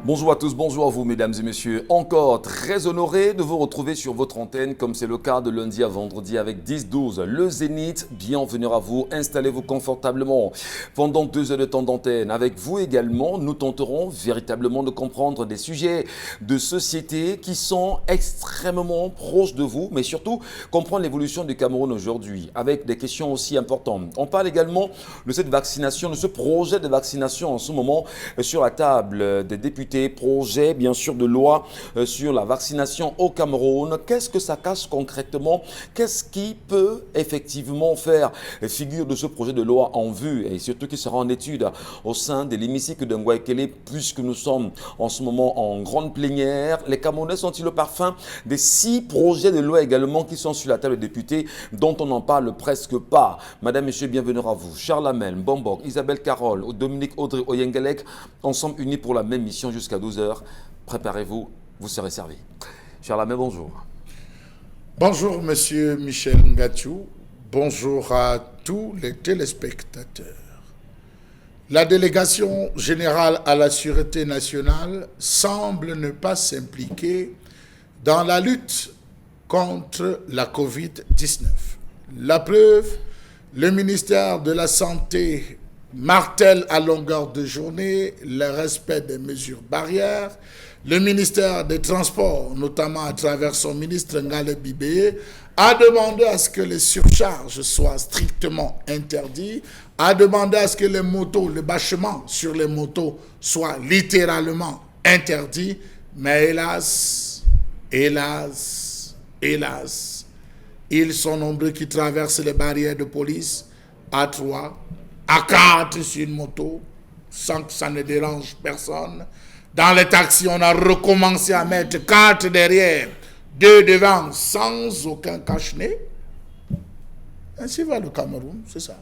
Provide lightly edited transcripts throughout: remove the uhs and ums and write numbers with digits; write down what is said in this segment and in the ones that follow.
Bonjour à tous, bonjour à vous mesdames et messieurs. Encore très honoré de vous retrouver sur votre antenne comme c'est le cas de lundi à vendredi avec 10-12. Le Zénith, bienvenue à vous, installez-vous confortablement pendant 2 heures de temps d'antenne. Avec vous également, nous tenterons véritablement de comprendre des sujets de société qui sont extrêmement proches de vous, mais surtout comprendre l'évolution du Cameroun aujourd'hui avec des questions aussi importantes. On parle également de cette vaccination, de ce projet de vaccination en ce moment sur la table des députés. Projet bien sûr de loi sur la vaccination au Cameroun. Qu'est-ce que ça cache concrètement? Qu'est-ce qui peut effectivement faire figure de ce projet de loi en vue et surtout qui sera en étude au sein de l'hémicycle de Ngouaikele puisque nous sommes en ce moment en grande plénière? Les Camerounais sont-ils le parfum des 6 projets de loi également qui sont sur la table des députés dont on n'en parle presque pas? Madame, Monsieur, bienvenue à vous. Charles Amel, Bombok, Isabelle Carole, Dominique Audrey Oyengelek, ensemble unis pour la même mission jusqu'à 12 heures. Préparez-vous, vous serez servi. Charles Amel, bonjour. Bonjour, monsieur Michel Ngatiou. Bonjour à tous les téléspectateurs. La délégation générale à la Sûreté nationale semble ne pas s'impliquer dans la lutte contre la Covid-19. La preuve, le ministère de la Santé martèle à longueur de journée le respect des mesures barrières. Le ministère des Transports, notamment à travers son ministre Ngale Bibé, a demandé à ce que les surcharges soient strictement interdites, a demandé à ce que les motos, le bâchement sur les motos soit littéralement interdit. Mais hélas, ils sont nombreux qui traversent les barrières de police à 3, à 4 sur une moto, sans que ça ne dérange personne. Dans les taxis, on a recommencé à mettre 4 derrière, 2 devant, sans aucun cache-nez. Ainsi va le Cameroun, c'est ça.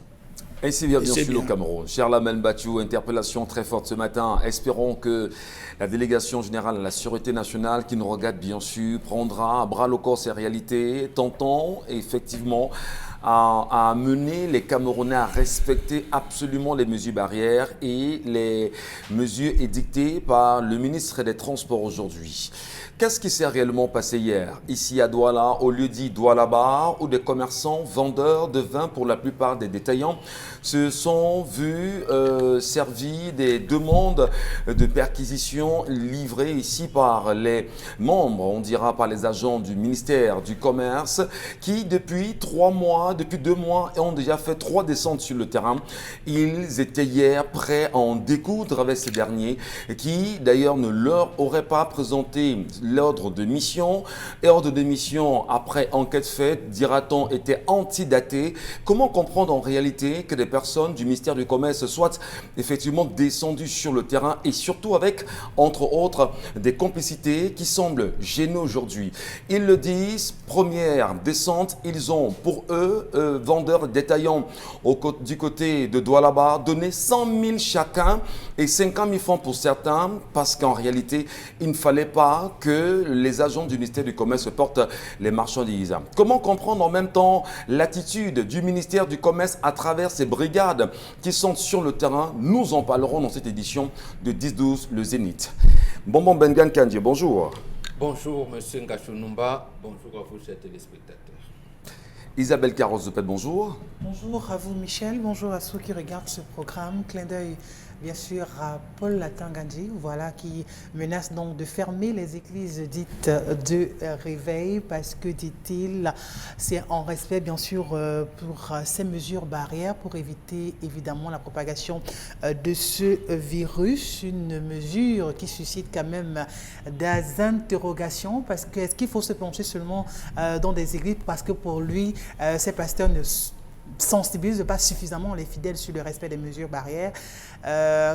Ainsi va bien sûr le Cameroun. Charles Amel Batiou, interpellation très forte ce matin. Espérons que la délégation générale à la Sûreté nationale, qui nous regarde bien sûr, prendra à bras le corps ces réalités, tentant effectivement à mener les Camerounais à respecter absolument les mesures barrières et les mesures édictées par le ministre des Transports aujourd'hui. Qu'est-ce qui s'est réellement passé hier? Ici à Douala, au lieu dit Douala-Bar, où des commerçants, vendeurs de vin pour la plupart des détaillants, se sont vus servir des demandes de perquisition livrées ici par les membres, on dira par les agents du ministère du Commerce, qui depuis 2 mois, ont déjà fait 3 descentes sur le terrain. Ils étaient hier prêts à en découdre avec ces derniers, qui d'ailleurs ne leur auraient pas présenté l'ordre de mission. Et ordre de mission, après enquête faite, dira-t-on, était antidaté. Comment comprendre en réalité que des personnes du ministère du Commerce soient effectivement descendues sur le terrain et surtout avec, entre autres, des complicités qui semblent gêner aujourd'hui? Ils le disent, première descente, ils ont pour eux, vendeurs détaillants du côté de Doualaba, donné 100 000 chacun et 50 000 francs pour certains parce qu'en réalité, il ne fallait pas que les agents du ministère du Commerce portent les marchandises. Comment comprendre en même temps l'attitude du ministère du Commerce à travers ces brigades qui sont sur le terrain? Nous en parlerons dans cette édition de 10-12, le Zénith. Bonbon Bengan Kandji, bonjour. Bonjour, monsieur Ngachonumba. Bonjour à vous, chers téléspectateurs. Isabelle Carole-Zopet, bonjour. Bonjour à vous, Michel. Bonjour à ceux qui regardent ce programme. Clin d'œil, bien sûr, à Paul Latangandji, voilà, qui menace donc de fermer les églises dites de réveil parce que, dit-il, c'est en respect, bien sûr, pour ces mesures barrières pour éviter, évidemment, la propagation de ce virus. Une mesure qui suscite quand même des interrogations parce que est-ce qu'il faut se pencher seulement dans des églises parce que pour lui, ces pasteurs ne sensibilisent pas suffisamment les fidèles sur le respect des mesures barrières.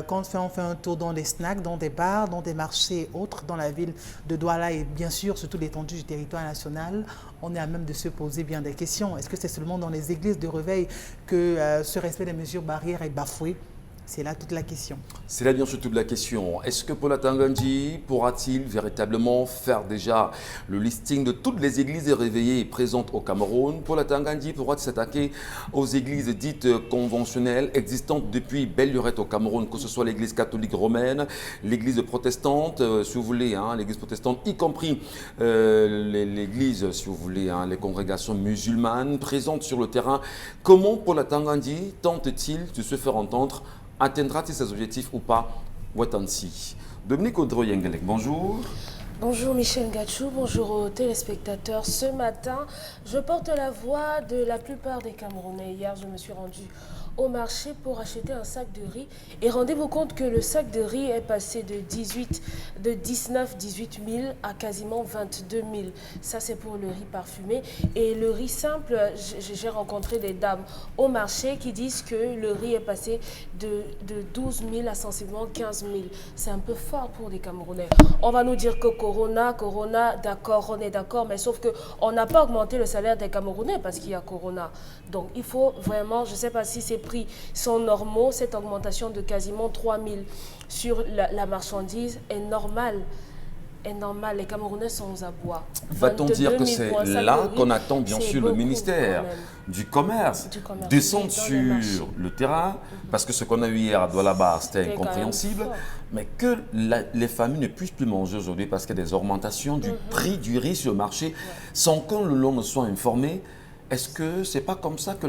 Quand on fait un tour dans des snacks, dans des bars, dans des marchés et autres, dans la ville de Douala et bien sûr sur toute l'étendue du territoire national, on est à même de se poser bien des questions. Est-ce que c'est seulement dans les églises de réveil que ce respect des mesures barrières est bafoué? C'est là toute la question. C'est là bien sûr toute la question. Est-ce que Paul Atanga-Ndji pourra-t-il véritablement faire déjà le listing de toutes les églises réveillées présentes au Cameroun? Paul Atanga-Ndji pourra s'attaquer aux églises dites conventionnelles existantes depuis belle lurette au Cameroun, que ce soit l'église catholique romaine, l'église protestante, si vous voulez, hein, l'église protestante, y compris l'église, si vous voulez, hein, les congrégations musulmanes présentes sur le terrain. Comment Paul Atanga-Ndji tente-t-il de se faire entendre? Atteindra-t-il ses objectifs ou pas? Wait and see. Dominique Audrey-Yengelek, bonjour. Bonjour Michel Gachou, bonjour aux téléspectateurs. Ce matin, je porte la voix de la plupart des Camerounais. Hier, je me suis rendue au marché pour acheter un sac de riz. Et rendez-vous compte que le sac de riz est passé de 19, 18 000 à quasiment 22 000. Ça, c'est pour le riz parfumé. Et le riz simple, j'ai rencontré des dames au marché qui disent que le riz est passé de 12 000 à sensiblement 15 000. C'est un peu fort pour les Camerounais. On va nous dire que Corona, d'accord, on est d'accord, mais sauf qu'on n'a pas augmenté le salaire des Camerounais parce qu'il y a Corona. Donc, il faut vraiment, je ne sais pas si ces prix sont normaux, cette augmentation de quasiment 3 000 sur la marchandise est normale. Les Camerounais sont aux abois. Va-t-on dire que c'est là qu'on attend bien sûr le ministère du Commerce descendre sur le terrain, parce que ce qu'on a eu hier à Douala, c'était incompréhensible, mais que les familles ne puissent plus manger aujourd'hui parce qu'il y a des augmentations du prix du riz sur le marché sans que le long ne soit informé. Est-ce que c'est pas comme ça que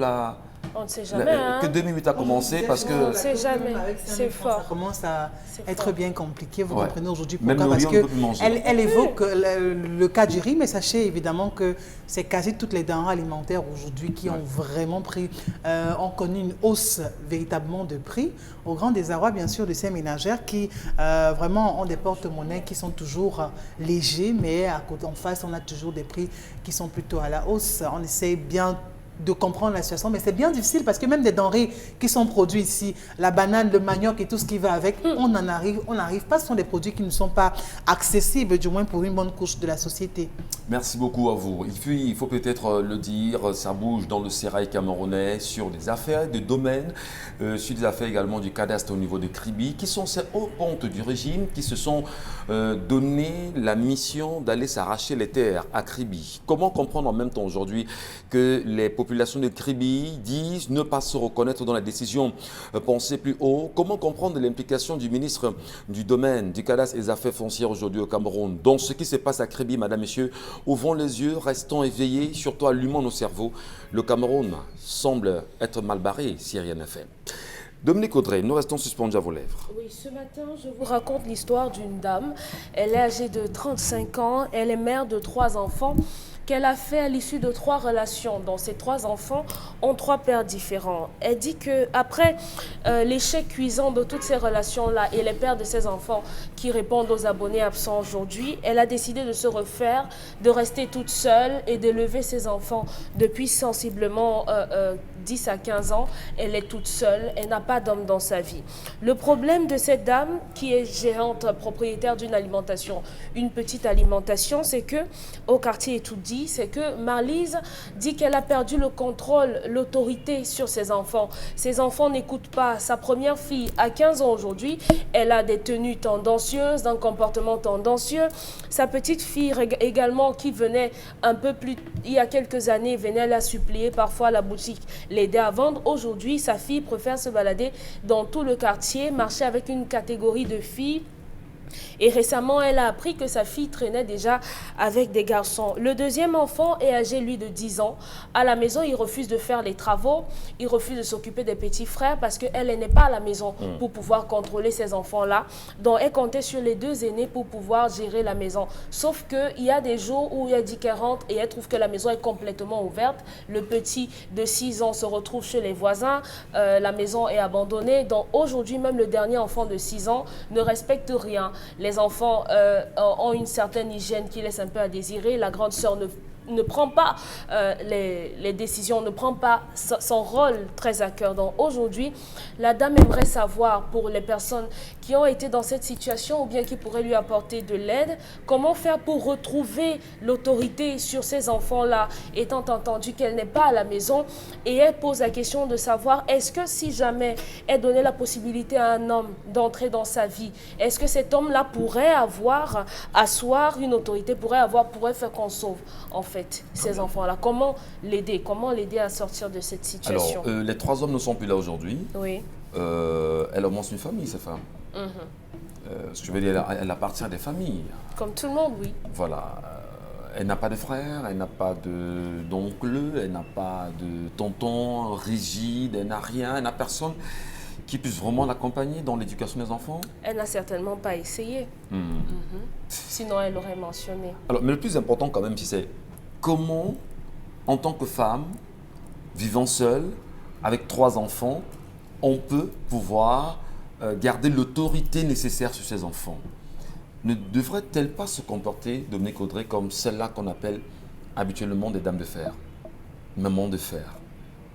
on ne sait jamais. Que 2008 a commencé parce que... On ne sait jamais, c'est fort. Ça commence à être bien compliqué, vous comprenez aujourd'hui pourquoi? Parce qu'elle évoque le cas du riz, mais sachez évidemment que c'est quasi toutes les denrées alimentaires aujourd'hui qui ont vraiment ont connu une hausse véritablement de prix, au grand désarroi bien sûr de ces ménagères qui vraiment ont des porte-monnaies qui sont toujours légers, mais en face on a toujours des prix qui sont plutôt à la hausse. On essaie bien de comprendre la situation, mais c'est bien difficile parce que même des denrées qui sont produites ici, la banane, le manioc et tout ce qui va avec, on n'arrive pas, ce sont des produits qui ne sont pas accessibles, du moins pour une bonne couche de la société. Merci beaucoup à vous. Il faut peut-être le dire, ça bouge dans le sérail camerounais sur des affaires de domaines, sur des affaires également du cadastre au niveau de Kribi, qui sont ces hauts pontes du régime qui se sont donné la mission d'aller s'arracher les terres à Kribi. Comment comprendre en même temps aujourd'hui que les populations de Kribi disent ne pas se reconnaître dans la décision pensée plus haut? Comment comprendre l'implication du ministre du domaine, du cadastre et des affaires foncières aujourd'hui au Cameroun dans ce qui se passe à Kribi, madame, messieurs? Ouvrons les yeux, restons éveillés, surtout allumons nos cerveaux. Le Cameroun semble être mal barré si rien n'est fait. Dominique Audrey, nous restons suspendus à vos lèvres. Oui, ce matin, je vous raconte l'histoire d'une dame. Elle est âgée de 35 ans, elle est mère de 3 enfants qu'elle a fait à l'issue de 3 relations, dont ces 3 enfants ont 3 pères différents. Elle dit qu'après l'échec cuisant de toutes ces relations-là et les pères de ses enfants qui répondent aux abonnés absents aujourd'hui, elle a décidé de se refaire, de rester toute seule et d'élever ses enfants depuis sensiblement 10 à 15 ans. Elle est toute seule, elle n'a pas d'homme dans sa vie. Le problème de cette dame, qui est gérante, propriétaire d'une alimentation, une petite alimentation, c'est que au quartier est tout dit, c'est que Marlise dit qu'elle a perdu le contrôle, l'autorité sur ses enfants. Ses enfants n'écoutent pas. Sa première fille a 15 ans aujourd'hui. Elle a des tenues tendancieuses, un comportement tendancieux. Sa petite fille également, qui venait un peu plus, il y a quelques années, venait la supplier parfois à la boutique, l'aider à vendre. Aujourd'hui, sa fille préfère se balader dans tout le quartier, marcher avec une catégorie de filles. Et récemment, elle a appris que sa fille traînait déjà avec des garçons. Le deuxième enfant est âgé, lui, de 10 ans. À la maison, il refuse de faire les travaux. Il refuse de s'occuper des petits frères parce qu'elle n'est pas à la maison pour pouvoir contrôler ces enfants-là. Donc, elle comptait sur les 2 aînés pour pouvoir gérer la maison. Sauf qu'il y a des jours où elle dit qu'elle rentre et elle trouve que la maison est complètement ouverte. Le petit de 6 ans se retrouve chez les voisins. La maison est abandonnée. Donc, aujourd'hui, même le dernier enfant de 6 ans ne respecte rien. Les enfants ont une certaine hygiène qui laisse un peu à désirer. La grande sœur ne prend pas les décisions, ne prend pas son rôle très à cœur. Donc aujourd'hui, la dame aimerait savoir, pour les personnes qui ont été dans cette situation ou bien qui pourraient lui apporter de l'aide. Comment faire pour retrouver l'autorité sur ces enfants-là, étant entendu qu'elle n'est pas à la maison, et elle pose la question de savoir est-ce que si jamais elle donnait la possibilité à un homme d'entrer dans sa vie, est-ce que cet homme-là pourrait asseoir une autorité, pourrait faire qu'on sauve en fait ces enfants-là? Comment l'aider à sortir de cette situation? Alors, les 3 hommes ne sont plus là aujourd'hui. Oui. Elle a au moins une famille, cette femme. Ce que je veux dire, elle appartient à des familles. Comme tout le monde, oui. Voilà. Elle n'a pas de frère, elle n'a pas d'oncle, elle n'a pas de tonton rigide, elle n'a rien, elle n'a personne qui puisse vraiment l'accompagner dans l'éducation des enfants. Elle n'a certainement pas essayé. Sinon, elle l'aurait mentionné. Alors, mais le plus important quand même, c'est comment, en tant que femme, vivant seule, avec 3 enfants, on peut pouvoir garder l'autorité nécessaire sur ses enfants. Ne devrait-elle pas se comporter, Dominique Audrey, comme celle-là qu'on appelle habituellement des dames de fer, mamans de fer,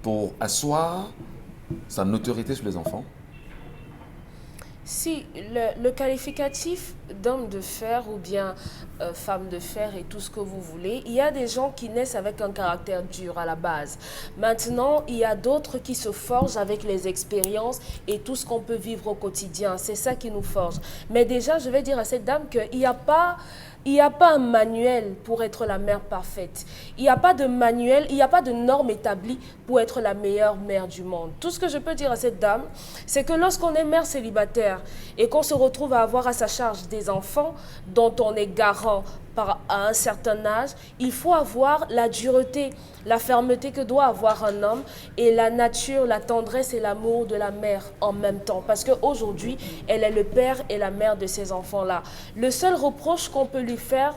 pour asseoir sa autorité sur les enfants? Si le qualificatif d'homme de fer ou bien femme de fer et tout ce que vous voulez, il y a des gens qui naissent avec un caractère dur à la base. Maintenant, il y a d'autres qui se forgent avec les expériences et tout ce qu'on peut vivre au quotidien. C'est ça qui nous forge. Mais déjà, je vais dire à cette dame qu'il n'y a pas un manuel pour être la mère parfaite. Il n'y a pas de manuel, il n'y a pas de norme établie pour être la meilleure mère du monde. Tout ce que je peux dire à cette dame, c'est que lorsqu'on est mère célibataire et qu'on se retrouve à avoir à sa charge des enfants dont on est garant à un certain âge, il faut avoir la dureté, la fermeté que doit avoir un homme et la nature, la tendresse et l'amour de la mère en même temps. Parce qu'aujourd'hui, elle est le père et la mère de ces enfants-là. Le seul reproche qu'on peut lui faire,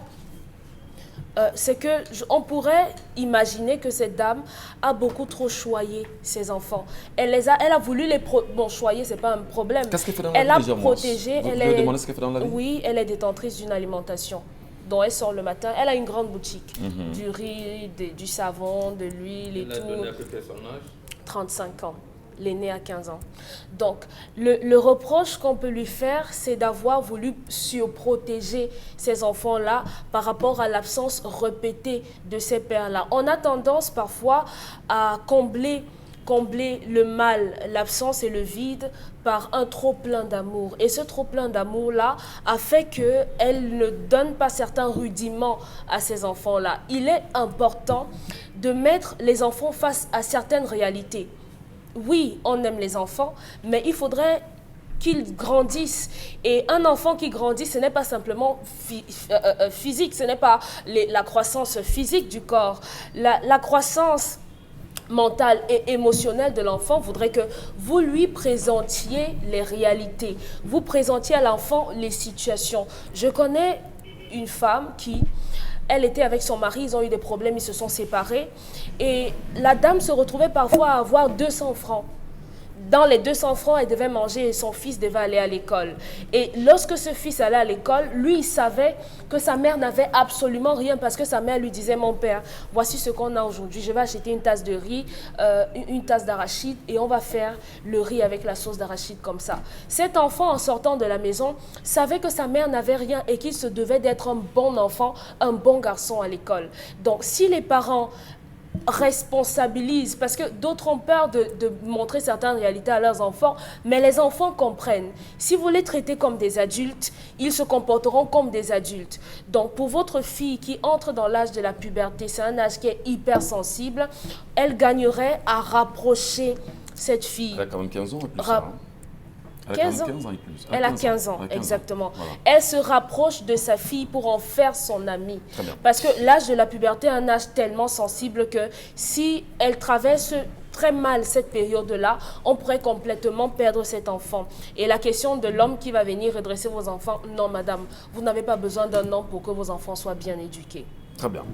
c'est qu'on pourrait imaginer que cette dame a beaucoup trop choyé ses enfants. Elle a voulu les choyer, c'est pas un problème. Qu'est-ce qu'elle fait dans la vie? Elle a protégé. Vous pouvez demander ce qu'elle fait dans la vie? Oui, elle est détentrice d'une alimentation dont elle sort le matin. Elle a une grande boutique, du riz, du savon, de l'huile et tout. Elle a donné à peu près son âge? 35 ans. L'aîné a 15 ans. Donc, le reproche qu'on peut lui faire, c'est d'avoir voulu surprotéger ces enfants-là par rapport à l'absence répétée de ces pères-là. On a tendance parfois à combler le mal, l'absence et le vide par un trop-plein d'amour. Et ce trop-plein d'amour-là a fait qu'elle ne donne pas certains rudiments à ces enfants-là. Il est important de mettre les enfants face à certaines réalités. Oui, on aime les enfants, mais il faudrait qu'ils grandissent. Et un enfant qui grandit, ce n'est pas simplement physique, ce n'est pas la croissance physique du corps. La croissance mentale et émotionnelle de l'enfant voudrait que vous lui présentiez les réalités, vous présentiez à l'enfant les situations. Je connais une femme qui... Elle était avec son mari, ils ont eu des problèmes, ils se sont séparés. Et la dame se retrouvait parfois à avoir 200 francs. Dans les 200 francs, elle devait manger et son fils devait aller à l'école. Et lorsque ce fils allait à l'école, lui, il savait que sa mère n'avait absolument rien parce que sa mère lui disait « Mon père, voici ce qu'on a aujourd'hui. Je vais acheter une tasse de riz, une tasse d'arachide et on va faire le riz avec la sauce d'arachide comme ça. » Cet enfant, en sortant de la maison, savait que sa mère n'avait rien et qu'il se devait d'être un bon enfant, un bon garçon à l'école. Donc, si les parents responsabilisent, parce que d'autres ont peur de montrer certaines réalités à leurs enfants, mais les enfants comprennent. Si vous les traitez comme des adultes, ils se comporteront comme des adultes. Donc pour votre fille qui entre dans l'âge de la puberté, c'est un âge qui est hyper sensible, elle gagnerait à rapprocher cette fille. Elle a quand même 15 ans et plus. Hein. Elle a 15 ans. 15 ans et plus. Elle a 15 ans, exactement. Voilà. Elle se rapproche de sa fille pour en faire son amie. Parce que l'âge de la puberté est un âge tellement sensible que si elle traverse très mal cette période-là, on pourrait complètement perdre cet enfant. Et la question de l'homme qui va venir redresser vos enfants, non madame, vous n'avez pas besoin d'un homme pour que vos enfants soient bien éduqués. Très bien.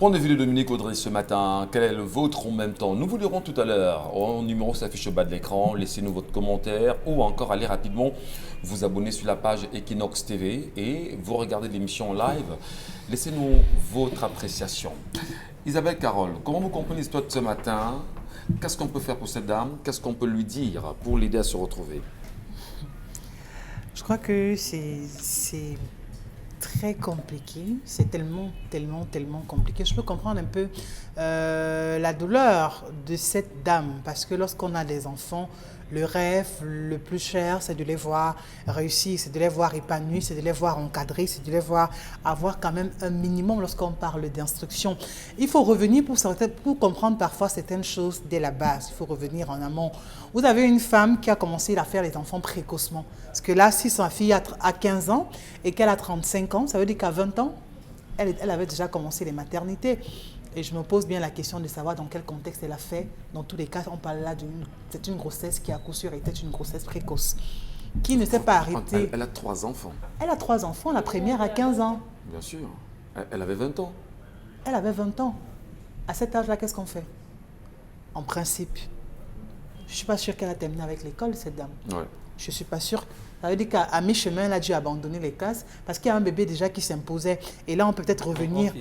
Point de vue de Dominique Audrey ce matin, quel est le vôtre en même temps? Nous vous lirons tout à l'heure. Au numéro s'affiche au bas de l'écran. Laissez-nous votre commentaire ou encore allez rapidement vous abonner sur la page Equinox TV et vous regardez l'émission en live. Laissez-nous votre appréciation. Isabelle Carole, comment vous comprenez l'histoire de ce matin? Qu'est-ce qu'on peut faire pour cette dame? Qu'est-ce qu'on peut lui dire pour l'aider à se retrouver? crois que c'est très compliqué. C'est tellement compliqué. Je peux comprendre un peu la douleur de cette dame parce que lorsqu'on a des enfants, le rêve le plus cher, c'est de les voir réussir, c'est de les voir épanouis, c'est de les voir encadrés, c'est de les voir avoir quand même un minimum lorsqu'on parle d'instruction. Il faut revenir pour comprendre parfois certaines choses dès la base. Il faut revenir en amont. Vous avez une femme qui a commencé à faire les enfants précocement. Parce que là, si sa fille a 15 ans et qu'elle a 35 ans, ça veut dire qu'à 20 ans, elle avait déjà commencé les maternités. Et je me pose bien la question de savoir dans quel contexte elle a fait. Dans tous les cas, on parle là c'est une grossesse qui à coup sûr était une grossesse précoce. Qui ne s'est pas arrêtée. Elle a 3 enfants. Elle a 3 enfants, la première a 15 ans. Bien sûr. Elle avait 20 ans. Elle avait 20 ans. À cet âge-là, qu'est-ce qu'on fait? En principe, je ne suis pas sûre qu'elle a terminé avec l'école, cette dame. Ouais. Je ne suis pas sûre. Ça veut dire qu'à mi-chemin, elle a dû abandonner les classes parce qu'il y a un bébé déjà qui s'imposait. Et là, on peut peut-être revenir.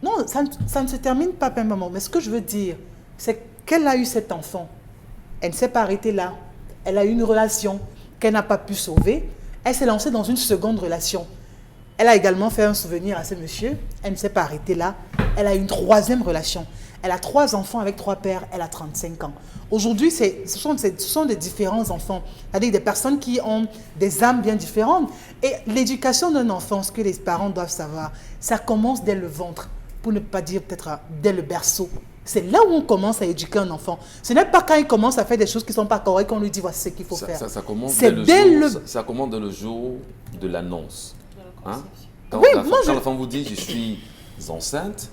Non, ça ne se termine pas, maman. Mais ce que je veux dire, c'est qu'elle a eu cet enfant. Elle ne s'est pas arrêtée là. Elle a eu une relation qu'elle n'a pas pu sauver. Elle s'est lancée dans une seconde relation. Elle a également fait un souvenir à ce monsieur. Elle ne s'est pas arrêtée là. Elle a eu une 3e relation. Elle a 3 enfants avec 3 pères. Elle a 35 ans. Aujourd'hui, ce sont des différents enfants. C'est-à-dire des personnes qui ont des âmes bien différentes. Et l'éducation d'un enfant, ce que les parents doivent savoir, ça commence dès le ventre. Pour ne pas dire peut-être dès le berceau. C'est là où on commence à éduquer un enfant. Ce n'est pas quand il commence à faire des choses qui ne sont pas correctes qu'on lui dit voici ce qu'il faut faire. Ça commence ça commence dès le jour de l'annonce. Hein? Quand la femme vous dit je suis enceinte,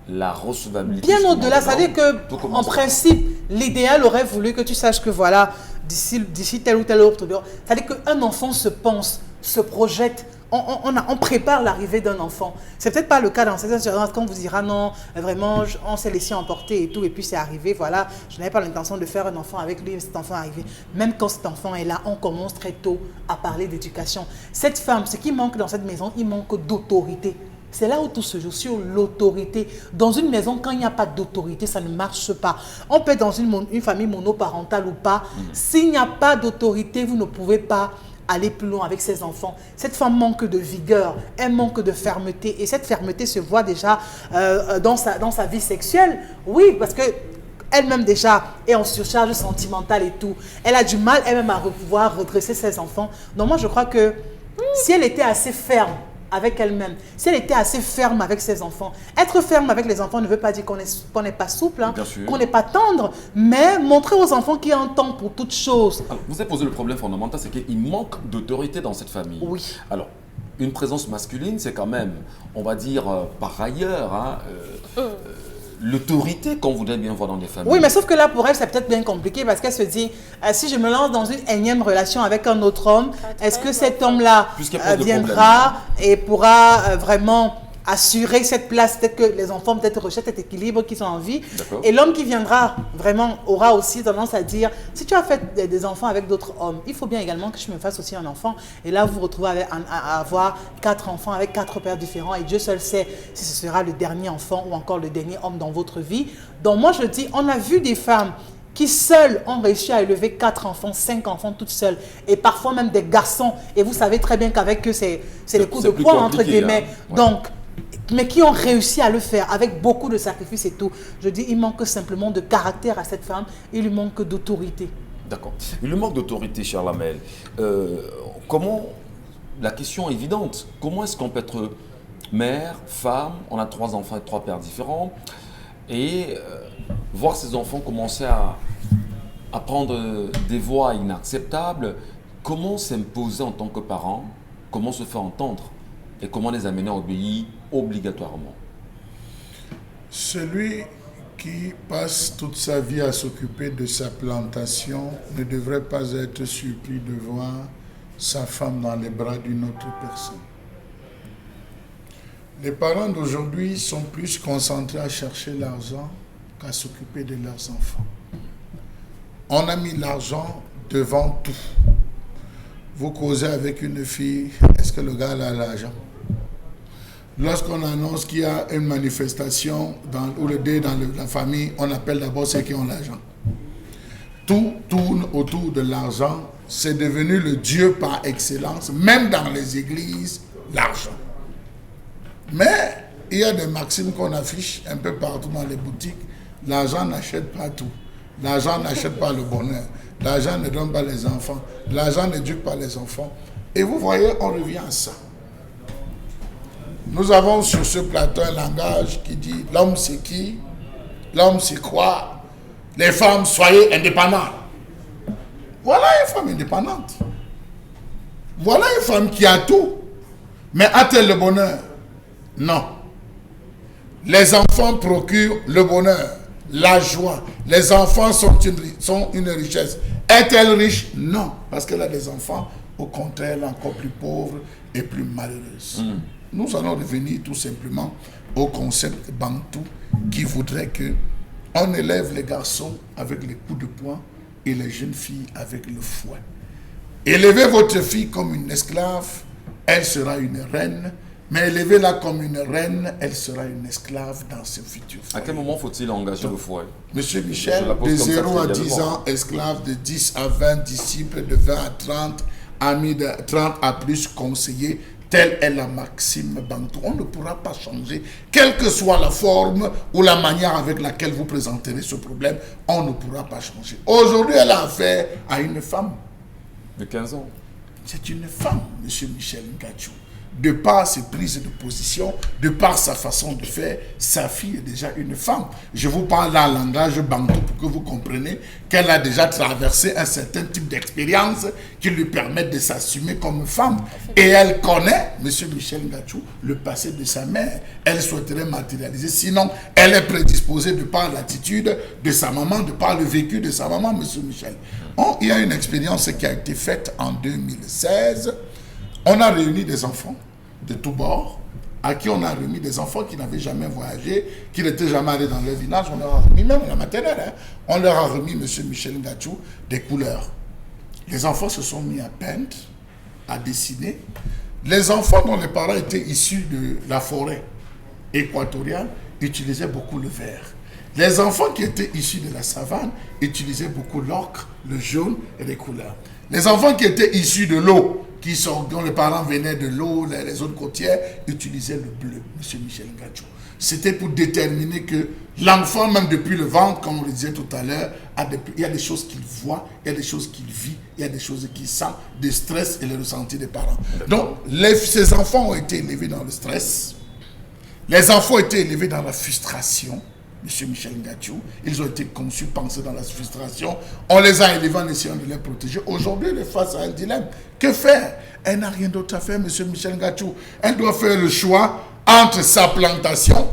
la recevabilité. Bien au-delà, ça veut dire qu'en principe, l'idéal aurait voulu que tu saches que voilà, d'ici tel ou tel autre. Ça veut dire qu'un enfant se pense, se projette. On prépare l'arrivée d'un enfant. C'est peut-être pas le cas dans certaines circonstances quand on vous dira non, vraiment, on s'est laissé emporter et tout, et puis c'est arrivé, voilà, je n'avais pas l'intention de faire un enfant avec lui, mais cet enfant est arrivé. Même quand cet enfant est là, on commence très tôt à parler d'éducation. Cette femme, ce qui manque dans cette maison, il manque d'autorité. C'est là où tout se joue, sur l'autorité. Dans une maison, quand il n'y a pas d'autorité, ça ne marche pas. On peut être dans une famille monoparentale ou pas. S'il n'y a pas d'autorité, vous ne pouvez pas aller plus loin avec ses enfants. Cette femme manque de vigueur, elle manque de fermeté. Et cette fermeté se voit déjà dans sa vie sexuelle. Oui, parce que elle-même déjà est en surcharge sentimentale et tout. Elle a du mal elle-même à pouvoir redresser ses enfants. Donc moi, je crois que si elle était assez ferme avec elle-même, si elle était assez ferme avec ses enfants. Être ferme avec les enfants ne veut pas dire qu'on n'est pas souple, hein, qu'on n'est pas tendre, mais montrer aux enfants qu'il y a un temps pour toute chose. Alors, vous avez posé le problème fondamental, c'est qu'il manque d'autorité dans cette famille. Oui. Alors, une présence masculine, c'est quand même, on va dire, par ailleurs, hein, l'autorité qu'on voudrait bien voir dans des familles. Oui, mais sauf que là, pour elle, c'est peut-être bien compliqué parce qu'elle se dit, si je me lance dans une énième relation avec un autre homme, est-ce que cet homme-là viendra et pourra vraiment assurer cette place? Peut-être que les enfants peut-être rejettent cet équilibre qu'ils ont en vie. Et l'homme qui viendra vraiment aura aussi tendance à dire, si tu as fait des enfants avec d'autres hommes, il faut bien également que je me fasse aussi un enfant. Et là, vous vous retrouvez à avoir 4 enfants avec 4 pères différents. Et Dieu seul sait si ce sera le dernier enfant ou encore le dernier homme dans votre vie. Donc moi, je dis, on a vu des femmes qui seules ont réussi à élever 4 enfants, 5 enfants toutes seules, et parfois même des garçons. Et vous savez très bien qu'avec eux, c'est les coups de poing entre guillemets. Hein. Ouais. Donc, mais qui ont réussi à le faire avec beaucoup de sacrifices et tout. Je dis, il manque simplement de caractère à cette femme, il lui manque d'autorité. D'accord. Il lui manque d'autorité, cher Lamel. Comment, la question est évidente, comment est-ce qu'on peut être mère, femme, on a 3 enfants et 3 pères différents, et voir ces enfants commencer à prendre des voies inacceptables, comment s'imposer en tant que parent, comment se faire entendre et comment les amener à obéir obligatoirement? Celui qui passe toute sa vie à s'occuper de sa plantation ne devrait pas être surpris de voir sa femme dans les bras d'une autre personne. Les parents d'aujourd'hui sont plus concentrés à chercher l'argent qu'à s'occuper de leurs enfants. On a mis l'argent devant tout. Vous causez avec une fille, est-ce que le gars a l'argent? Lorsqu'on annonce qu'il y a une manifestation ou le dé dans la famille, on appelle d'abord ceux qui ont l'argent. tout tourne autour de l'argent. C'est devenu le Dieu par excellence, même dans les églises, l'argent. Mais il y a des maximes qu'on affiche un peu partout dans les boutiques. L'argent n'achète pas tout. L'argent n'achète pas le bonheur. L'argent ne donne pas les enfants. L'argent n'éduque pas les enfants. Et vous voyez, on revient à ça. Nous avons sur ce plateau un langage qui dit l'homme c'est qui, l'homme c'est quoi, les femmes soyez indépendantes. Voilà une femme indépendante. Voilà une femme qui a tout. Mais a-t-elle le bonheur? Non. Les enfants procurent le bonheur, la joie. Les enfants sont une richesse. Est-elle riche? Non. Parce qu'elle a des enfants, au contraire, encore plus pauvres et plus malheureuses. Nous allons revenir tout simplement au concept bantou qui voudrait que on élève les garçons avec les coups de poing et les jeunes filles avec le fouet. Élevez votre fille comme une esclave, elle sera une reine, mais élevez-la comme une reine, elle sera une esclave dans ce futur foyer. À quel moment faut-il engager le fouet? Monsieur Michel, de 0 à 10 ans, esclave, de 10 à 20, disciple, de 20 à 30, ami de 30 à plus, conseiller. Telle est la maxime bantou. On ne pourra pas changer, quelle que soit la forme ou la manière avec laquelle vous présenterez ce problème, on ne pourra pas changer. Aujourd'hui, elle a affaire à une femme. De 15 ans. C'est une femme, monsieur Michel Ngatsou. De par ses prises de position, de par sa façon de faire, sa fille est déjà une femme. Je vous parle là en langage bantou pour que vous compreniez qu'elle a déjà traversé un certain type d'expérience qui lui permettent de s'assumer comme femme. Et elle connaît, monsieur Michel Ngatsou, le passé de sa mère. Elle souhaiterait matérialiser. Sinon, elle est prédisposée de par l'attitude de sa maman, de par le vécu de sa maman, monsieur Michel. Il y a une expérience qui a été faite en 2016. On a réuni des enfants de tous bords, à qui on a remis des enfants qui n'avaient jamais voyagé, qui n'étaient jamais allés dans leur village. On leur a remis, même la maternelle, on leur a remis, monsieur Michel Ngatsou, des couleurs. Les enfants se sont mis à peindre, à dessiner. Les enfants dont les parents étaient issus de la forêt équatoriale utilisaient beaucoup le vert. Les enfants qui étaient issus de la savane utilisaient beaucoup l'ocre, le jaune et les couleurs. Les enfants qui étaient issus de l'eau, dont les parents venaient de l'eau, les zones côtières, utilisaient le bleu, monsieur Michel Ngatsou. C'était pour déterminer que l'enfant, même depuis le ventre, comme on le disait tout à l'heure, il y a des choses qu'il voit, il y a des choses qu'il vit, il y a des choses qu'il sent, des stress et les ressentis des parents. Donc, ces enfants ont été élevés dans le stress. Les enfants ont été élevés dans la frustration. Monsieur Michel Ngatsou, ils ont été conçus, pensés dans la frustration. On les a élevés en essayant de les protéger. Aujourd'hui, elle est face à un dilemme. Que faire? Elle n'a rien d'autre à faire, monsieur Michel Ngatsou. Elle doit faire le choix entre sa plantation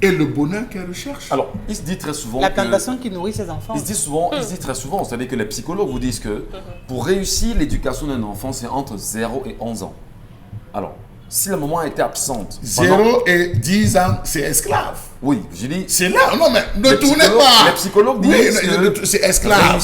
et le bonheur qu'elle recherche. Alors, il se dit très souvent la plantation qui nourrit ses enfants. Il se dit très souvent, c'est-à-dire que les psychologues vous disent que pour réussir l'éducation d'un enfant, c'est entre 0 et 11 ans. Alors, si la maman était absente... 0 et 10 ans, c'est esclave. Oui, je dis... C'est là, non mais ne tournez pas. Les psychologues disent que c'est esclave.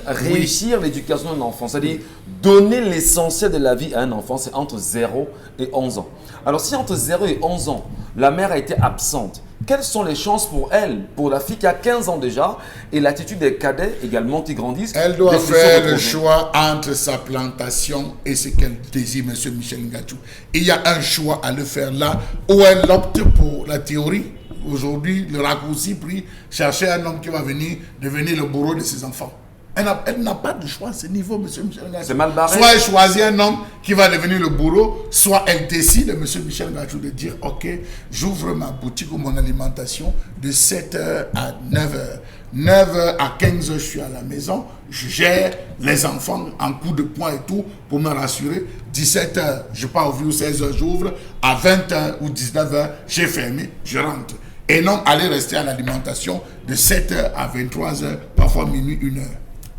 Réussir l'éducation d'un enfant, c'est-à-dire donner l'essentiel de la vie à un enfant, c'est entre 0 et 11 ans. Alors si entre 0 et 11 ans, la mère a été absente, quelles sont les chances pour elle, pour la fille qui a 15 ans déjà, et l'attitude des cadets également qui grandissent? Elle doit faire le choix entre sa plantation et ce qu'elle désire, monsieur Michel Ngatsou. Il y a un choix à le faire là, où elle opte pour la théorie. Aujourd'hui, le raccourci pris, chercher un homme qui va venir devenir le bourreau de ses enfants. Elle n'a pas de choix à ce niveau, monsieur Michel Ngatsou. C'est mal barré. Soit elle choisit un homme qui va devenir le bourreau, soit elle décide, monsieur Michel Ngatsou, de dire, ok, j'ouvre ma boutique ou mon alimentation de 7h à 9h. 9h à 15h, je suis à la maison, je gère les enfants en coup de poing et tout pour me rassurer. 17h, je pars ouvrir, 16h, j'ouvre. À 20h ou 19h, j'ai fermé, je rentre. Et non aller rester à l'alimentation de 7h à 23h, parfois minuit, 1h.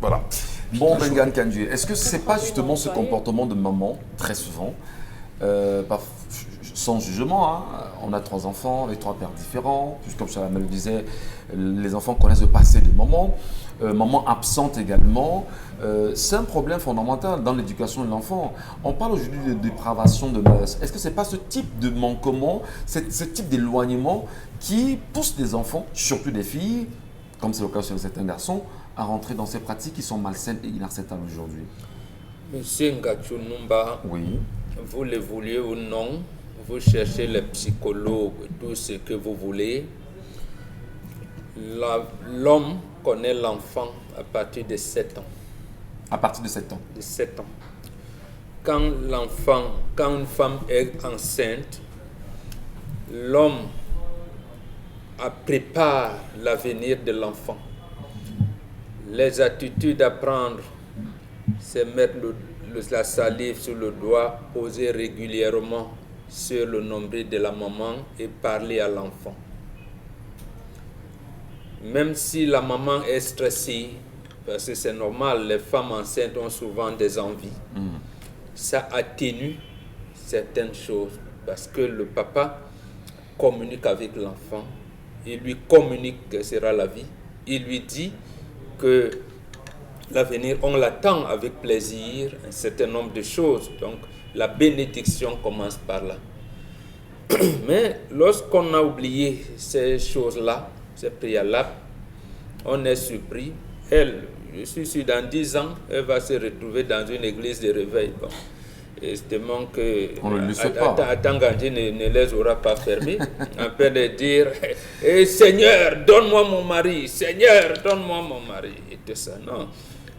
Voilà. Bon, Mbengan Kandji, est-ce que ce n'est pas justement ce comportement de maman, très souvent, sans jugement, hein, on a 3 enfants avec 3 pères différents, comme Chalamel le disait, les enfants connaissent le passé des mamans, maman absente également, c'est un problème fondamental dans l'éducation de l'enfant. On parle aujourd'hui de dépravation de mœurs. Est-ce que ce n'est pas ce type de manquement, ce type d'éloignement qui pousse les enfants, surtout des filles, comme c'est le cas chez certains garçons, à rentrer dans ces pratiques qui sont malsaines et inacceptables aujourd'hui? Monsieur Ngachou Numba, Oui. vous le vouliez ou non, vous cherchez les psychologues, tout ce que vous voulez. L'homme connaît l'enfant à partir de 7 ans. À partir de 7 ans. De 7 ans. Quand une femme est enceinte, l'homme prépare l'avenir de l'enfant. Les attitudes à prendre, c'est mettre la salive sur le doigt, poser régulièrement sur le nombril de la maman et parler à l'enfant. Même si la maman est stressée, parce que c'est normal, les femmes enceintes ont souvent des envies, ça atténue certaines choses, parce que le papa communique avec l'enfant, il lui communique que sera la vie, il lui dit que l'avenir, on l'attend avec plaisir, un certain nombre de choses. Donc, la bénédiction commence par là. Mais lorsqu'on a oublié ces choses-là, ces préalables, on est surpris. Elle, je suis sûr, dans 10 ans, elle va se retrouver dans une église de réveil. Bon. Justement que Atangandji ne les aura pas fermés, en train de dire Seigneur, donne-moi mon mari, Seigneur, donne-moi mon mari, et tout ça. Non,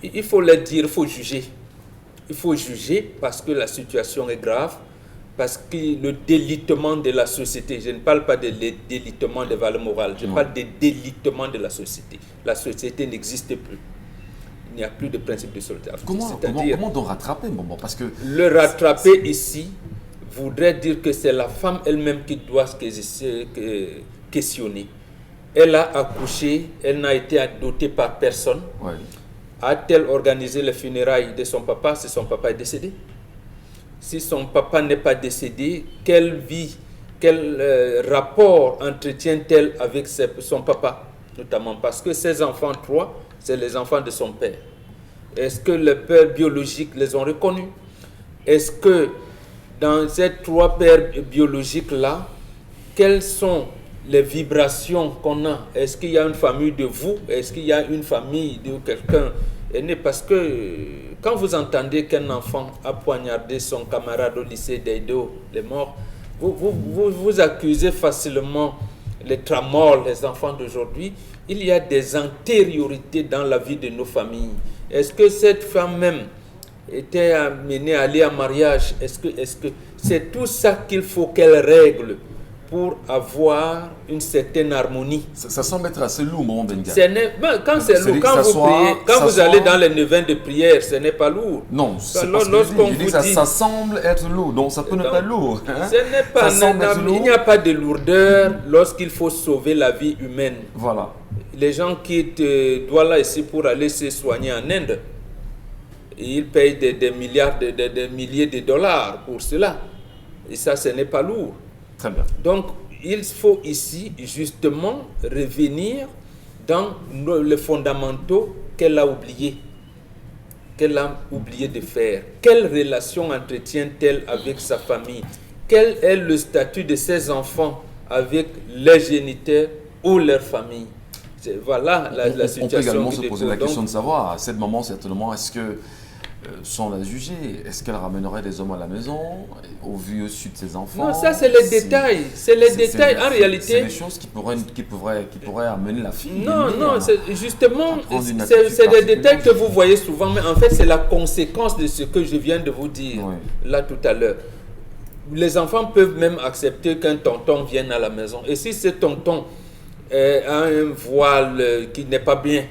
il faut le dire, il faut juger. Il faut juger parce que la situation est grave, parce que le délitement de la société, je ne parle pas de délitement des valeurs morales, je parle de délitement de la société. La société n'existe plus. Il n'y a plus de principe de solidarité. Comment donc rattraper parce que le rattraper ici voudrait dire que c'est la femme elle-même qui doit se questionner. Elle a accouché, elle n'a été dotée par personne. Ouais. A-t-elle organisé les funérailles de son papa si son papa est décédé? Si son papa n'est pas décédé, quelle vie, quel rapport entretient-elle avec son papa? Notamment parce que ses enfants, 3, c'est les enfants de son père. Est-ce que les pères biologiques les ont reconnus? Est-ce que dans ces 3 pères biologiques-là, quelles sont les vibrations qu'on a? Est-ce qu'il y a une famille de vous? Est-ce qu'il y a une famille de quelqu'un aîné? Parce que quand vous entendez qu'un enfant a poignardé son camarade au lycée d'Eido, les morts, vous accusez facilement les tramolles, les enfants d'aujourd'hui. Il y a des antériorités dans la vie de nos familles. Est-ce que cette femme même était amenée à aller en mariage? Est-ce que c'est tout ça qu'il faut qu'elle règle pour avoir une certaine harmonie? Ça semble être assez lourd, mon Benga. Quand c'est lourd, quand vous priez, quand vous allez dans les neuvaines de prière, ce n'est pas lourd. Non, c'est parce que je dis que ça semble être lourd, donc ça peut ne pas être lourd. Hein? Ce n'est pas, il n'y a pas de lourdeur lorsqu'il faut sauver la vie humaine. Voilà. Les gens quittent Douala ici pour aller se soigner en Inde. Et ils payent des milliards, des milliers de dollars pour cela. Et ça, ce n'est pas lourd. Très bien. Donc, il faut ici, justement, revenir dans les fondamentaux qu'elle a oubliés. Qu'elle a oublié de faire. Quelle relation entretient-elle avec sa famille? Quel est le statut de ses enfants avec les géniteurs ou leur famille? Voilà la situation. On peut également se poser la question de savoir, à cette maman, certainement, est-ce que, sans la juger, est-ce qu'elle ramènerait des hommes à la maison, au vu au sud de ses enfants? Non, ça c'est les détails. C'est les détails. En réalité, c'est des choses qui pourraient amener la fille. Non, justement, c'est des détails que vous voyez souvent, mais en fait, c'est la conséquence de ce que je viens de vous dire là tout à l'heure. Les enfants peuvent même accepter qu'un tonton vienne à la maison. Et si ce tonton a un voile qui n'est pas bien,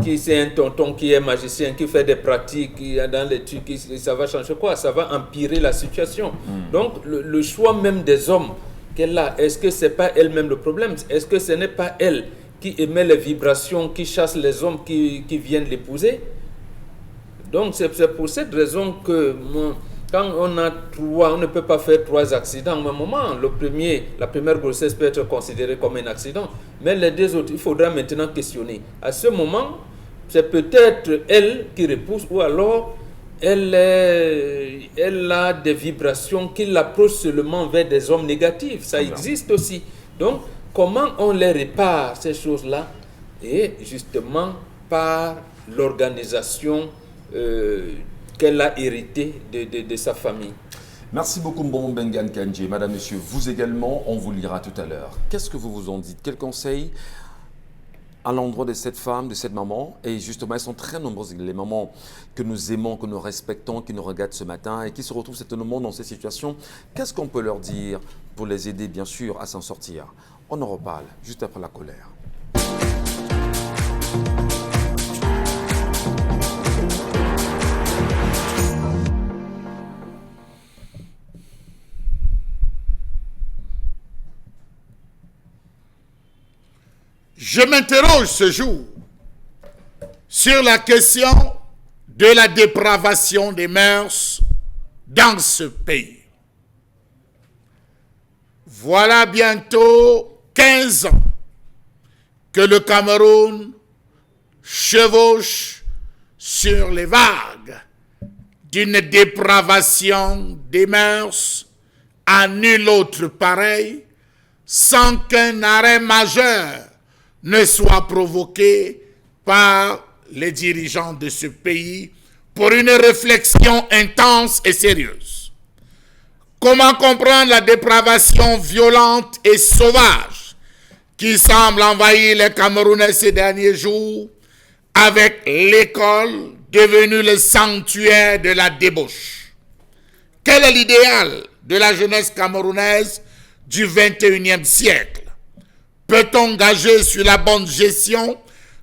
qui c'est un tonton qui est magicien, qui fait des pratiques dans les trucs, ça va changer quoi? Ça va empirer la situation. Donc le choix même des hommes qu'elle a, est-ce que c'est pas elle-même le problème? Est-ce que ce n'est pas elle qui émet les vibrations, qui chasse les hommes qui viennent l'épouser? Donc c'est pour cette raison que quand on a 3, on ne peut pas faire 3 accidents au même moment. La première grossesse peut être considérée comme un accident, mais les 2 autres, il faudra maintenant questionner. À ce moment, c'est peut-être elle qui repousse, ou alors elle a des vibrations qui l'approchent seulement vers des hommes négatifs. Ça existe aussi. Donc, comment on les répare, ces choses-là? Et justement, par l'organisation qu'elle a héritée de sa famille. Merci beaucoup Mbon Bengan Kandji. Madame, Monsieur, vous également, on vous lira tout à l'heure. Qu'est-ce que vous vous en dites? Quel conseil à l'endroit de cette femme, de cette maman? Et justement, elles sont très nombreuses, les mamans que nous aimons, que nous respectons, qui nous regardent ce matin et qui se retrouvent certainement dans ces situations. Qu'est-ce qu'on peut leur dire pour les aider, bien sûr, à s'en sortir? On en reparle juste après la colère. Je m'interroge ce jour sur la question de la dépravation des mœurs dans ce pays. Voilà bientôt 15 ans que le Cameroun chevauche sur les vagues d'une dépravation des mœurs à nul autre pareil, sans qu'un arrêt majeur ne soit provoqué par les dirigeants de ce pays pour une réflexion intense et sérieuse. Comment comprendre la dépravation violente et sauvage qui semble envahir les Camerounais ces derniers jours avec l'école devenue le sanctuaire de la débauche? Quel est l'idéal de la jeunesse camerounaise du XXIe siècle? Peut-on gager sur la bonne gestion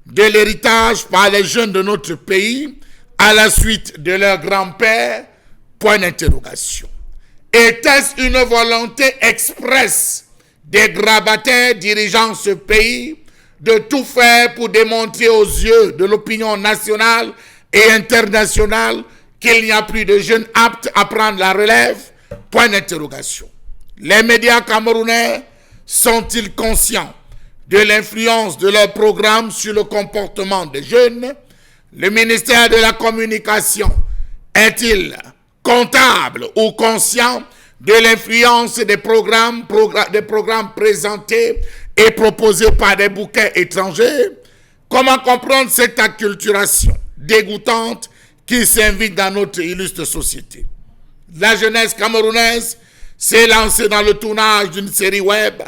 de l'héritage par les jeunes de notre pays à la suite de leur grand-père? Point d'interrogation. Était-ce une volonté expresse des grabataires dirigeant ce pays de tout faire pour démontrer aux yeux de l'opinion nationale et internationale qu'il n'y a plus de jeunes aptes à prendre la relève? Point d'interrogation. Les médias camerounais sont-ils conscients de l'influence de leur programme sur le comportement des jeunes? Le ministère de la Communication est-il comptable ou conscient de l'influence des programmes présentés et proposés par des bouquets étrangers? Comment comprendre cette acculturation dégoûtante qui s'invite dans notre illustre société? La jeunesse camerounaise s'est lancée dans le tournage d'une série web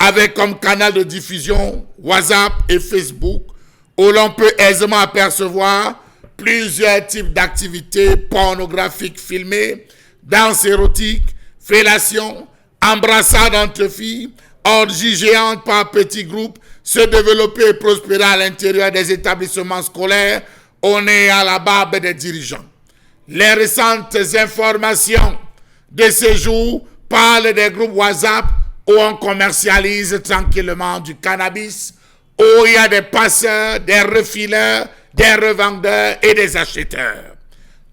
avec comme canal de diffusion WhatsApp et Facebook, où l'on peut aisément apercevoir plusieurs types d'activités pornographiques filmées, danse érotique, fellation, embrassades entre filles, orgies géantes par petits groupes se développer et prospérer à l'intérieur des établissements scolaires, au nez et à la barbe des dirigeants. Les récentes informations de ces jours parlent des groupes WhatsApp où on commercialise tranquillement du cannabis, où il y a des passeurs, des refileurs, des revendeurs et des acheteurs.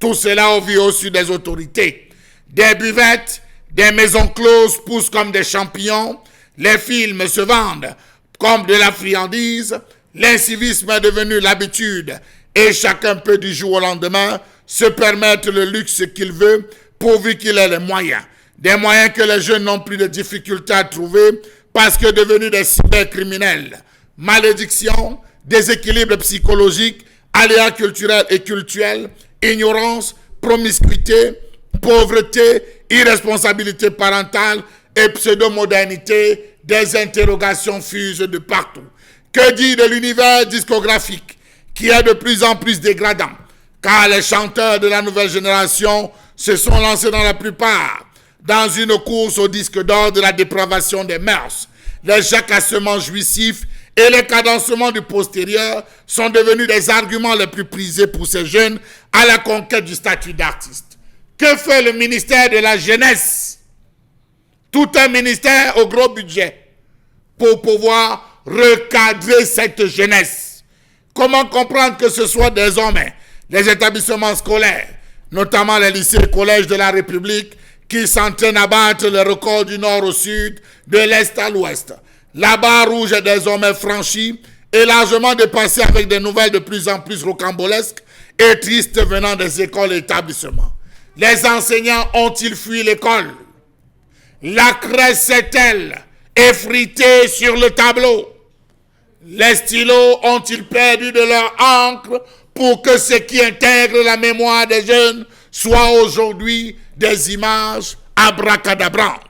Tout cela au vu au-dessus des autorités. Des buvettes, des maisons closes poussent comme des champignons, les films se vendent comme de la friandise, l'incivisme est devenu l'habitude et chacun peut du jour au lendemain se permettre le luxe qu'il veut pourvu qu'il ait les moyens. Des moyens que les jeunes n'ont plus de difficulté à trouver parce que devenus des cybercriminels. Malédiction, déséquilibre psychologique, aléas culturels et cultuels, ignorance, promiscuité, pauvreté, irresponsabilité parentale et pseudo-modernité, des interrogations fusent de partout. Que dire de l'univers discographique qui est de plus en plus dégradant, car les chanteurs de la nouvelle génération se sont lancés dans la plupart dans une course au disque d'or de la dépravation des mœurs. Les jacassements jouissifs et les cadencements du postérieur sont devenus des arguments les plus prisés pour ces jeunes à la conquête du statut d'artiste. Que fait le ministère de la Jeunesse? Tout un ministère au gros budget pour pouvoir recadrer cette jeunesse. Comment comprendre que ce soit désormais les établissements scolaires, notamment les lycées et collèges de la République, qui s'entraînent à battre le record du nord au sud, de l'est à l'ouest? La barre rouge est désormais franchie et largement dépassée avec des nouvelles de plus en plus rocambolesques et tristes venant des écoles et établissements. Les enseignants ont-ils fui l'école? La crèche s'est-elle effritée sur le tableau? Les stylos ont-ils perdu de leur encre pour que ce qui intègre la mémoire des jeunes soit aujourd'hui des images abracadabrantes?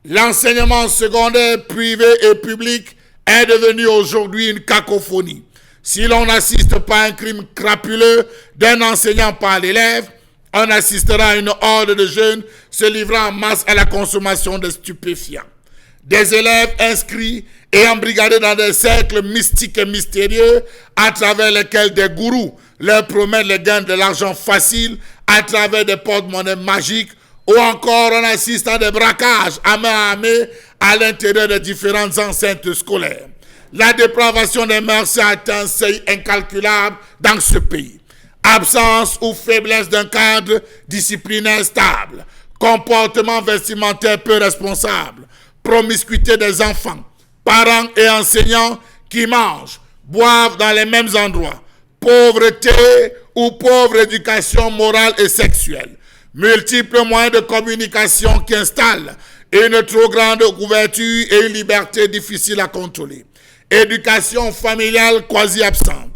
L'enseignement secondaire privé et public est devenu aujourd'hui une cacophonie. Si l'on n'assiste pas à un crime crapuleux d'un enseignant par l'élève, on assistera à une horde de jeunes se livrant en masse à la consommation de stupéfiants. Des élèves inscrits et embrigadés dans des cercles mystiques et mystérieux à travers lesquels des gourous leur promettent le gain de l'argent facile à travers des porte-monnaies magiques, ou encore on assiste à des braquages à main armée à l'intérieur de différentes enceintes scolaires. La dépravation des mœurs a atteint un seuil incalculable dans ce pays. Absence ou faiblesse d'un cadre disciplinaire stable, comportement vestimentaire peu responsable, promiscuité des enfants, parents et enseignants qui mangent, boivent dans les mêmes endroits, pauvreté ou pauvre éducation morale et sexuelle, multiples moyens de communication qui installent une trop grande couverture et une liberté difficile à contrôler, éducation familiale quasi absente,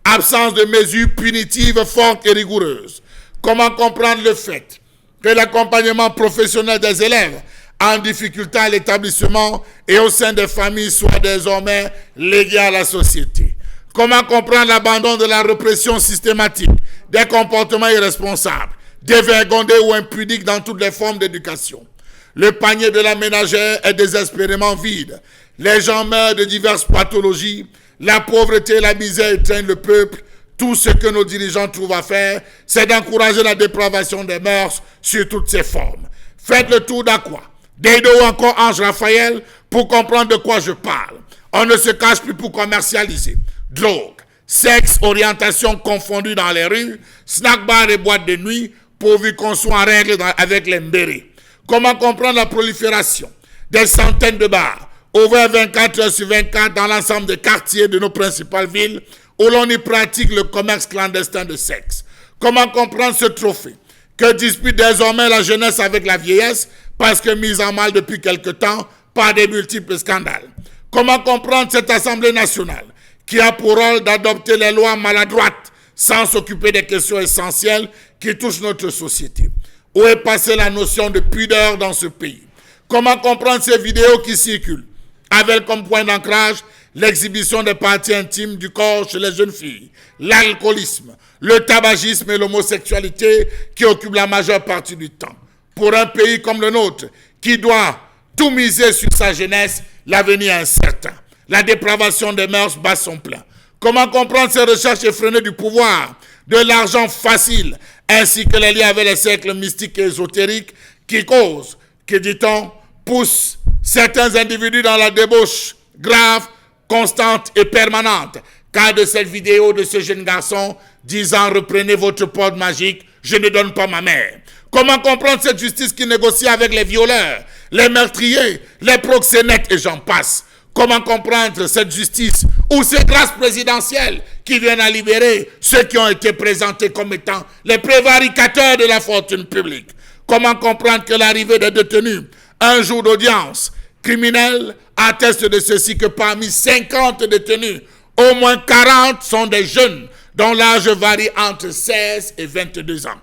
absence de mesures punitives fortes et rigoureuses. Comment comprendre le fait que l'accompagnement professionnel des élèves en difficulté à l'établissement et au sein des familles soit désormais légué à la société? Comment comprendre l'abandon de la répression systématique des comportements irresponsables, dévergondés ou impudiques dans toutes les formes d'éducation? Le panier de la ménagère est désespérément vide. Les gens meurent de diverses pathologies. La pauvreté et la misère étreignent le peuple. Tout ce que nos dirigeants trouvent à faire, c'est d'encourager la dépravation des mœurs sur toutes ses formes. Faites le tour d'Aqua, d'Edo ou encore Ange Raphaël pour comprendre de quoi je parle. On ne se cache plus pour commercialiser. Drogue, sexe, orientation confondues dans les rues, snack bars et boîtes de nuit, pourvu qu'on soit en règle avec les mbérés. Comment comprendre la prolifération des centaines de bars ouverts 24 heures sur 24 dans l'ensemble des quartiers de nos principales villes où l'on y pratique le commerce clandestin de sexe? Comment comprendre ce trophée que dispute désormais la jeunesse avec la vieillesse parce que mise en mal depuis quelque temps par des multiples scandales? Comment comprendre cette Assemblée nationale qui a pour rôle d'adopter les lois maladroites sans s'occuper des questions essentielles qui touchent notre société? Où est passée la notion de pudeur dans ce pays? Comment comprendre ces vidéos qui circulent avec comme point d'ancrage l'exhibition des parties intimes du corps chez les jeunes filles, l'alcoolisme, le tabagisme et l'homosexualité qui occupent la majeure partie du temps? Pour un pays comme le nôtre, qui doit tout miser sur sa jeunesse, l'avenir est incertain. La dépravation des mœurs bat son plein. Comment comprendre ces recherches effrénées du pouvoir, de l'argent facile, ainsi que les liens avec les cercles mystiques et ésotériques qui causent, que dit-on, poussent certains individus dans la débauche grave, constante et permanente? Car de cette vidéo de ce jeune garçon disant « Reprenez votre porte magique, je ne donne pas ma mère ». Comment comprendre cette justice qui négocie avec les violeurs, les meurtriers, les proxénètes et j'en passe? Comment comprendre cette justice ou ces grâces présidentielles qui viennent à libérer ceux qui ont été présentés comme étant les prévaricateurs de la fortune publique? Comment comprendre que l'arrivée des détenus, un jour d'audience criminelle, atteste de ceci que parmi 50 détenus, au moins 40 sont des jeunes dont l'âge varie entre 16 et 22 ans.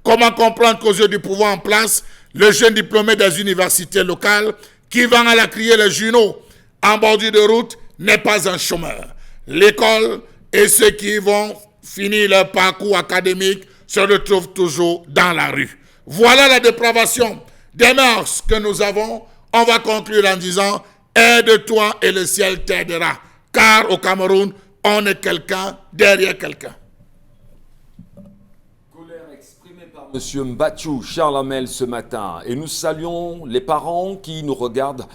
Comment comprendre qu'aux yeux du pouvoir en place, le jeune diplômé des universités locales qui vend à la criée les journaux en bordure de route n'est pas un chômeur? L'école et ceux qui vont finir leur parcours académique se retrouvent toujours dans la rue. Voilà la dépravation des mœurs que nous avons. On va conclure en disant « Aide-toi et le ciel t'aidera ». Car au Cameroun, on est quelqu'un derrière quelqu'un. Monsieur Mbatchou Charles Hamel ce matin. Et nous saluons les parents qui nous regardent.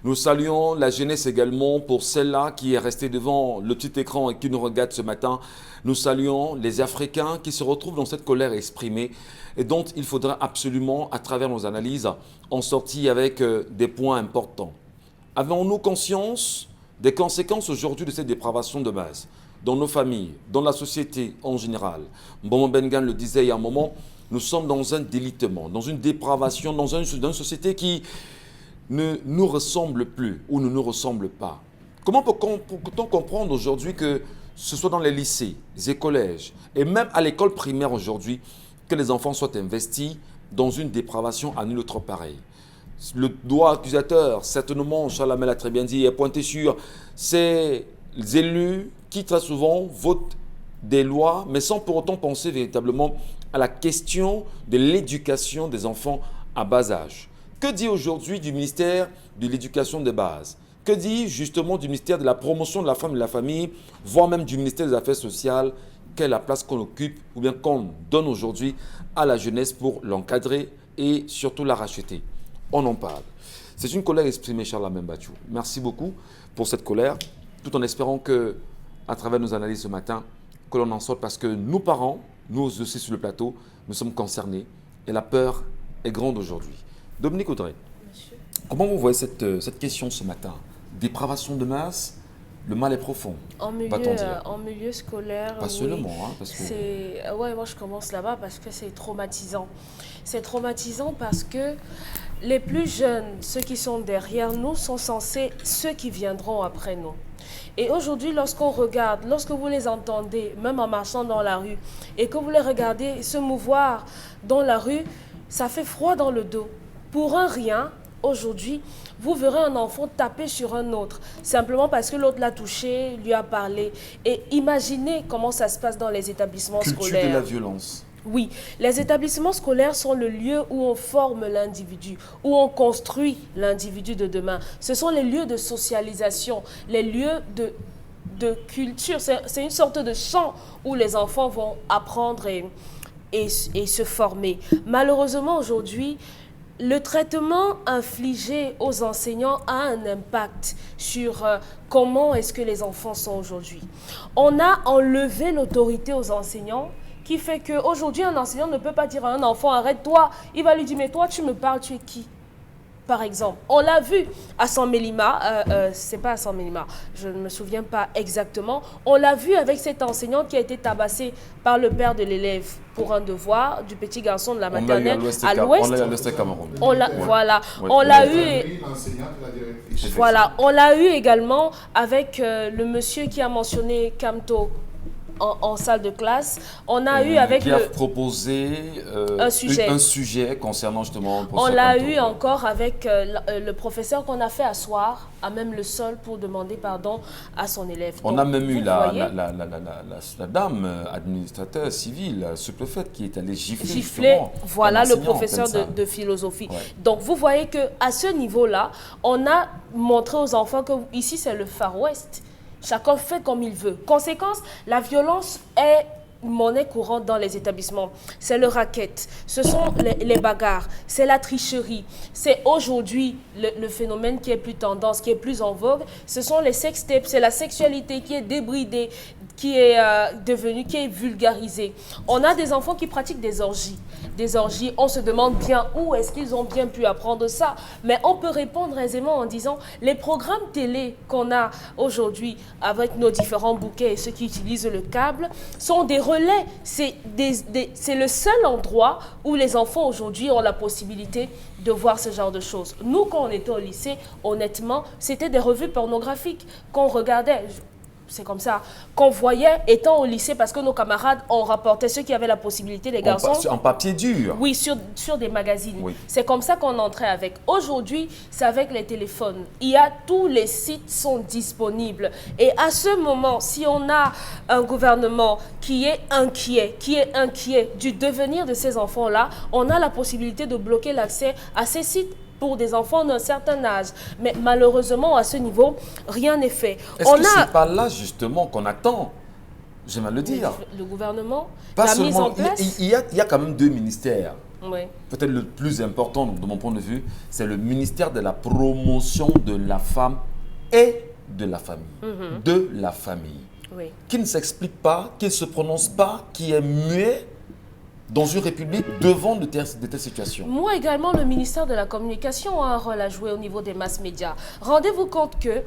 Nous saluons la jeunesse également pour celle-là qui est restée devant le petit écran et qui nous regarde ce matin. Nous saluons les Africains qui se retrouvent dans cette colère exprimée et dont il faudra absolument, à travers nos analyses, en sortir avec des points importants. Avons-nous conscience des conséquences aujourd'hui de cette dépravation de base dans nos familles, dans la société en général? Mboma Bengan le disait il y a un moment, nous sommes dans un délitement, dans une dépravation, dans une société qui ne nous ressemble plus ou ne nous ressemble pas. Comment peut-on comprendre aujourd'hui que ce soit dans les lycées, les collèges et même à l'école primaire aujourd'hui, que les enfants soient investis dans une dépravation à nul autre pareil? Le doigt accusateur, certainement, Charles Hamel a très bien dit, est pointé sur ces élus qui très souvent votent des lois, mais sans pour autant penser véritablement à la question de l'éducation des enfants à bas âge. Que dit aujourd'hui du ministère de l'Éducation de base? Que dit justement du ministère de la promotion de la femme et de la famille, voire même du ministère des Affaires sociales? Quelle est la place qu'on occupe ou bien qu'on donne aujourd'hui à la jeunesse pour l'encadrer et surtout la racheter? On en parle. C'est une colère exprimée, Charles Hamel Bachou. Merci beaucoup pour cette colère, tout en espérant que, à travers nos analyses ce matin, que l'on en sorte parce que nous, parents, nous aussi sur le plateau, nous sommes concernés et la peur est grande aujourd'hui. Dominique Audrey, monsieur, comment vous voyez cette question ce matin? Dépravation de masse, le mal est profond. En milieu scolaire. Pas seulement, hein, parce que... Ouais, moi je commence là-bas parce que c'est traumatisant. C'est traumatisant parce que les plus jeunes, ceux qui sont derrière nous, sont censés ceux qui viendront après nous. Et aujourd'hui, lorsqu'on regarde, lorsque vous les entendez, même en marchant dans la rue, et que vous les regardez se mouvoir dans la rue, ça fait froid dans le dos. Pour un rien, aujourd'hui, vous verrez un enfant taper sur un autre, simplement parce que l'autre l'a touché, lui a parlé. Et imaginez comment ça se passe dans les établissements scolaires. Culture de la violence. Oui, les établissements scolaires sont le lieu où on forme l'individu, où on construit l'individu de demain. Ce sont les lieux de socialisation, les lieux de culture. C'est une sorte de champ où les enfants vont apprendre et se former. Malheureusement, aujourd'hui, le traitement infligé aux enseignants a un impact sur comment est-ce que les enfants sont aujourd'hui. On a enlevé l'autorité aux enseignants, qui fait qu'aujourd'hui, un enseignant ne peut pas dire à un enfant « arrête-toi ». Il va lui dire « mais toi, tu me parles, tu es qui ?» Par exemple, on l'a vu à San Mélima, c'est pas à San Mélima, je ne me souviens pas exactement. On l'a vu avec cette enseignante qui a été tabassée par le père de l'élève pour un devoir du petit garçon de la maternelle à l'ouest. On l'a eu à l'Ouest Cameroun. Voilà, on l'a eu. Voilà, on l'a eu également avec le monsieur qui a mentionné Camto. En salle de classe, on a eu avec qui a proposé un sujet concernant justement. On l'a eu encore avec le professeur qu'on a fait asseoir à même le sol pour demander pardon à son élève. On a même eu la dame administrateur civil, sous-préfète, qui est allée gifler. Voilà le professeur de philosophie. Ouais. Donc vous voyez que à ce niveau-là, on a montré aux enfants que ici c'est le Far West. Chacun fait comme il veut. Conséquence, la violence est monnaie courante dans les établissements. C'est le racket, ce sont les bagarres, c'est la tricherie. C'est aujourd'hui le phénomène qui est plus tendance, qui est plus en vogue. Ce sont les sextapes, c'est la sexualité qui est débridée, qui est devenue, qui est vulgarisée. On a des enfants qui pratiquent des orgies. Des orgies, on se demande bien où est-ce qu'ils ont bien pu apprendre ça. Mais on peut répondre aisément en disant les programmes télé qu'on a aujourd'hui avec nos différents bouquets et ceux qui utilisent le câble sont des relais. C'est le seul endroit où les enfants aujourd'hui ont la possibilité de voir ce genre de choses. Nous, quand on était au lycée, honnêtement, c'était des revues pornographiques qu'on regardait. C'est comme ça qu'on voyait étant au lycée parce que nos camarades ont rapporté ceux qui avaient la possibilité, les garçons. En papier dur. Oui, sur des magazines. Oui. C'est comme ça qu'on entrait avec. Aujourd'hui, c'est avec les téléphones. Tous les sites sont disponibles. Et à ce moment, si on a un gouvernement qui est inquiet du devenir de ces enfants-là, on a la possibilité de bloquer l'accès à ces sites pour des enfants d'un certain âge. Mais malheureusement, à ce niveau, rien n'est fait. Est-ce que c'est pas là, justement, qu'on attend, j'aime à le dire, le gouvernement, la mise en place? Il y a quand même deux ministères. Oui. Peut-être le plus important, de mon point de vue, c'est le ministère de la promotion de la femme et de la famille. De la famille. Oui. Qui ne s'explique pas, qui ne se prononce pas, qui est muet dans une république devant de telles situations. Moi également, le ministère de la Communication a un rôle à jouer au niveau des mass médias. Rendez-vous compte que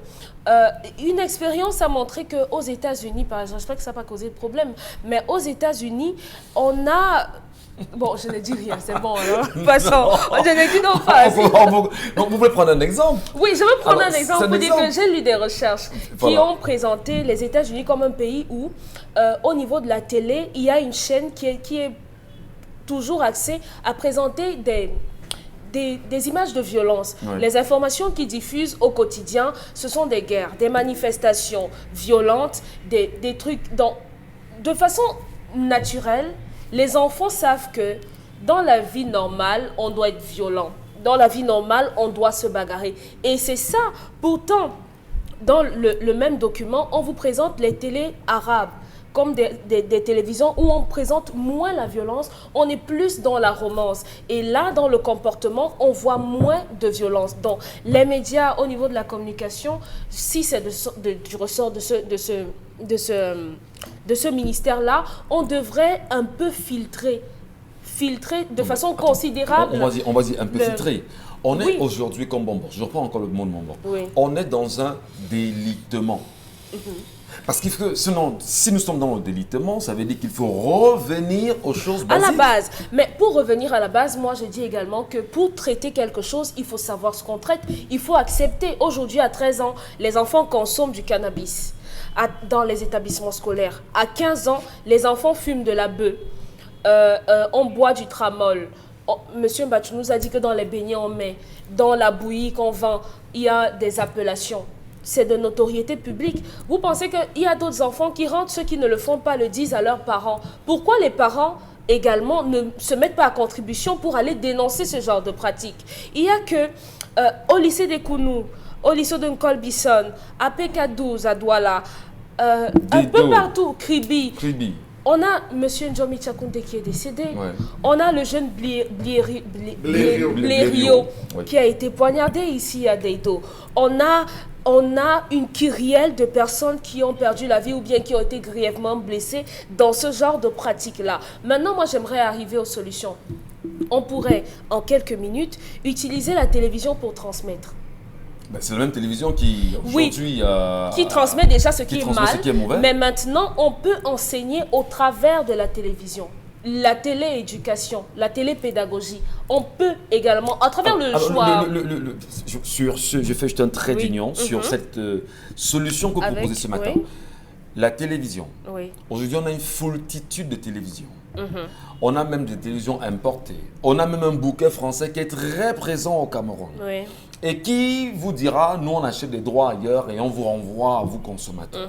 une expérience a montré qu'aux États-Unis, par exemple, j'espère que ça n'a pas causé de problème, mais aux États-Unis, on a Bon, je ne dis rien, c'est bon alors. Passons. Je ne dis non pas. Vous voulez prendre un exemple? Oui, je veux prendre Alors, un exemple pour dire que j'ai lu des recherches qui Voilà. ont présenté les États-Unis comme un pays où, au niveau de la télé, il y a une chaîne qui est toujours axée à présenter des images de violence. Ouais. Les informations qu'ils diffusent au quotidien, ce sont des guerres, des manifestations violentes, des trucs de façon naturelle. Les enfants savent que dans la vie normale, on doit être violent. Dans la vie normale, on doit se bagarrer. Et c'est ça. Pourtant, dans le même document, on vous présente les télés arabes comme des télévisions où on présente moins la violence, on est plus dans la romance. Et là, dans le comportement, on voit moins de violence. Donc, les médias, au niveau de la communication, si c'est du ressort de ce ministère-là, on devrait un peu filtrer de façon considérable. On va dire un peu filtré. On est Oui. aujourd'hui comme bonbon. Je reprends encore le mot de bonbon. Oui. On est dans un délitement. Parce que sinon, si nous sommes dans le délitement, ça veut dire qu'il faut revenir aux choses À basiques. la base. Mais pour revenir à la base, moi je dis également que pour traiter quelque chose, il faut savoir ce qu'on traite. Il faut accepter. Aujourd'hui, à 13 ans, les enfants consomment du cannabis dans les établissements scolaires. À 15 ans, les enfants fument de la bœuf. On boit du tramol. Monsieur Mbachou nous a dit que dans les beignets on met, dans la bouillie qu'on vend, il y a des appellations. C'est de notoriété publique. Vous pensez qu'il y a d'autres enfants qui rentrent, ceux qui ne le font pas le disent à leurs parents. Pourquoi les parents également ne se mettent pas à contribution pour aller dénoncer ce genre de pratique? Il y a que au lycée des Kounou, au lycée de Nkolbison, à PK12 à Douala, un peu partout, Kribi. On a M. Njomi Tchakounte qui est décédé. Ouais. On a le jeune Blériot Ouais. qui a été poignardé ici à Deito. On a une kyrielle de personnes qui ont perdu la vie ou bien qui ont été grièvement blessées dans ce genre de pratique-là. Maintenant, moi, j'aimerais arriver aux solutions. On pourrait, en quelques minutes, utiliser la télévision pour transmettre. Ben, c'est la même télévision qui, aujourd'hui... qui transmet déjà ce qui est transmet mal, ce qui est mauvais. mais maintenant, on peut enseigner au travers de la télévision. La télééducation, la télépédagogie, on peut également, à travers le choix... Sur ce, je fais juste un trait Oui. d'union sur cette solution que vous proposez ce matin. oui. La télévision. Oui. Aujourd'hui, on a une foultitude de télévisions. On a même des télévisions importées. On a même un bouquet français qui est très présent au Cameroun. Oui. Et qui vous dira, nous on achète des droits ailleurs et on vous renvoie à vous consommateurs.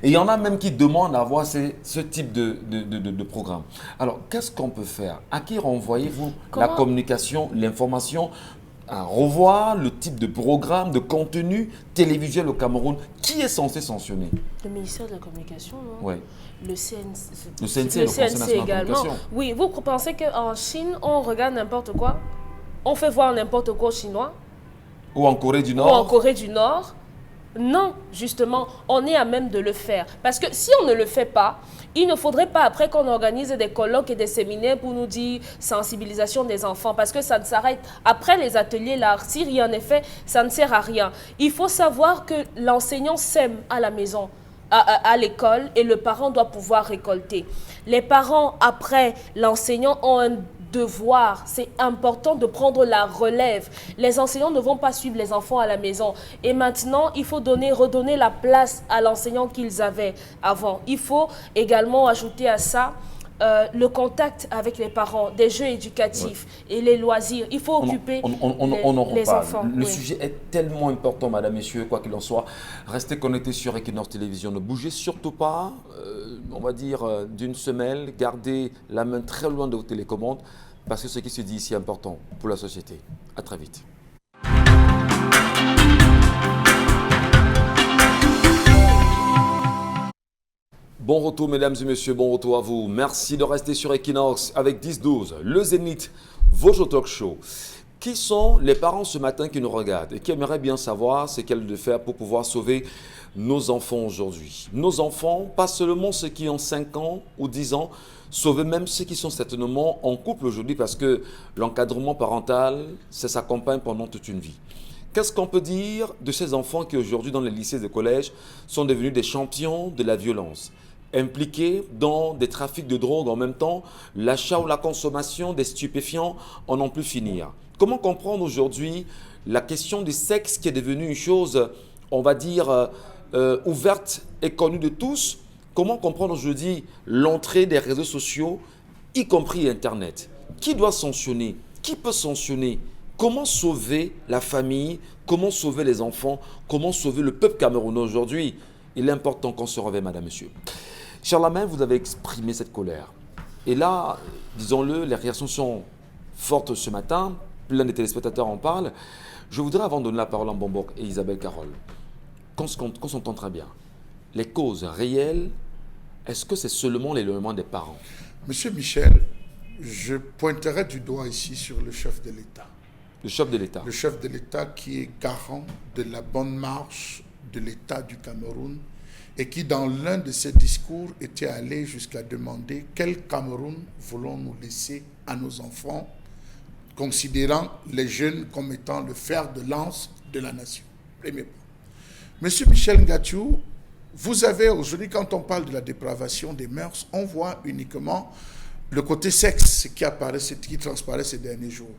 Et il y en a même qui demandent à avoir ce type de programme. Alors, qu'est-ce qu'on peut faire? À qui renvoyez-vous la communication, l'information, à revoir le type de programme, de contenu télévisuel au Cameroun? Qui est censé sanctionner? Le ministère de la Communication, non? Oui. Le CNC, Le CNC, le Conseil national de la également. communication. Oui, vous pensez qu'en Chine, on regarde n'importe quoi? On fait voir n'importe quoi aux Chinois? Ou en Corée du Ou en Nord? Corée du Nord? Non, justement, on est à même de le faire. Parce que si on ne le fait pas, il ne faudrait pas après qu'on organise des colloques et des séminaires pour nous dire sensibilisation des enfants. Parce que ça ne s'arrête. Après les ateliers, là, si rien n'est fait, ça ne sert à rien. Il faut savoir que l'enseignant sème à la maison, à l'école, et le parent doit pouvoir récolter. Les parents, après l'enseignant, ont un devoir, c'est important de prendre la relève. Les enseignants ne vont pas suivre les enfants à la maison. Et maintenant, il faut redonner la place à l'enseignant qu'ils avaient avant. Il faut également ajouter à ça le contact avec les parents, des jeux éducatifs et les loisirs. Il faut occuper on en les reparle. enfants. Le Oui. sujet est tellement important, madame, messieurs, quoi qu'il en soit. Restez connectés sur Equinox Télévision. Ne bougez surtout pas, on va dire, d'une semelle. Gardez la main très loin de vos télécommandes parce que ce qui se dit ici est important pour la société. À très vite. Bon retour, mesdames et messieurs, bon retour à vous. Merci de rester sur Equinox avec 10-12, le Zénith, votre talk show. Qui sont les parents ce matin qui nous regardent et qui aimeraient bien savoir ce qu'elles doivent faire pour pouvoir sauver nos enfants aujourd'hui? Nos enfants, pas seulement ceux qui ont 5 ans ou 10 ans, sauver même ceux qui sont certainement en couple aujourd'hui parce que l'encadrement parental, ça s'accompagne pendant toute une vie. Qu'est-ce qu'on peut dire de ces enfants qui aujourd'hui dans les lycées et collèges sont devenus des champions de la violence? impliqués dans des trafics de drogue, en même temps, l'achat ou la consommation des stupéfiants en n'en plus finir. Comment comprendre aujourd'hui la question du sexe qui est devenue une chose, on va dire, ouverte et connue de tous? Comment comprendre aujourd'hui l'entrée des réseaux sociaux, y compris Internet? Qui doit sanctionner? Qui peut sanctionner? Comment sauver la famille? Comment sauver les enfants? Comment sauver le peuple camerounais aujourd'hui? Il est important qu'on se réveille, madame, monsieur. Charlemagne, vous avez exprimé cette colère. Et là, disons-le, les réactions sont fortes ce matin. Plein de téléspectateurs en parlent. Je voudrais, avant de donner la parole à Mbombouk et Isabelle Carole, qu'on s'entende très bien. Les causes réelles, est-ce que c'est seulement l'éloignement des parents? Monsieur Michel, je pointerai du doigt ici sur le chef de l'État. Le chef de l'État. Le chef de l'État qui est garant de la bonne marche de l'État du Cameroun et qui, dans l'un de ses discours, était allé jusqu'à demander quel Cameroun voulons-nous laisser à nos enfants, considérant les jeunes comme étant le fer de lance de la nation. Premier point. Monsieur Michel Ngatiou, vous avez aujourd'hui, quand on parle de la dépravation des mœurs, on voit uniquement le côté sexe qui transparaît ces derniers jours.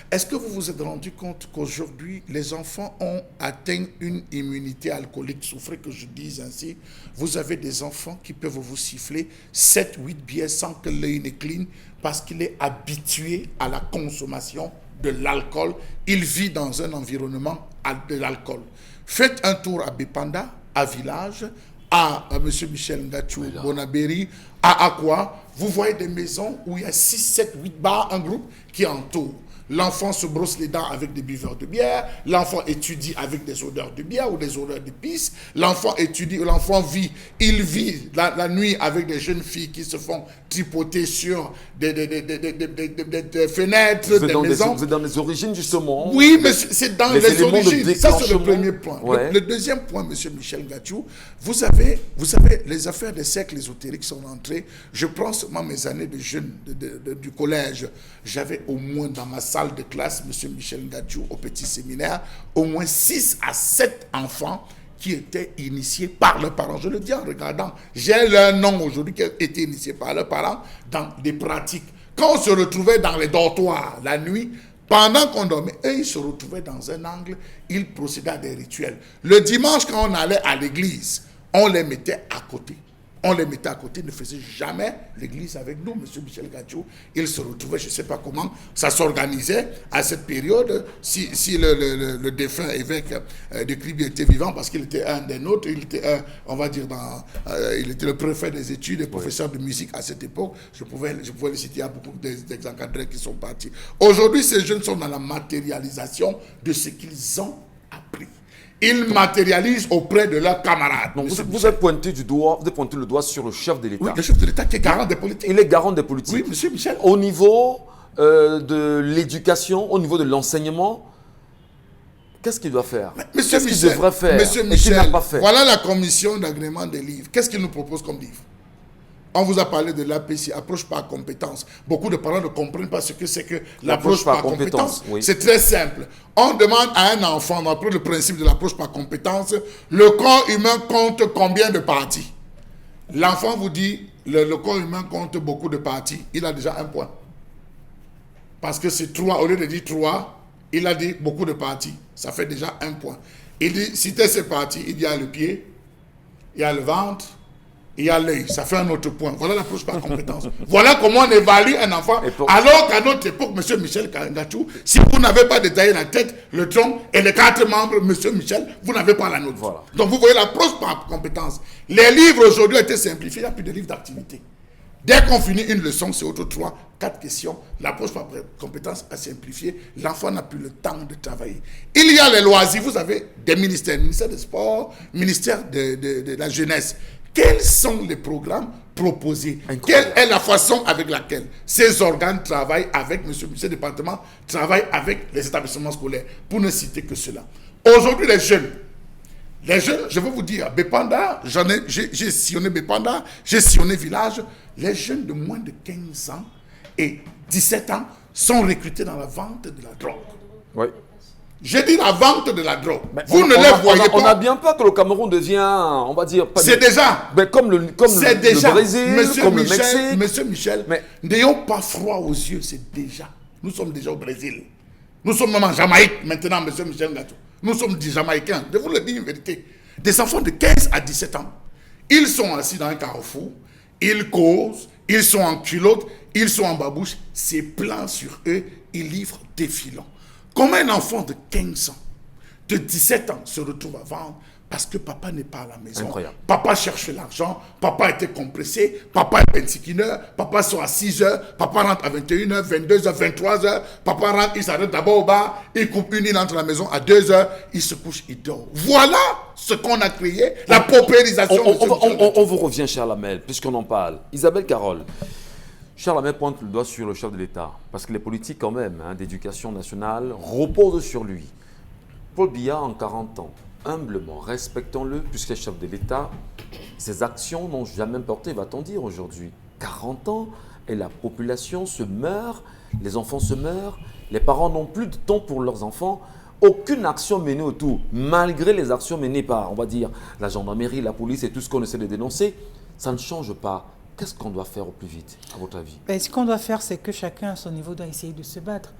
Est-ce que vous vous êtes rendu compte qu'aujourd'hui, les enfants ont atteint une immunité alcoolique, souffrez que je dise ainsi? Vous avez des enfants qui peuvent vous siffler 7, 8 bières sans que l'œil ne cligne parce qu'il est habitué à la consommation de l'alcool. Il vit dans un environnement de l'alcool. Faites un tour à Bépanda, à Village, à M. Michel Ngatiou, Bonabéry, à Aqua. Vous voyez des maisons où il y a 6, 7, 8 bars, un groupe qui entoure. L'enfant se brosse les dents avec des buveurs de bière. L'enfant étudie avec des odeurs de bière ou des odeurs de pisse. L'enfant étudie, l'enfant vit. Il vit la nuit avec des jeunes filles qui se font tripoter sur des fenêtres, des maisons. Vous êtes dans les origines, justement. Oui, mais c'est dans les origines. Ça, c'est le premier point. Ouais. Le deuxième point, M. Michel Ngatiou, vous savez, les affaires des cercles ésotériques sont rentrées. Je prends seulement mes années de jeune du collège. J'avais au moins dans ma salle de classe, M. Michel Ngatiou, au petit séminaire, au moins 6 à 7 enfants qui étaient initiés par leurs parents. Je le dis en regardant. J'ai leur nom aujourd'hui qui a été initié par leurs parents dans des pratiques. Quand on se retrouvait dans les dortoirs la nuit, pendant qu'on dormait, eux, ils se retrouvaient dans un angle, ils procédaient à des rituels. Le dimanche, quand on allait à l'église, on les mettait à côté. On les mettait à côté, ne faisait jamais l'église avec nous, M. Michel Ngatiou. Il se retrouvait, je ne sais pas comment, ça s'organisait à cette période. Si le défunt évêque de Kribi était vivant, parce qu'il était un des nôtres, il était on va dire, il était le préfet des études et professeur de musique à cette époque. Je pouvais le citer, il y a beaucoup d'encadrés qui sont partis. Aujourd'hui, ces jeunes sont dans la matérialisation de ce qu'ils ont appris. Ils matérialisent auprès de leurs camarades. Donc vous avez pointé le doigt sur le chef de l'État. Oui, le chef de l'État qui est garant des politiques. Il est garant des politiques. Oui, monsieur Michel. Au niveau de l'éducation, au niveau de l'enseignement, qu'est-ce qu'il doit faire? Qu'est-ce qu'il devrait faire? Monsieur Michel, et qu'il n'a pas fait? Voilà la commission d'agrément des livres. Qu'est-ce qu'il nous propose comme livre? On vous a parlé de l'APC, approche par compétence. Beaucoup de parents ne comprennent pas ce que c'est que l'approche par compétence. Oui. C'est très simple. On demande à un enfant, on apprend le principe de l'approche par compétence, le corps humain compte combien de parties? L'enfant vous dit, le corps humain compte beaucoup de parties. Il a déjà un point. Parce que c'est 3, au lieu de dire 3, il a dit beaucoup de parties. Ça fait déjà un point. Il dit, citez ces parties. Il y a le pied, il y a le ventre, il y a l'œil, ça fait un autre point. Voilà l'approche par compétence. Voilà comment on évalue un enfant. Alors qu'à notre époque, M. Michel Ngatiou, si vous n'avez pas détaillé la tête, le tronc et les 4 membres, M. Michel, vous n'avez pas la nôtre. Voilà. Donc vous voyez l'approche par compétence. Les livres aujourd'hui ont été simplifiés, il n'y a plus de livres d'activité. Dès qu'on finit une leçon, c'est autre 3, 4 questions. L'approche par compétence a simplifié. L'enfant n'a plus le temps de travailler. Il y a les loisirs. Vous avez des ministères, ministère des Sports, ministère de la Jeunesse. Quels sont les programmes proposés? Incroyable. Quelle est la façon avec laquelle ces organes travaillent avec ces départements, travaillent avec les établissements scolaires? Pour ne citer que cela. Aujourd'hui, les jeunes, je veux vous dire, Bépanda, j'ai sillonné Bépanda, j'ai sillonné Village. Les jeunes de moins de 15 ans et 17 ans sont recrutés dans la vente de la drogue. Oui. J'ai dit la vente de la drogue. Mais Vous ne les voyez pas. On n'a bien peur que le Cameroun devient, on va dire... C'est déjà. Mais comme le Brésil, comme le Mexique. Monsieur Michel, n'ayons pas froid aux yeux, c'est déjà. Nous sommes déjà au Brésil. Nous sommes même en Jamaïque maintenant, monsieur Michel Ngatou. Nous sommes des Jamaïcains. Je vous le dis une vérité. Des enfants de 15 à 17 ans. Ils sont assis dans un carrefour. Ils causent. Ils sont en culotte. Ils sont en babouche. C'est plein sur eux. Ils livrent des filons. Comment un enfant de 15 ans, de 17 ans se retrouve à vendre parce que papa n'est pas à la maison. Incroyable. Papa cherche l'argent, papa était compressé, papa est 25 heures, papa sort à 6 heures, papa rentre à 21 heures, 22 heures, 23 heures, papa rentre, il s'arrête d'abord au bar, il coupe une, il entre à la maison à 2 heures, il se couche, il dort. Voilà ce qu'on a créé, la paupérisation. On vous revient, cher Lamel, puisqu'on en parle. Isabelle Carole. Charles Lamel pointe le doigt sur le chef de l'État, parce que les politiques quand même d'éducation nationale reposent sur lui. Paul Biya, en 40 ans, humblement, respectons-le, puisqu'il est chef de l'État, ses actions n'ont jamais porté, va-t-on dire aujourd'hui. 40 ans, et la population se meurt, les enfants se meurent, les parents n'ont plus de temps pour leurs enfants, aucune action menée autour, malgré les actions menées par, on va dire, la gendarmerie, la police et tout ce qu'on essaie de dénoncer, ça ne change pas. Qu'est-ce qu'on doit faire au plus vite, à votre avis? Ce qu'on doit faire, c'est que chacun à son niveau doit essayer de se battre.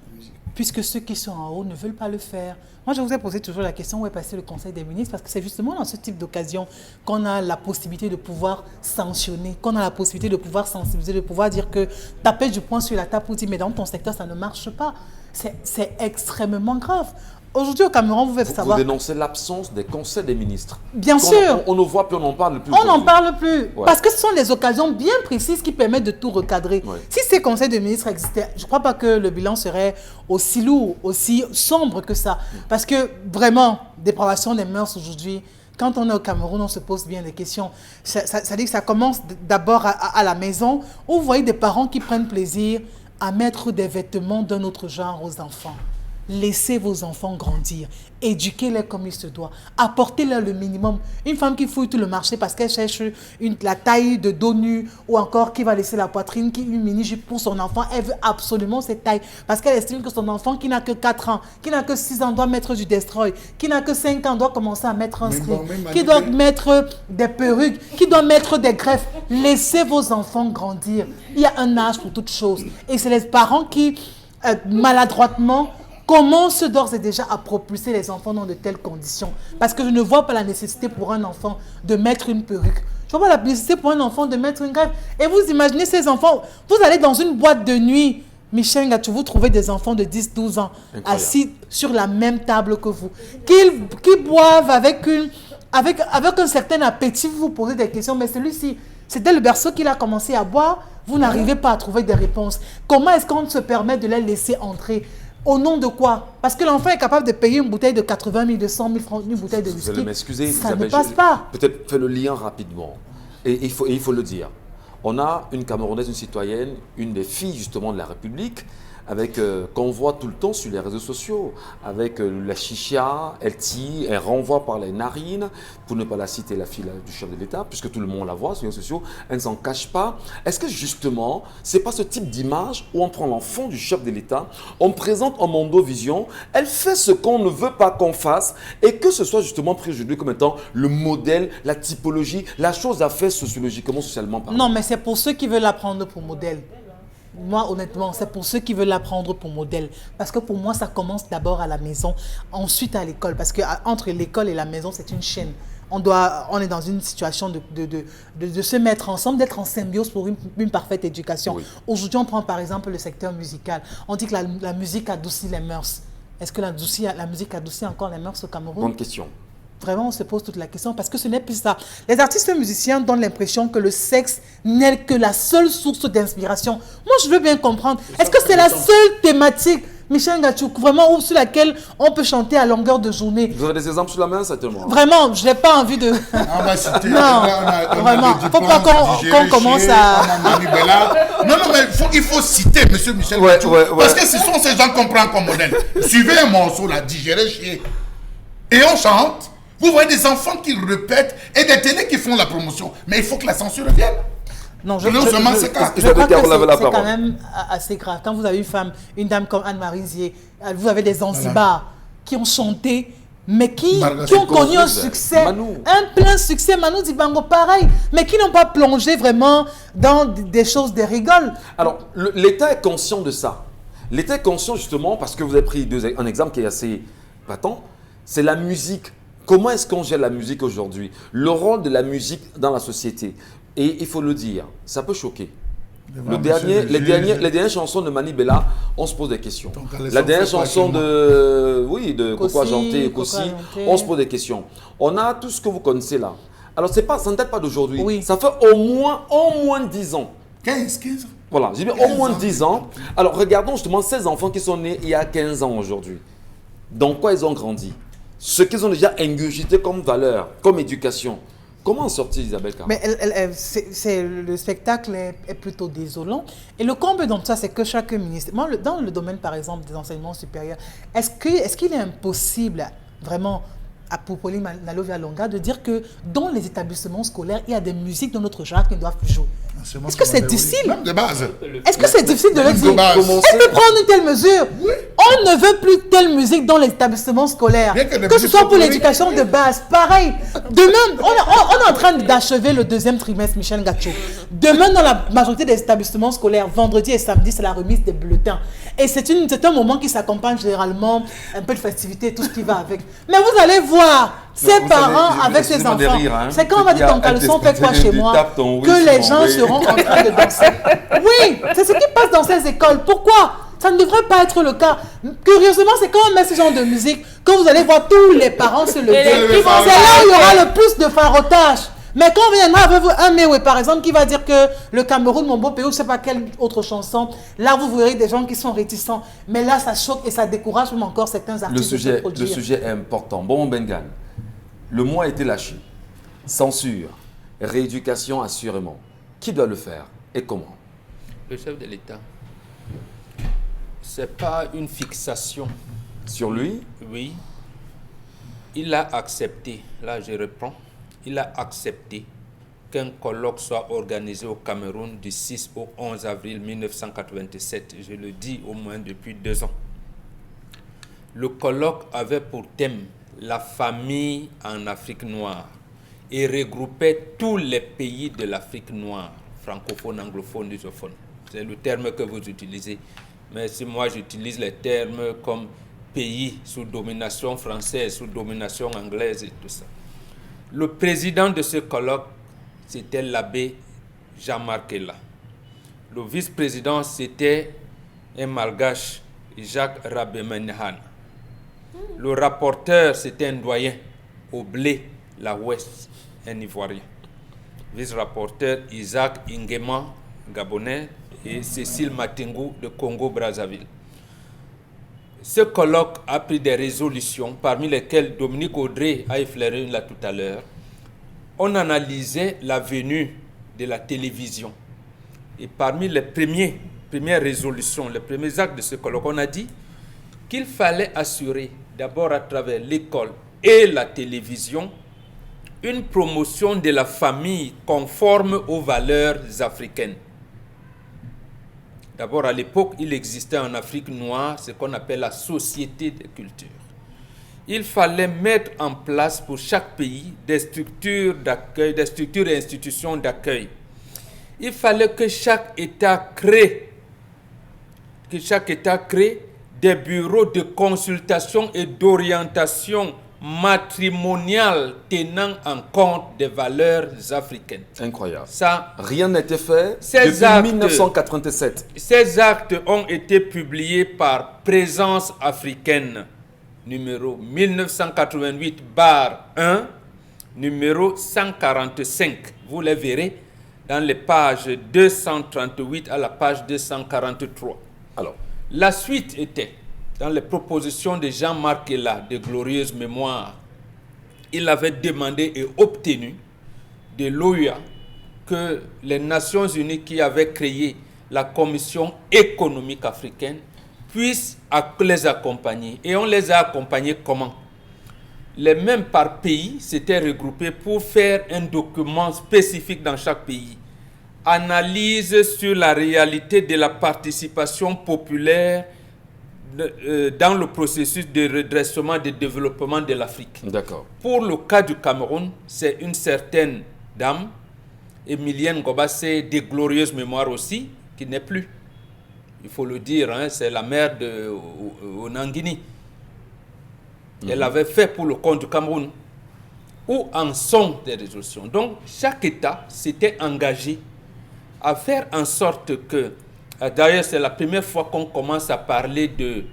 Puisque ceux qui sont en haut ne veulent pas le faire. Moi, je vous ai posé toujours la question où est passé le Conseil des ministres, parce que c'est justement dans ce type d'occasion qu'on a la possibilité de pouvoir sanctionner, qu'on a la possibilité de pouvoir sensibiliser, de pouvoir dire que taper du poing sur la table pour dire mais dans ton secteur, ça ne marche pas. C'est extrêmement grave. Aujourd'hui, au Cameroun, vous devez savoir... Vous dénoncez l'absence des conseils des ministres. Bien sûr. On ne voit plus, on n'en parle plus. On n'en parle plus. Ouais. Parce que ce sont les occasions bien précises qui permettent de tout recadrer. Ouais. Si ces conseils de ministres existaient, je ne crois pas que le bilan serait aussi lourd, aussi sombre que ça. Parce que vraiment, dépravation des mœurs aujourd'hui, quand on est au Cameroun, on se pose bien des questions. Ça dit que ça commence d'abord à la maison, où vous voyez des parents qui prennent plaisir à mettre des vêtements d'un autre genre aux enfants. Laissez vos enfants grandir, éduquez-les comme il se doit, apportez-leur le minimum. Une femme qui fouille tout le marché parce qu'elle cherche la taille de dos nu ou encore qui va laisser la poitrine, qui une mini-jupe pour son enfant, elle veut absolument cette taille parce qu'elle estime que son enfant qui n'a que 4 ans, qui n'a que 6 ans doit mettre du destroy, qui n'a que 5 ans doit commencer à mettre un string, qui doit mettre des perruques, qui doit mettre des greffes. Laissez vos enfants grandir. Il y a un âge pour toute chose. Et c'est les parents qui, maladroitement, commence d'ores et déjà à propulser les enfants dans de telles conditions. Parce que je ne vois pas la nécessité pour un enfant de mettre une perruque. Je ne vois pas la nécessité pour un enfant de mettre une greffe. Et vous imaginez ces enfants, vous allez dans une boîte de nuit, Michel Ngatou, vous trouvez des enfants de 10-12 ans assis sur la même table que vous, qui boivent avec un certain appétit. Vous vous posez des questions, mais celui-ci, c'était le berceau qu'il a commencé à boire. Vous n'arrivez pas à trouver des réponses. Comment est-ce qu'on se permet de les laisser entrer? Au nom de quoi? Parce que l'enfant est capable de payer une bouteille de 80 000, de 100 000 francs, une bouteille de whisky. Vous allez m'excuser, ça ne passe pas. Peut-être faire le lien rapidement. Et il faut le dire. On a une Camerounaise, une citoyenne, une des filles justement de la République, avec qu'on voit tout le temps sur les réseaux sociaux, avec la chicha, elle tire, elle renvoie par les narines, pour ne pas la citer, la fille du chef de l'État, puisque tout le monde la voit sur les réseaux sociaux, elle ne s'en cache pas. Est-ce que justement, ce n'est pas ce type d'image où on prend l'enfant du chef de l'État, on présente en Mondovision, elle fait ce qu'on ne veut pas qu'on fasse, et que ce soit justement pris aujourd'hui comme étant le modèle, la typologie, la chose à faire sociologiquement, socialement parlant? Non, mais c'est pour ceux qui veulent la prendre pour modèle. Moi, honnêtement, c'est pour ceux qui veulent la prendre pour modèle. Parce que pour moi, ça commence d'abord à la maison, ensuite à l'école. Parce qu'entre l'école et la maison, c'est une chaîne. On est dans une situation de se mettre ensemble, d'être en symbiose pour une parfaite éducation. Oui. Aujourd'hui, on prend par exemple le secteur musical. On dit que la musique adoucit les mœurs. Est-ce que la musique adoucit encore les mœurs au Cameroun? Bonne question. Vraiment, on se pose toute la question parce que ce n'est plus ça. Les artistes musiciens donnent l'impression que le sexe n'est que la seule source d'inspiration. Moi, je veux bien comprendre. Est-ce que c'est la seule thématique, Michel Ngatou, vraiment, sur laquelle on peut chanter à longueur de journée? Vous avez des exemples sur la main, certainement? Vraiment, je n'ai pas envie de... Non, vraiment. Il ne faut pas qu'on commence à... Non, mais il faut citer M. Michel Ngatou. Parce que ce sont ces gens qu'on prend comme modèle. Suivez un morceau, là, digérez, chier. Et on chante. Vous voyez des enfants qui répètent et des télés qui font la promotion. Mais il faut que la censure vienne. Non, je crois que c'est quand même assez grave. Quand vous avez une dame comme Anne-Marie Zier, vous avez des Zanzibar. qui ont chanté, mais qui Margaret ont connu un Confuse, succès, Manu. un plein succès, Manu Dibango, pareil, mais qui n'ont pas plongé vraiment dans des choses de rigole. Alors, l'État est conscient de ça. L'État est conscient justement parce que vous avez pris un exemple qui est assez patent, c'est la musique. Comment est-ce qu'on gère la musique aujourd'hui? Le rôle de la musique dans la société. Et il faut le dire, ça peut choquer. Les dernières chansons de Mani Bella, on se pose des questions. La dernière chanson de Coco Ajanté, on se pose des questions. On a tout ce que vous connaissez là. Alors, ça ne date pas d'aujourd'hui. Oui. Ça fait au moins 10 ans. 15. Voilà, j'ai dit au moins 10 ans. Alors, regardons justement ces enfants qui sont nés il y a 15 ans aujourd'hui. Dans quoi ils ont grandi? Ce qu'ils ont déjà ingurgité comme valeur, comme éducation. Comment en sortir, Isabelle Carr? Mais le spectacle est plutôt désolant. Et le comble dans tout ça, c'est que chaque ministre... Moi, dans le domaine, par exemple, des enseignements supérieurs, est-ce qu'il est impossible, vraiment, pour Pauline Nalovia-Longa, de dire que dans les établissements scolaires, il y a des musiques de notre genre qui ne doivent plus jouer? Est-ce que c'est difficile? Même de base. Est-ce que c'est difficile de le dire? de base. Elle peut prendre une telle mesure. Oui. On ne veut plus telle musique dans les établissements scolaires. Bien que des Que ce musiques soit pour folkloriques. l'éducation de base. Pareil. Demain, on est en train d'achever le 2e trimestre, Michel Gacho. Demain, dans la majorité des établissements scolaires, vendredi et samedi, c'est la remise des bulletins. Et c'est un moment qui s'accompagne généralement un peu de festivité, tout ce qui va avec. Mais vous allez voir ces parents avec ces enfants. C'est quand on va dire ton caleçon fait quoi chez moi que les gens seront en train de danser. Oui, c'est ce qui passe dans ces écoles. Pourquoi? Ça ne devrait pas être le cas. Curieusement, c'est quand on met ce genre de musique que vous allez voir tous les parents se lever. C'est là où il y aura le plus de farotage. Mais quand on viendra avec un Mewe, par exemple, qui va dire que le Cameroun, mon beau pays, ou je ne sais pas quelle autre chanson, là, vous verrez des gens qui sont réticents. Mais là, ça choque et ça décourage même encore certains artistes de se produire. Le sujet est important. Bon, Bengan, le mot a été lâché. Censure, rééducation, assurément. Qui doit le faire et comment? Le chef de l'État. Ce n'est pas une fixation. Sur lui? Oui. Il a accepté, là je reprends, il a accepté qu'un colloque soit organisé au Cameroun du 6 au 11 avril 1987. Je le dis au moins depuis 2 ans. Le colloque avait pour thème la famille en Afrique noire et regroupait tous les pays de l'Afrique noire, francophone, anglophone, lusophone. C'est le terme que vous utilisez. Mais si moi j'utilise les termes comme pays sous domination française, sous domination anglaise et tout ça. Le président de ce colloque, c'était l'abbé Jean-Marc Ella. Le vice-président, c'était un malgache, Jacques Rabemanihan. Le rapporteur, c'était un doyen au blé, la Ouest, un Ivoirien. Vice-rapporteur, Isaac Ingema, Gabonais, et Cécile Matingou de Congo-Brazzaville. Ce colloque a pris des résolutions, parmi lesquelles Dominique Audrey a effleuré là tout à l'heure. On analysait la venue de la télévision. Et parmi les premières résolutions, les premiers actes de ce colloque, on a dit qu'il fallait assurer, d'abord à travers l'école et la télévision, une promotion de la famille conforme aux valeurs africaines. D'abord, à l'époque, il existait en Afrique noire ce qu'on appelle la société de culture. Il fallait mettre en place pour chaque pays des structures d'accueil, des structures et institutions d'accueil. Il fallait que chaque État crée des bureaux de consultation et d'orientation matrimoniale tenant en compte des valeurs africaines. Incroyable. Ça, rien n'a été fait depuis 1987. Ces actes ont été publiés par Présence africaine, numéro 1988/1, numéro 145. Vous les verrez dans les pages 238 à la page 243. Alors, la suite était dans les propositions de Jean-Marc Ella, de glorieuse mémoire. Il avait demandé et obtenu de l'OUA que les Nations Unies qui avaient créé la Commission économique africaine puissent les accompagner. Et on les a accompagnés comment? Les mêmes par pays s'étaient regroupés pour faire un document spécifique dans chaque pays. Analyse sur la réalité de la participation populaire dans le processus de redressement, de développement de l'Afrique. D'accord. Pour le cas du Cameroun, c'est une certaine dame, Emilienne Gobassé, de glorieuse mémoire aussi, qui n'est plus. Il faut le dire, hein, c'est la mère de Onangini. Elle avait fait pour le compte du Cameroun. Où en sont des résolutions? Donc, chaque État s'était engagé à faire en sorte que, d'ailleurs, c'est la première fois qu'on commence à parler de,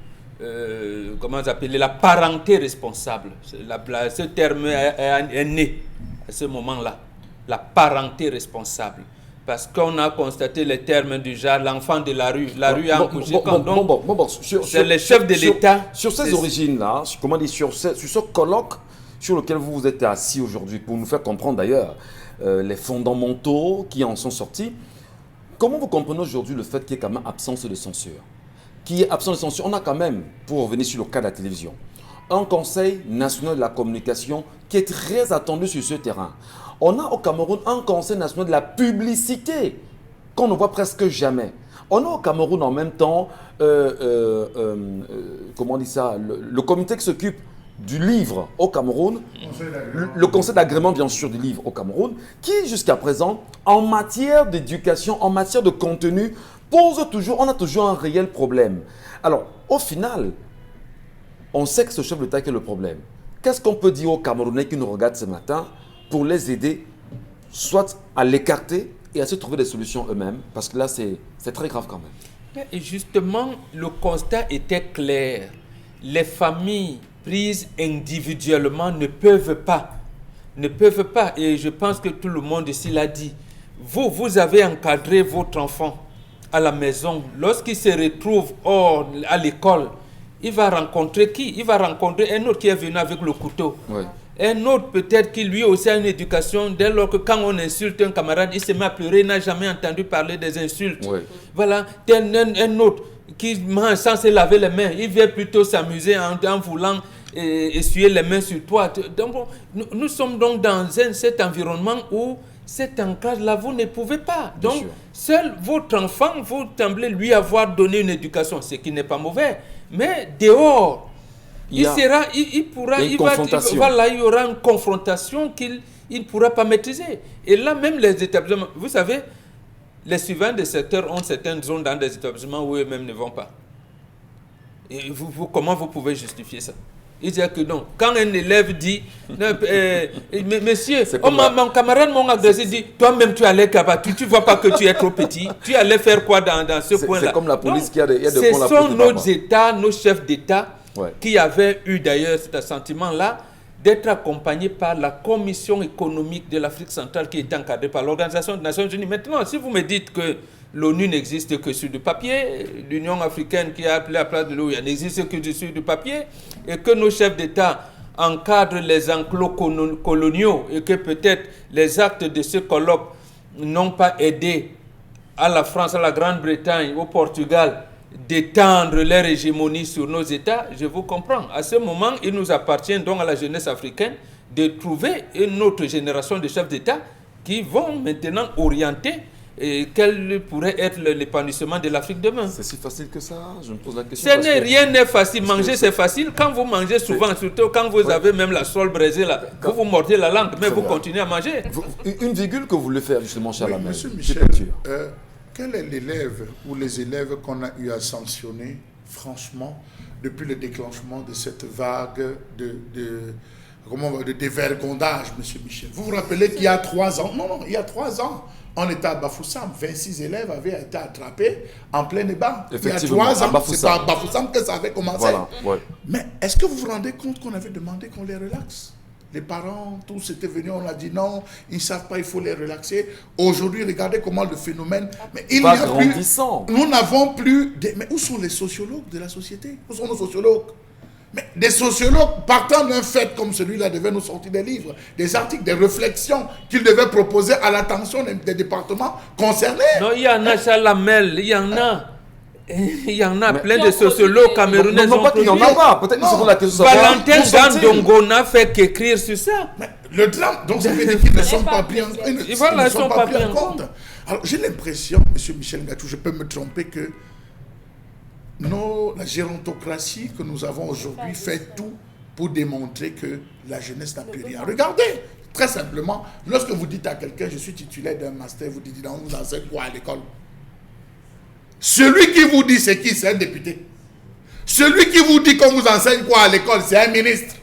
comment appeler, la parenté responsable. Ce terme est né à ce moment-là, la parenté responsable. Parce qu'on a constaté les termes du genre l'enfant de la rue a accouché quand. C'est le chef de l'État. Sur ces origines-là, comment dire, sur ce colloque sur lequel vous vous êtes assis aujourd'hui, pour nous faire comprendre d'ailleurs les fondamentaux qui en sont sortis, comment vous comprenez aujourd'hui le fait qu'il y ait quand même absence de censure? Qu'il y ait absence de censure, on a quand même, pour revenir sur le cas de la télévision, un Conseil national de la communication qui est très attendu sur ce terrain. On a au Cameroun un Conseil national de la publicité qu'on ne voit presque jamais. On a au Cameroun en même temps, comment on dit ça, le comité qui s'occupe du livre au Cameroun, le conseil d'agrément bien sûr du livre au Cameroun, qui jusqu'à présent, en matière d'éducation, en matière de contenu, on a toujours un réel problème. Alors, au final, on sait que ce chef d'État qui est le problème. Qu'est-ce qu'on peut dire aux Camerounais qui nous regardent ce matin pour les aider, soit à l'écarter et à se trouver des solutions eux-mêmes? Parce que là, c'est très grave quand même. Et justement, le constat était clair. Les familles prises individuellement ne peuvent pas. Et je pense que tout le monde ici l'a dit. Vous avez encadré votre enfant à la maison. Lorsqu'il se retrouve à l'école, il va rencontrer qui? Il va rencontrer un autre qui est venu avec le couteau. Oui. Un autre peut-être qui lui aussi a une éducation, dès lors que quand on insulte un camarade, il se met à pleurer, il n'a jamais entendu parler des insultes. Oui. Voilà, un autre qui mange sans se laver les mains, il vient plutôt s'amuser en voulant essuyer les mains sur toi. Donc, nous sommes donc dans cet environnement où cet ancrage-là, vous ne pouvez pas. Donc, seul votre enfant, vous semblez lui avoir donné une éducation, ce qui n'est pas mauvais. Mais dehors, il y aura une confrontation qu'il ne pourra pas maîtriser. Et là, même les établissements, vous savez, les suivants des secteurs ont certaines zones dans des établissements où eux-mêmes ne vont pas. Et comment vous pouvez justifier ça? Il dit que non. Quand un élève dit, monsieur, mon camarade m'a agressé, dit, toi-même tu allais là-bas, tu ne vois pas que tu es trop petit, tu allais faire quoi dans ce coin-là? C'est comme la police qui a des ce sont nos États, nos chefs d'État, qui avaient eu d'ailleurs ce sentiment-là, d'être accompagnés par la Commission économique de l'Afrique centrale qui est encadrée par l'Organisation des Nations Unies. Maintenant, si vous me dites que l'ONU n'existe que sur du papier, l'Union africaine qui a appelé à la place de l'ONU n'existe que sur du papier, et que nos chefs d'État encadrent les enclos coloniaux et que peut-être les actes de ce colloque n'ont pas aidé à la France, à la Grande-Bretagne, au Portugal, d'étendre leur hégémonie sur nos États, je vous comprends. À ce moment, il nous appartient donc à la jeunesse africaine de trouver une autre génération de chefs d'État qui vont maintenant orienter quel pourrait être l'épanouissement de l'Afrique demain. C'est si facile que ça? Je me pose la question. Rien n'est facile. Manger, c'est facile. Quand vous mangez souvent, surtout quand vous avez même la sole brisée, là, vous mordez la langue, mais vous continuez à manger. Une virgule que vous voulez faire justement, cher Lamel. Monsieur Michel, quel est l'élève ou les élèves qu'on a eu à sanctionner, franchement, depuis le déclenchement de cette vague de dévergondage, monsieur Michel? Vous vous rappelez qu'il y a 3 ans, il y a 3 ans, on était à Bafoussam, 26 élèves avaient été attrapés en plein débat. Il y a 3 ans, c'est pas à Bafoussam que ça avait commencé. Voilà, ouais. Mais est-ce que vous vous rendez compte qu'on avait demandé qu'on les relaxe? Les parents, tous étaient venus, on a dit non, ils ne savent pas, il faut les relaxer. Aujourd'hui, regardez comment le phénomène... Mais il n'y a plus... Nous n'avons plus... Mais où sont les sociologues de la société? Où sont nos sociologues? Mais des sociologues, partant d'un fait comme celui-là, devaient nous sortir des livres, des articles, des réflexions qu'ils devaient proposer à l'attention des départements concernés. Non, il y en a, Chalamel, il y en a. Il y en a plein de sociologues camerounais. Non, pas qu'il n'y en a pas. Peut-être que c'est pour la question. Valentin Gandongo n'a fait qu'écrire sur ça. Mais le drame, donc ça veut dire qu'ils ne sont pas pris en compte. Ils ne sont pas pris en compte. Alors j'ai l'impression, monsieur Michel Ngatou, je peux me tromper, que la gérontocratie que nous avons aujourd'hui fait tout pour démontrer que la jeunesse n'a plus rien. Regardez, très simplement, lorsque vous dites à quelqu'un, je suis titulaire d'un master, vous dites, on vous enseigne quoi à l'école? Celui qui vous dit c'est qui? C'est un député. Celui qui vous dit qu'on vous enseigne quoi à l'école, c'est un ministre.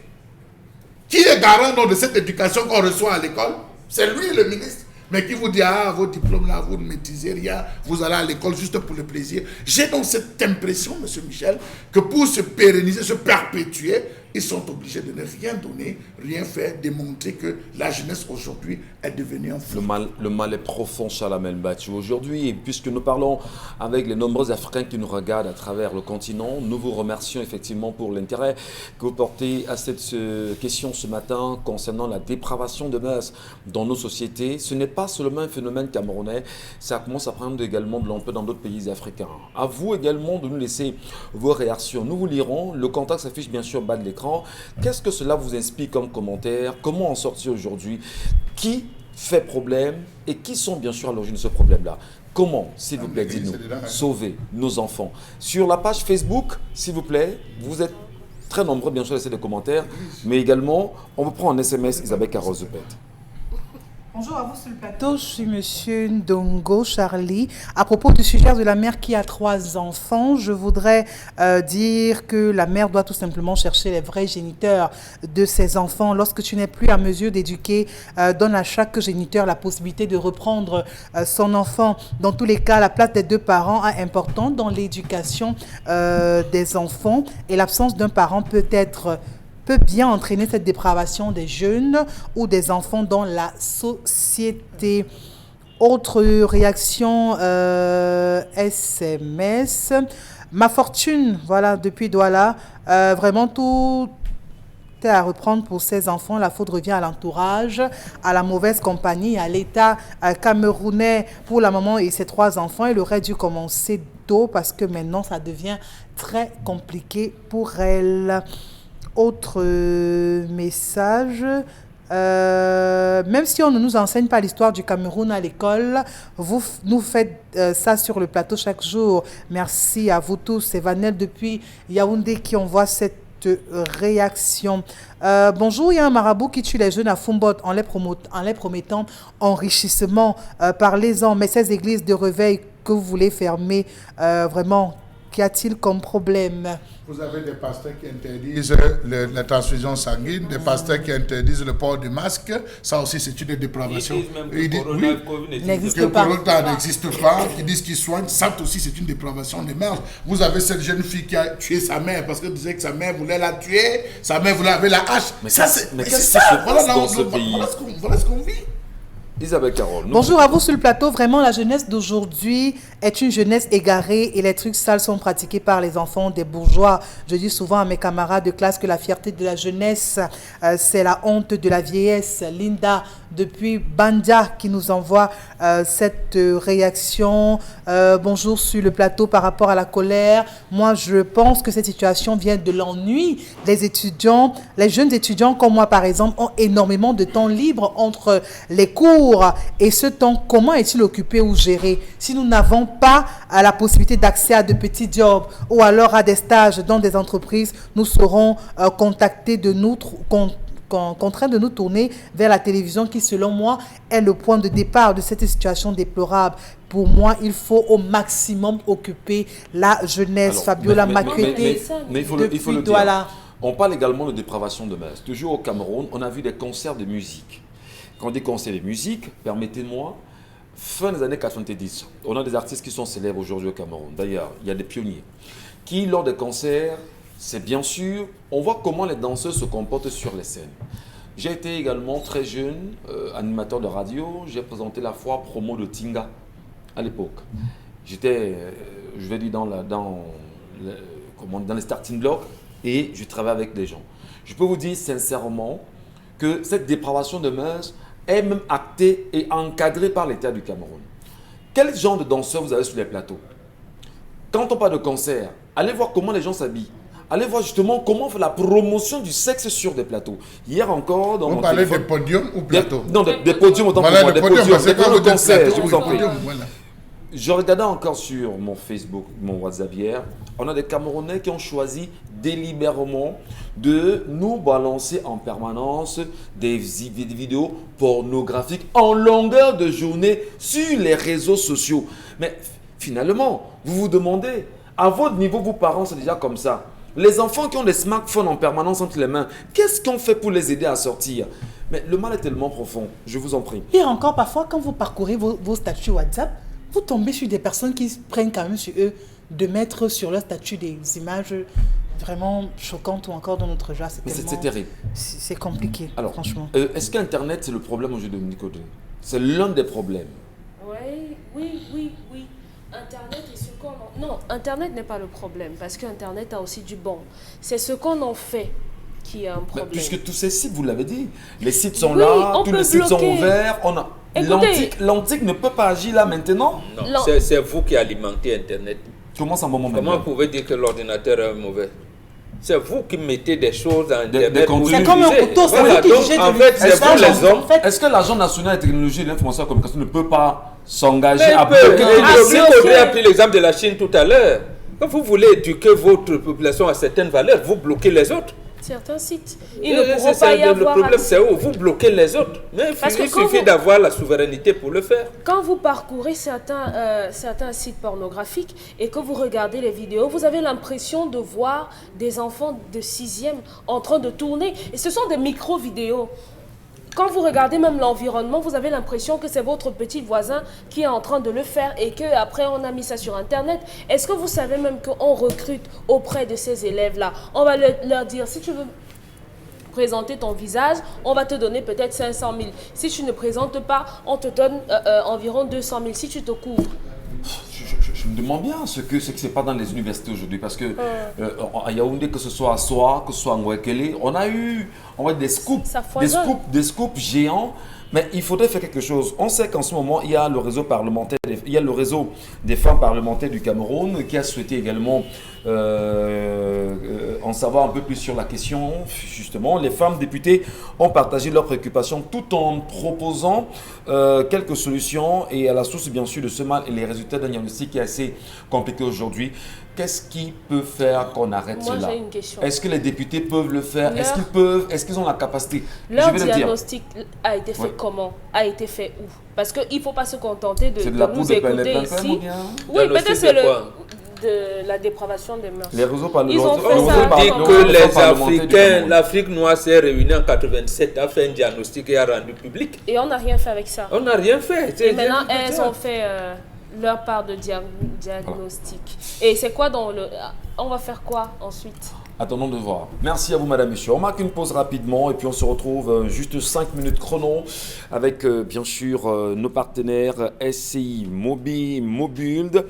Qui est garant donc de cette éducation qu'on reçoit à l'école? C'est lui le ministre. Mais qui vous dit, vos diplômes là, vous ne maîtrisez rien, vous allez à l'école juste pour le plaisir. J'ai donc cette impression, M. Michel, que pour se pérenniser, se perpétuer, ils sont obligés de ne rien donner, rien faire, démontrer que la jeunesse aujourd'hui est devenue un fou. Le mal est profond, Chalamel Batchou. Aujourd'hui, et puisque nous parlons avec les nombreux Africains qui nous regardent à travers le continent, nous vous remercions effectivement pour l'intérêt que vous portez à cette question ce matin concernant la dépravation de mœurs dans nos sociétés. Ce n'est pas seulement un phénomène camerounais, ça commence à prendre également de l'ampleur dans d'autres pays africains. À vous également de nous laisser vos réactions. Nous vous lirons, le contact s'affiche bien sûr bas de l'écran. Qu'est-ce que cela vous inspire comme commentaire? Comment en sortir aujourd'hui? Qui fait problème et qui sont bien sûr à l'origine de ce problème-là? Comment, s'il vous plaît, dites-nous, sauver nos enfants? Sur la page Facebook, s'il vous plaît, vous êtes très nombreux bien sûr à laisser des commentaires, mais également, on vous prend en SMS Isabelle Carozepet. Bonjour à vous sur le plateau, je suis Monsieur Ndongo Charlie. À propos du sujet de la mère qui a 3 enfants, je voudrais dire que la mère doit tout simplement chercher les vrais géniteurs de ses enfants. Lorsque tu n'es plus à mesure d'éduquer, donne à chaque géniteur la possibilité de reprendre son enfant. Dans tous les cas, la place des 2 parents est importante dans l'éducation des enfants et l'absence d'un parent peut bien entraîner cette dépravation des jeunes ou des enfants dans la société. Autre réaction SMS. Ma fortune, voilà, depuis Douala, vraiment tout est à reprendre pour ces enfants. La faute revient à l'entourage, à la mauvaise compagnie, à l'État camerounais pour la maman et ses 3 enfants. Il aurait dû commencer tôt parce que maintenant ça devient très compliqué pour elle. Autre message, même si on ne nous enseigne pas l'histoire du Cameroun à l'école, vous nous faites ça sur le plateau chaque jour. Merci à vous tous. C'est Vanel depuis Yaoundé qui envoie cette réaction. Bonjour, il y a un marabout qui tue les jeunes à Fumbot en les promettant enrichissement. Parlez-en, mais ces églises de réveil que vous voulez fermer, vraiment, qu'y a-t-il comme problème? Vous avez des pasteurs qui interdisent la transfusion sanguine, des pasteurs qui interdisent le port du masque. Ça aussi, c'est une dépravation. Ils disent même que n'existe pas. N'existe pas, qui disent qu'ils soignent. Ça aussi, c'est une dépravation des mœurs. Vous avez cette jeune fille qui a tué sa mère parce qu'elle disait que sa mère voulait la tuer. Sa mère voulait avec la hache. Mais ça, c'est ça. Voilà ce qu'on vit. Isabelle Carole. Bonjour à vous sur le plateau. Vraiment, la jeunesse d'aujourd'hui est une jeunesse égarée et les trucs sales sont pratiqués par les enfants des bourgeois. Je dis souvent à mes camarades de classe que la fierté de la jeunesse, c'est la honte de la vieillesse. Linda, depuis Bandia, qui nous envoie cette réaction. Bonjour sur le plateau par rapport à la colère. Moi, je pense que cette situation vient de l'ennui. Les étudiants, les jeunes étudiants comme moi, par exemple, ont énormément de temps libre entre les cours. Et ce temps, comment est-il occupé ou géré? Si nous n'avons pas la possibilité d'accès à de petits jobs ou alors à des stages dans des entreprises, nous serons contraints de nous tourner vers la télévision qui, selon moi, est le point de départ de cette situation déplorable. Pour moi, il faut au maximum occuper la jeunesse. Alors, Fabiola Makwete, mais il faut le dire. On parle également de dépravation de mœurs. Toujours au Cameroun, on a vu des concerts de musique. Quand on dit concert de musique, permettez-moi, fin des années 90, on a des artistes qui sont célèbres aujourd'hui au Cameroun. D'ailleurs, il y a des pionniers qui, lors des concerts, c'est bien sûr, on voit comment les danseurs se comportent sur les scènes. J'ai été également très jeune, animateur de radio, j'ai présenté la fois promo de Tinga à l'époque. J'étais, je vais dire, dans les starting blocks et je travaillais avec des gens. Je peux vous dire sincèrement que cette dépravation de mœurs est même actée et encadrée par l'État du Cameroun. Quel genre de danseurs vous avez sur les plateaux? Quand on parle de concert, allez voir comment les gens s'habillent. Allez voir justement comment on fait la promotion du sexe sur des plateaux. Hier encore, dans mon téléphone... Vous parlez des podiums ou plateaux? Non, des podiums autant pour moi. Des podiums, c'est pas le concert, je vous en prie. Je regardais encore sur mon Facebook, mon WhatsApp hier, on a des Camerounais qui ont choisi délibérément de nous balancer en permanence des vidéos pornographiques en longueur de journée sur les réseaux sociaux. Mais finalement, vous vous demandez, à votre niveau, vos parents, c'est déjà comme ça. Les enfants qui ont des smartphones en permanence entre les mains, qu'est-ce qu'on fait pour les aider à sortir? Mais le mal est tellement profond, je vous en prie. Pire encore, parfois, quand vous parcourez vos statuts WhatsApp, vous tombez sur des personnes qui prennent quand même sur eux de mettre sur leur statut des images vraiment choquantes ou encore dans notre genre. C'est terrible. C'est compliqué, alors, franchement. Est-ce qu'Internet, c'est le problème aujourd'hui de Nicodé? C'est l'un des problèmes. Oui. Internet est ce qu'on en... Non, Internet n'est pas le problème parce qu'Internet a aussi du bon. C'est ce qu'on en fait qui est un problème. Mais puisque tous ces sites, vous l'avez dit, les sites sont Oui, là, on tous peut les sites sont bloquer. ouverts. L'antique ne peut pas agir là maintenant. Non, c'est vous qui alimentez Internet. Comment ça, moment Comment vous pouvez dire que l'ordinateur est mauvais? C'est vous qui mettez des choses dans Internet. contenus. C'est comme un couteau, c'est vous qui jugez de en fait, c'est vous les hommes. Est-ce que l'Agence nationale de technologie et de l'information et de la communication ne peut pas s'engager Mais à il peut. bloquer Audrey a pris l'exemple de la Chine tout à l'heure. Quand vous voulez éduquer votre population à certaines valeurs, vous bloquez les autres. Certains sites, ils ne pourront pas y Le avoir problème, accès. c'est où vous bloquez les autres. Mais Parce que il quand suffit vous- d'avoir la souveraineté pour le faire. Quand vous parcourez certains sites pornographiques et que vous regardez les vidéos, vous avez l'impression de voir des enfants de 6e en train de tourner. Et ce sont des micro-vidéos. Quand vous regardez même l'environnement, vous avez l'impression que c'est votre petit voisin qui est en train de le faire et qu'après on a mis ça sur Internet. Est-ce que vous savez même qu'on recrute auprès de ces élèves-là? On va leur dire, si tu veux présenter ton visage, on va te donner peut-être 500 000. Si tu ne présentes pas, on te donne environ 200 000 si tu te couvres. Je me demande bien ce que c'est pas dans les universités aujourd'hui, parce que à Yaoundé, que ce soit à Soa, que ce soit à Ngouekele, on a eu des scoops, Ça foisonne. des scoops géants. Mais il faudrait faire quelque chose. On sait qu'en ce moment, il y a le réseau parlementaire, il y a le réseau des femmes parlementaires du Cameroun qui a souhaité également en savoir un peu plus sur la question. Justement, les femmes députées ont partagé leurs préoccupations tout en proposant quelques solutions. Et à la source, bien sûr, de ce mal et les résultats d'un diagnostic qui est assez compliqué aujourd'hui. Qu'est-ce qui peut faire qu'on arrête Moi, cela? j'ai une question. Est-ce que les députés peuvent le faire? Leur- Est-ce qu'ils ont la capacité? Leur Je vais le dire. diagnostic a été fait Ouais. comment? A été fait où? Parce qu'il ne faut pas se contenter de C'est de la nous poudre de écouter PNP ou ici. bien Oui, Diagnostic peut-être c'est de quoi? de la dépravation des mœurs. les réseaux par le Ils ont le fait réseau ça. par- On dit le que réseau les parlementaire du Africains, Cameroun. l'Afrique noire s'est réunie en 87, a fait un diagnostic et a rendu public. Et on n'a rien fait avec ça. On n'a rien fait. Et maintenant, elles ont fait leur part de diagnostic. Et c'est quoi dans le... On va faire quoi ensuite? Attendons de voir. Merci à vous, madame, monsieur. On marque une pause rapidement et puis on se retrouve juste 5 minutes chrono avec, bien sûr, nos partenaires SCI Mobuild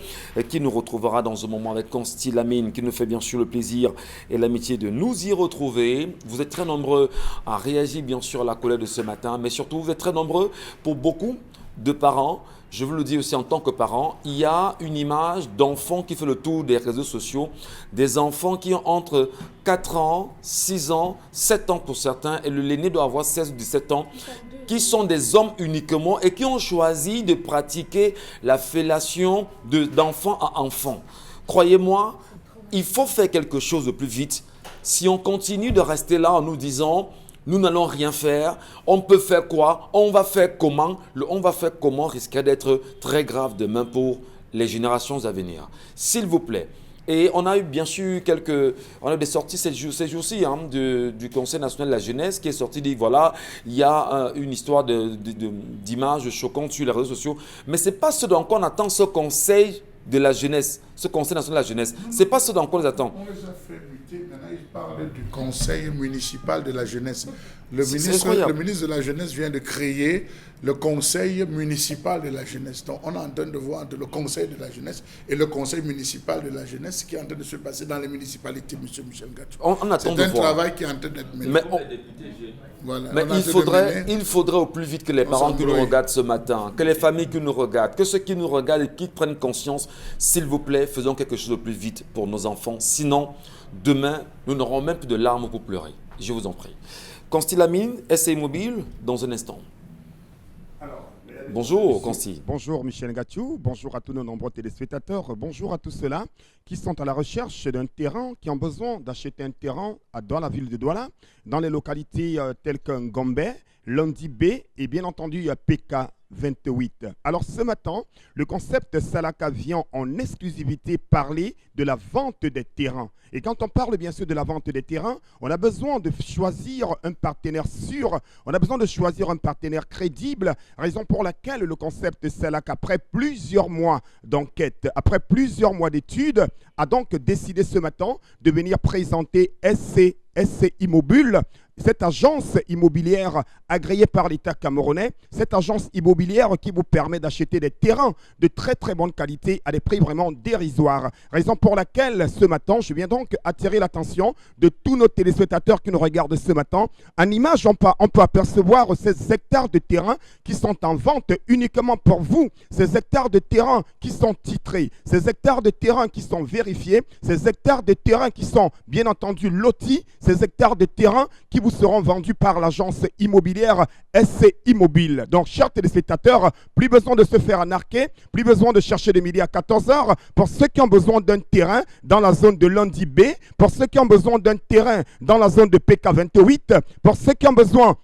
qui nous retrouvera dans un moment avec Consti Lamine qui nous fait bien sûr le plaisir et l'amitié de nous y retrouver. Vous êtes très nombreux à réagir, bien sûr, à la colère de ce matin, mais surtout, vous êtes très nombreux pour beaucoup de parents. Je vous le dis aussi en tant que parent, il y a une image d'enfants qui fait le tour des réseaux sociaux, des enfants qui ont entre 4 ans, 6 ans, 7 ans pour certains, et l'aîné doit avoir 16 ou 17 ans, qui sont des hommes uniquement et qui ont choisi de pratiquer la fellation d'enfant à enfant. Croyez-moi, il faut faire quelque chose de plus vite. Si on continue de rester là en nous disant... Nous n'allons rien faire. On peut faire quoi? On va faire comment? Le on va faire comment risquerait d'être très grave demain pour les générations à venir. S'il vous plaît. Et on a eu bien sûr on a eu des sorties ces jours-ci du Conseil national de la jeunesse qui est sorti dit voilà, il y a une histoire d'images choquantes sur les réseaux sociaux. Mais ce n'est pas ce dont on attend ce Conseil de la jeunesse, ce Conseil national de la jeunesse. Ce n'est pas ce dont on les attend. On les a fait muter. Maintenant, ils parlent du Conseil municipal de la jeunesse. Le C'est incroyable. ministre de la Jeunesse vient de créer le Conseil municipal de la jeunesse. Donc, on est en train de voir entre le Conseil de la jeunesse et le Conseil municipal de la jeunesse qui est en train de se passer dans les municipalités, M. Michel Gatchou. On attend de C'est un voir. travail qui est en train d'être mené. Mais Voilà, Mais on est en il train de faudrait, mener. il faudrait au plus vite que les parents qui nous s'embrouille. regardent ce matin, que les familles qui nous regardent, que ceux qui nous regardent et qui prennent conscience, s'il vous plaît, faisons quelque chose de plus vite pour nos enfants. Sinon, demain, nous n'aurons même plus de larmes pour pleurer. Je vous en prie. Consti Lamine, SCI Mobile, dans un instant. Alors, Bonjour, Consti. Bonjour Michel Gathiou, bonjour à tous nos nombreux téléspectateurs, bonjour à tous ceux-là qui sont à la recherche d'un terrain, qui ont besoin d'acheter un terrain dans la ville de Douala, dans les localités telles que Ngombe, Londi B et bien entendu PK 28. Alors ce matin, le concept Salaka vient en exclusivité parler de la vente des terrains. Et quand on parle bien sûr de la vente des terrains, on a besoin de choisir un partenaire sûr, on a besoin de choisir un partenaire crédible, raison pour laquelle le concept Salaka, après plusieurs mois d'enquête, après plusieurs mois d'études, a donc décidé ce matin de venir présenter SC Immobile, cette agence immobilière agréée par l'État camerounais, cette agence immobilière qui vous permet d'acheter des terrains de très très bonne qualité à des prix vraiment dérisoires. Raison pour laquelle ce matin, je viens donc attirer l'attention de tous nos téléspectateurs qui nous regardent ce matin. En image, on peut apercevoir ces hectares de terrain qui sont en vente uniquement pour vous. Ces hectares de terrain qui sont titrés, ces hectares de terrain qui sont vérifiés, ces hectares de terrain qui sont bien entendu lotis, ces hectares de terrain qui vous seront vendus par l'agence immobilière SC Immobile. Donc, chers téléspectateurs, plus besoin de se faire narquer, plus besoin de chercher de midi à 14h. Pour ceux qui ont besoin d'un terrain dans la zone de Lundi B, pour ceux qui ont besoin d'un terrain dans la zone de PK28, pour ceux qui ont besoin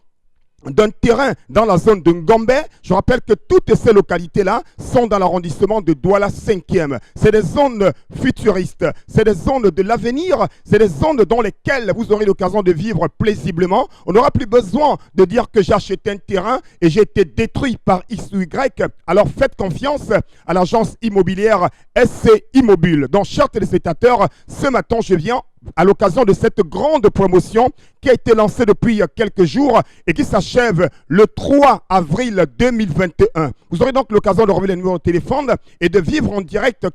d'un terrain dans la zone de Ngombe. Je rappelle que toutes ces localités-là sont dans l'arrondissement de Douala 5e. C'est des zones futuristes, c'est des zones de l'avenir, c'est des zones dans lesquelles vous aurez l'occasion de vivre paisiblement. On n'aura plus besoin de dire que j'ai acheté un terrain et j'ai été détruit par X ou Y. Alors faites confiance à l'agence immobilière SC Immobile. Donc, chers téléspectateurs, ce matin, je viens à l'occasion de cette grande promotion qui a été lancée depuis quelques jours et qui s'achève le 3 avril 2021. Vous aurez donc l'occasion de revenir les numéros de téléphone et de vivre en direct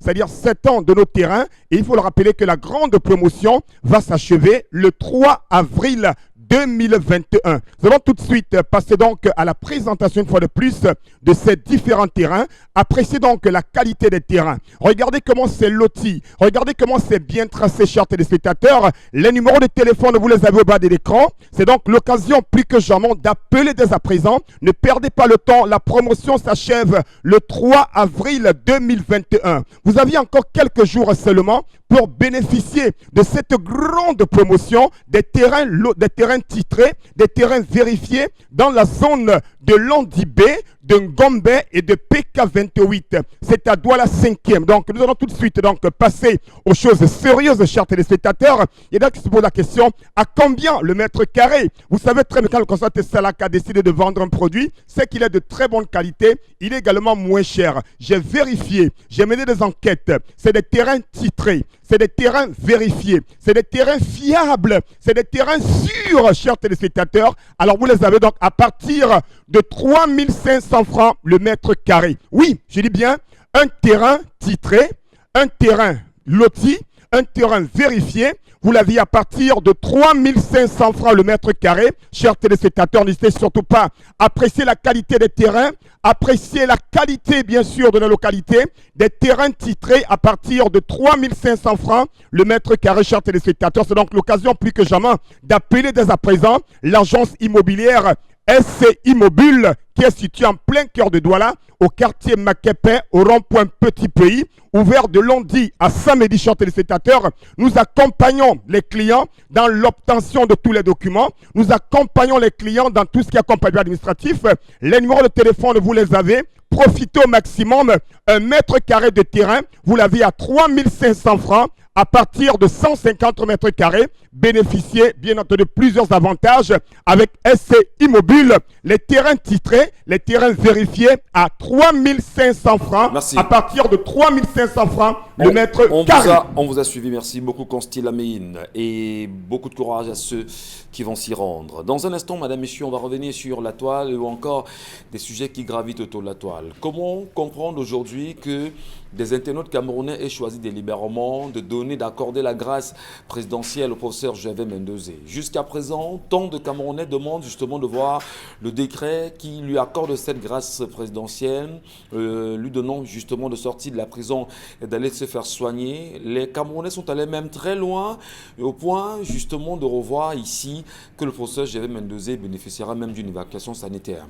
c'est-à-dire 7 ans de nos terrains. Et il faut le rappeler que la grande promotion va s'achever le 3 avril 2021. Nous allons tout de suite passer donc à la présentation une fois de plus de ces différents terrains. Appréciez donc la qualité des terrains. Regardez comment c'est loti. Regardez comment c'est bien tracé, chers téléspectateurs. Les numéros de téléphone, vous les avez au bas de l'écran. C'est donc l'occasion plus que jamais d'appeler dès à présent. Ne perdez pas le temps. La promotion s'achève le 3 avril 2021. Vous aviez encore quelques jours seulement pour bénéficier de cette grande promotion des terrains titrés, des terrains vérifiés dans la zone de Londi B, de Ngombe et de PK28. C'est à Douala 5e. Donc, nous allons tout de suite donc passer aux choses sérieuses, chers téléspectateurs. Et donc, il se pose la question, à combien le mètre carré? Vous savez très bien quand le concept Salaka a décidé de vendre un produit, c'est qu'il est de très bonne qualité. Il est également moins cher. J'ai vérifié, j'ai mené des enquêtes. C'est des terrains titrés, c'est des terrains vérifiés, c'est des terrains fiables, c'est des terrains sûrs, chers téléspectateurs. Alors, vous les avez donc à partir de 3500 francs le mètre carré. Oui, je dis bien un terrain titré, un terrain loti, un terrain vérifié. Vous l'aviez à partir de 3500 francs le mètre carré. Chers téléspectateurs, n'hésitez surtout pas à apprécier la qualité des terrains, apprécier la qualité bien sûr de la localité, des terrains titrés à partir de 3500 francs le mètre carré, chers téléspectateurs. C'est donc l'occasion plus que jamais d'appeler dès à présent l'agence immobilière SC Immobile qui est située en plein cœur de Douala, au quartier Makepe, au rond-point Petit Pays, ouvert de lundi à samedi, chers téléspectateurs. Nous accompagnons les clients dans l'obtention de tous les documents. Nous accompagnons les clients dans tout ce qui est accompagnement administratif. Les numéros de téléphone, vous les avez. Profitez au maximum. Un mètre carré de terrain, vous l'avez à 3500 francs. À partir de 150 mètres carrés, bénéficiez bien entendu de plusieurs avantages avec SC Immobile. Les terrains titrés, les terrains vérifiés à 3500 francs. Merci. À partir de 3500 francs le mètre carré. On vous a suivi, merci beaucoup Consti Laméine, et beaucoup de courage à ceux qui vont s'y rendre. Dans un instant, madame, messieurs, on va revenir sur la toile ou encore des sujets qui gravitent autour de la toile. Comment comprendre aujourd'hui que des internautes camerounais aient choisi délibérément d'accorder la grâce présidentielle au professeur Gervais Mendoza? Jusqu'à présent, tant de Camerounais demandent justement de voir le décret qui lui accorde cette grâce présidentielle, lui donnant justement de sortir de la prison et d'aller se faire soigner. Les Camerounais sont allés même très loin, au point justement de revoir ici que le professeur Gervais Mendoza bénéficiera même d'une évacuation sanitaire.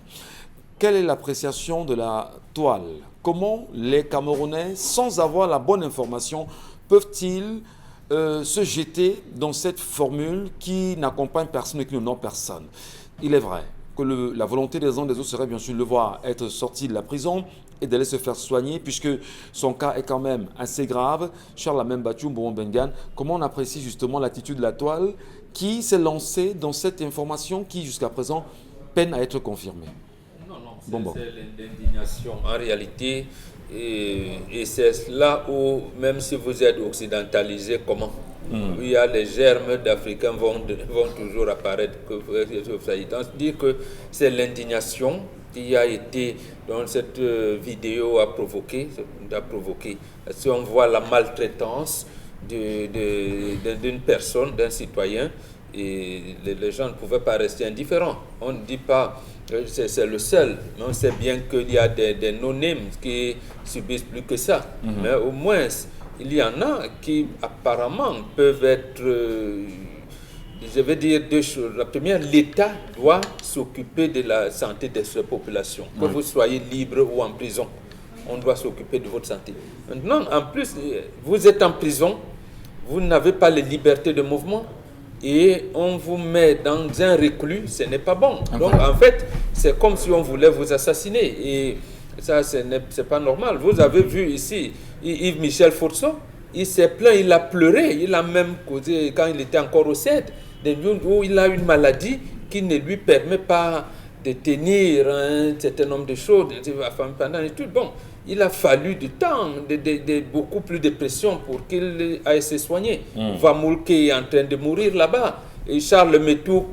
quelle est l'appréciation de la toile? Comment les Camerounais, sans avoir la bonne information, peuvent-ils se jeter dans cette formule qui n'accompagne personne et qui n'honore personne? Il est vrai que la volonté des uns des autres serait bien sûr de le voir être sorti de la prison et d'aller se faire soigner, puisque son cas est quand même assez grave. Charles Bachou Mbouron-Bengan, comment on apprécie justement l'attitude de la toile qui s'est lancée dans cette information qui jusqu'à présent peine à être confirmée? Non, c'est l'indignation en réalité. Et c'est là où, même si vous êtes occidentalisé, comment il y a les germes d'Africains vont toujours apparaître. Dire que c'est l'indignation qui a été dans cette vidéo a provoqué. Si on voit la maltraitance d'une personne, d'un citoyen, et les gens ne pouvaient pas rester indifférents. On ne dit pas que c'est le seul, mais on sait bien qu'il y a des non-names qui subissent plus que ça. Mais au moins, il y en a qui apparemment peuvent être, je vais dire deux choses. La première, l'État doit s'occuper de la santé de cette population. Que vous soyez libre ou en prison, on doit s'occuper de votre santé. Maintenant, en plus, vous êtes en prison, vous n'avez pas les libertés de mouvement, et on vous met dans un reclus, ce n'est pas bon. Donc en fait, c'est comme si on voulait vous assassiner. Et ça, c'est pas normal. Vous avez vu ici, Yves Michel Fourceau, il s'est plaint, il a pleuré. Il a même causé, quand il était encore au CED, où il a une maladie qui ne lui permet pas de tenir un certain nombre de choses pendant l'étude. Bon, il a fallu du temps, beaucoup plus de pression pour qu'il aille se soigner. Vamoulke est en train de mourir là-bas. Et Charles Metouk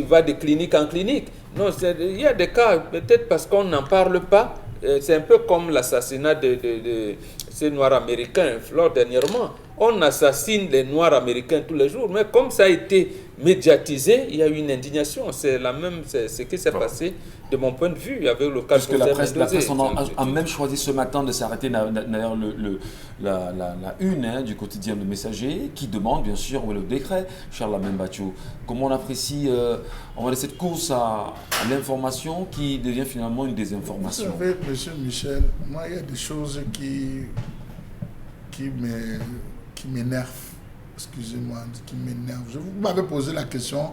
va de clinique en clinique. Non, il y a des cas, peut-être parce qu'on n'en parle pas. C'est un peu comme l'assassinat de ces Noirs américains, dernièrement. On assassine les Noirs américains tous les jours, mais comme ça a été médiatisé, il y a eu une indignation. C'est ce qui s'est passé de mon point de vue avec le cas de la presse a même choisi ce matin de s'arrêter d'ailleurs la une du quotidien Le Messager qui demande bien sûr où est le décret. Charles Bachou, comment on apprécie cette course à l'information qui devient finalement une désinformation? Vous savez, monsieur Michel, moi il y a des choses qui m'énervent. Excusez-moi, qui m'énervent. Vous m'avez posé la question.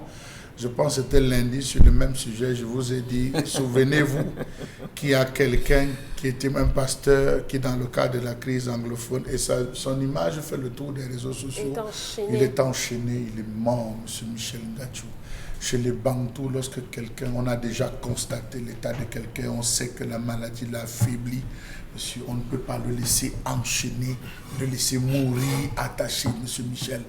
Je pense que c'était lundi sur le même sujet. Je vous ai dit, souvenez-vous qu'il y a quelqu'un qui était un pasteur qui, dans le cadre de la crise anglophone, et son image fait le tour des réseaux sociaux. Il est enchaîné, il est mort, M. Michel Ngachou. Chez les Bantous, lorsque on a déjà constaté l'état de quelqu'un, on sait que la maladie l'a affaibli. Monsieur, on ne peut pas le laisser enchaîner, le laisser mourir attaché, monsieur Michel.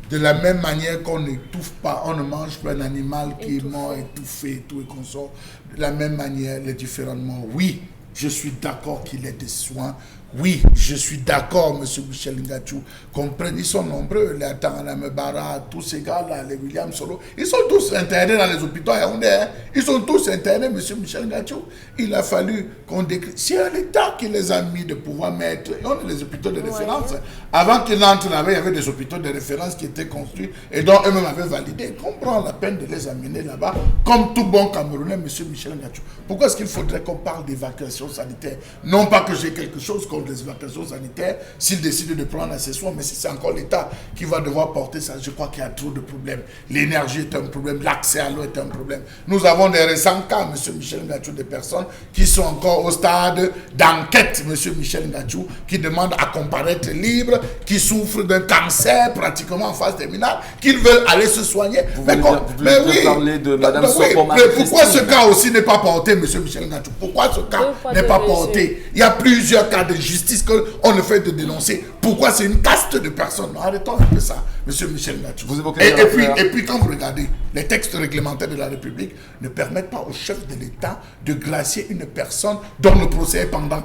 De la même manière qu'on n'étouffe pas, on ne mange pas un animal qui est mort, étouffé, tout et qu'on sort. De la même manière, les différents morts. Oui, je suis d'accord qu'il ait des soins. Oui, je suis d'accord, monsieur Michel Ngachou. Comprenez, ils sont nombreux, les Atangana Mebara, tous ces gars-là, les William Solo, ils sont tous internés dans les hôpitaux à Yaoundé. Ils sont tous internés, monsieur Michel Ngachou. Il a fallu qu'on décrit. C'est l'État qui les a mis de pouvoir mettre. On a les hôpitaux de référence. Avant qu'ils n'entrent là-bas, il y avait des hôpitaux de référence qui étaient construits et dont eux-mêmes avaient validé. Qu'on prend la peine de les amener là-bas, comme tout bon Camerounais, monsieur Michel Ngachou. Pourquoi est-ce qu'il faudrait qu'on parle d'évacuation sanitaire? Non pas que j'ai quelque chose contre les évacuations sanitaires, s'ils décident de prendre ses soins, mais si c'est encore l'État qui va devoir porter ça, je crois qu'il y a trop de problèmes. L'énergie est un problème, l'accès à l'eau est un problème. Nous avons des récents cas, M. Michel Ngachou, des personnes qui sont encore au stade d'enquête, M. Michel Ngachou, qui demandent à comparaître libre, qui souffrent d'un cancer pratiquement en phase terminale, qu'ils veulent aller se soigner. Vous voulez parler de Mme Sopon, mais pourquoi ce cas aussi n'est pas porté, M. Michel Ngachou? Pourquoi ce cas n'est pas porté? Il y a plusieurs cas de justice qu'on ne fait de dénoncer. Pourquoi c'est une caste de personnes? Arrêtons un peu ça, M. Michel Ngachou. Et puis quand vous regardez, les textes réglementaires de la République ne permettent pas au chef de l'État de glacier une personne dont le procès est pendant.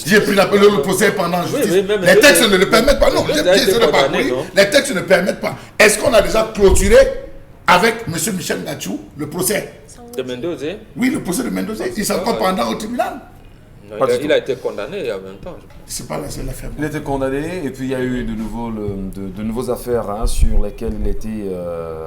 J'ai pris le procès pendant en justice. Les textes ne le permettent pas. Non, les textes ne permettent pas. Est-ce qu'on a déjà clôturé avec M. Michel Ngachou le procès de Mendoza? Oui, le procès de Mendoza. Il s'est encore pendant au tribunal. Non, Pas du il tout. a été condamné il y a 20 ans. C'est pas la seule affaire. Il était condamné et puis il y a eu de nouveaux affaires sur lesquelles il a été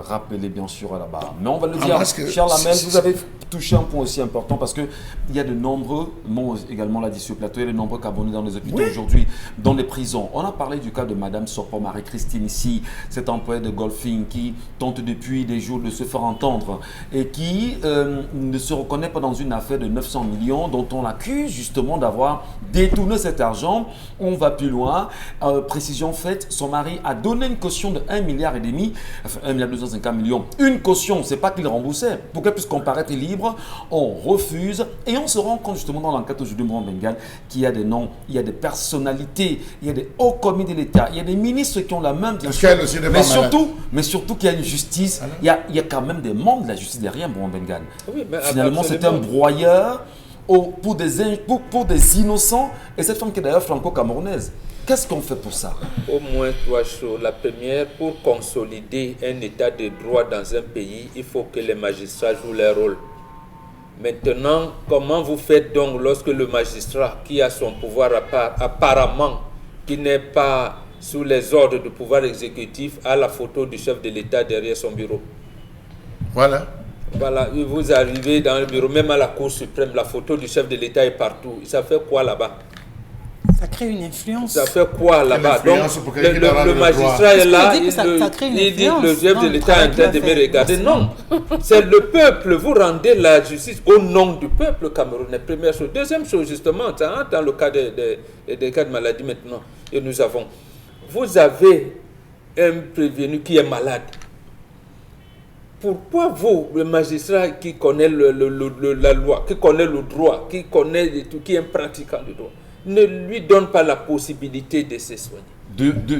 rappelé bien sûr à la barre. Mais on va le dire, parce que Charles Hamel, c'est- vous avez touché un point aussi important parce qu'il y a de nombreux, moi également l'a dit sur le plateau, il y a de nombreux Camerounais dans les hôpitaux Oui. aujourd'hui, dans les prisons. On a parlé du cas de Madame Sopo Marie-Christine ici, cette employée de golfing qui tente depuis des jours de se faire entendre et qui ne se reconnaît pas dans une affaire de 900 millions dont on l'accuse justement d'avoir détourné cet argent. On va plus loin. Précision faite, son mari a donné une caution de 1,5 milliard, enfin 1,250 millions. Une caution, c'est pas qu'il remboursait. Pour qu'elle puisse comparaître libre, on refuse et on se rend compte justement dans l'enquête aujourd'hui de Bengal qu'il y a des noms, il y a des personnalités, il y a des hauts commis de l'État, il y a des ministres qui ont la main bien sûr. Lequel aussi n'est pas Mais surtout qu'il y a une justice, il y a quand même des membres de la justice derrière Bengal. Oui, mais Finalement, c'est un absolument. broyeur pour des innocents. Et cette femme qui est d'ailleurs franco-camerounaise, qu'est-ce qu'on fait pour ça? Au moins trois choses. La première, pour consolider un état de droit dans un pays, il faut que les magistrats jouent leur rôle. Maintenant, comment vous faites donc lorsque le magistrat qui a son pouvoir apparemment, qui n'est pas sous les ordres du pouvoir exécutif, a la photo du chef de l'État derrière son bureau? Voilà. Voilà, vous arrivez dans le bureau, même à la Cour suprême, la photo du chef de l'État est partout. Ça fait quoi là-bas? Ça crée une influence. Ça fait quoi là-bas? Donc, influence pour quelqu'un qui aura le le magistrat est là, Est-ce qu'on dit que ça crée une il dit que le influence chef dans de le l'État est en travail train de qu'il a me fait? regarder. Non, c'est le peuple. Vous rendez la justice au nom du peuple camerounais. Première chose. Deuxième chose, justement, dans le cas des cas de maladie maintenant, et nous avons, vous avez un prévenu qui est malade. Pourquoi vous, le magistrat qui connaît la loi, qui connaît le droit, qui connaît tout, qui est un pratiquant du droit, ne lui donne pas la possibilité de se soigner?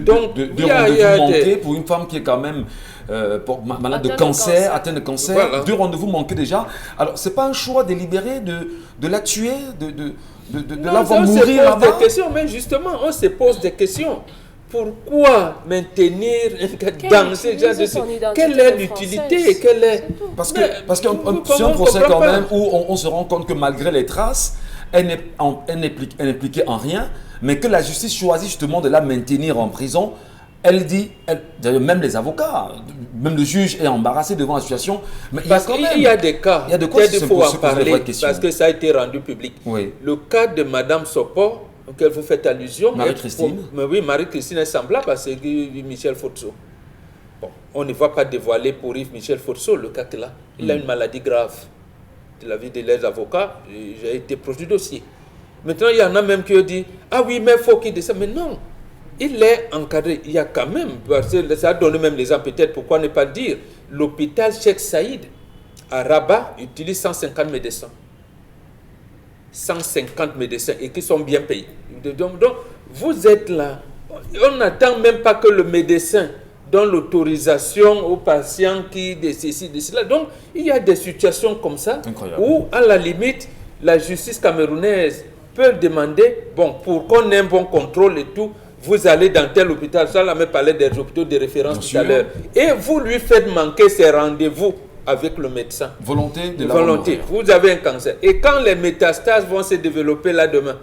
Donc, De il y a rendez-vous des- manqués pour une femme qui est quand même malade de Atteinte de cancer, cancer. atteinte de cancer. Voilà. 2 rendez-vous manqués déjà. Alors, c'est pas un choix délibéré de la tuer, de Non, la voir on se mourir pose là-bas? des questions, mais justement, on se pose des questions. Pourquoi maintenir dans ces gens de... son identité Quelle est de l'utilité? Française, Quelle est... c'est tout. Parce Mais que c'est un comment procès on quand comprend même pas? où on se rend compte que malgré les traces, elle n'est impliquée en rien, mais que la justice choisit justement de la maintenir en prison. Elle dit, d'ailleurs même les avocats, même le juge est embarrassé devant la situation. Mais il y a Parce quand même... qu'il y a des cas, il y a de quoi peut-être se il faut poser en des vraies parler, questions. parce que ça a été rendu public. Oui. Le cas de Madame Sopo, auquel vous faites allusion, Marie-Christine. mais oui, Marie-Christine est semblable à ce que Michel Fotso. Bon, on ne va pas dévoiler pour Yves Michel Fotso le cas qu'il a. Il a une maladie grave. De la vie de les avocats, j'ai été proche du dossier. Maintenant, il y en a même qui ont dit, ah oui, mais il faut qu'il descende. Mais non, il est encadré. Il y a quand même, parce que ça a donné même les gens, peut-être, pourquoi ne pas dire, l'hôpital Cheikh Saïd à Rabat utilise 150 médecins. 150 médecins et qui sont bien payés. Donc, vous êtes là. On n'attend même pas que le médecin donne l'autorisation aux patients qui de ceci, de cela. Donc, il y a des situations comme ça Incroyable. où, à la limite, la justice camerounaise peut demander, bon, pour qu'on ait un bon contrôle et tout, vous allez dans tel hôpital, ça, là, me parlait des hôpitaux de référence Bien tout à sûr. l'heure, et vous lui faites manquer ses rendez-vous avec le médecin. Volonté de la Volonté. mourir. Vous avez un cancer. Et quand les métastases vont se développer là demain,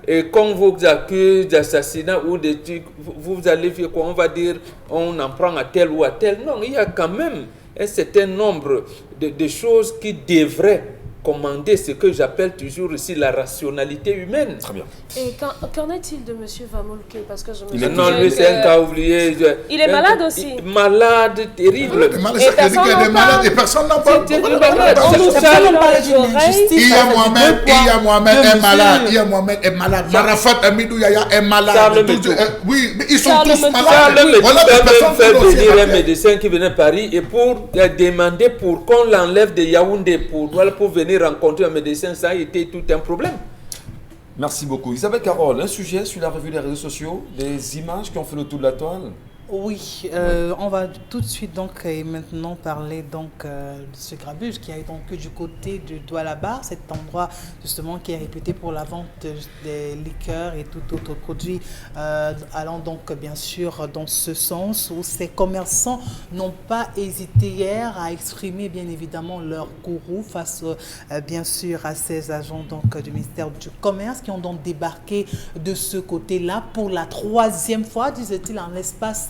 et qu'on vous accuse d'assassinat ou de trucs, vous allez faire quoi? On va dire, on en prend à tel ou à tel. Non, il y a quand même un certain nombre de choses qui devraient commander ce que j'appelle toujours ici la rationalité humaine. Très bien. Et qu'en est-il de M. Vamolke? Parce que je me Il est souviens Non, lui, que- c'est un cas oublié. Il est malade aussi. Malade, terrible. Les malades, ça veut dire qu'il y a des malades et personne n'en parle. C'est des Voilà, malades. voilà, On nous voilà. sale On parle d'une injustice. Il y a Mohamed, il y a Mohamed est malade. Il y Il a Mohamed est malade. Marafat Amidou Yaya est malade. Charles Tout- Medou. Oui, mais ils sont Charles tous Medou. Ça, malades. le Voilà des médecin personnes même fait qui ont aussi venir un rappelé. médecin qui venait à Paris et pour demander pour qu'on l'enlève de Yaoundé pour venir rencontrer un médecin, ça a été tout un problème. Merci beaucoup. Isabelle Carole, un sujet sur la revue des réseaux sociaux, des images qui ont fait le tour de la toile. Oui, on va tout de suite donc et maintenant parler donc de ce grabuge qui est donc du côté de Douala, cet endroit justement qui est réputé pour la vente des liqueurs et tout autre produit allant donc bien sûr dans ce sens où ces commerçants n'ont pas hésité hier à exprimer bien évidemment leur courroux face bien sûr à ces agents donc du ministère du Commerce qui ont donc débarqué de ce côté-là pour la 3e fois, disait-il, en l'espace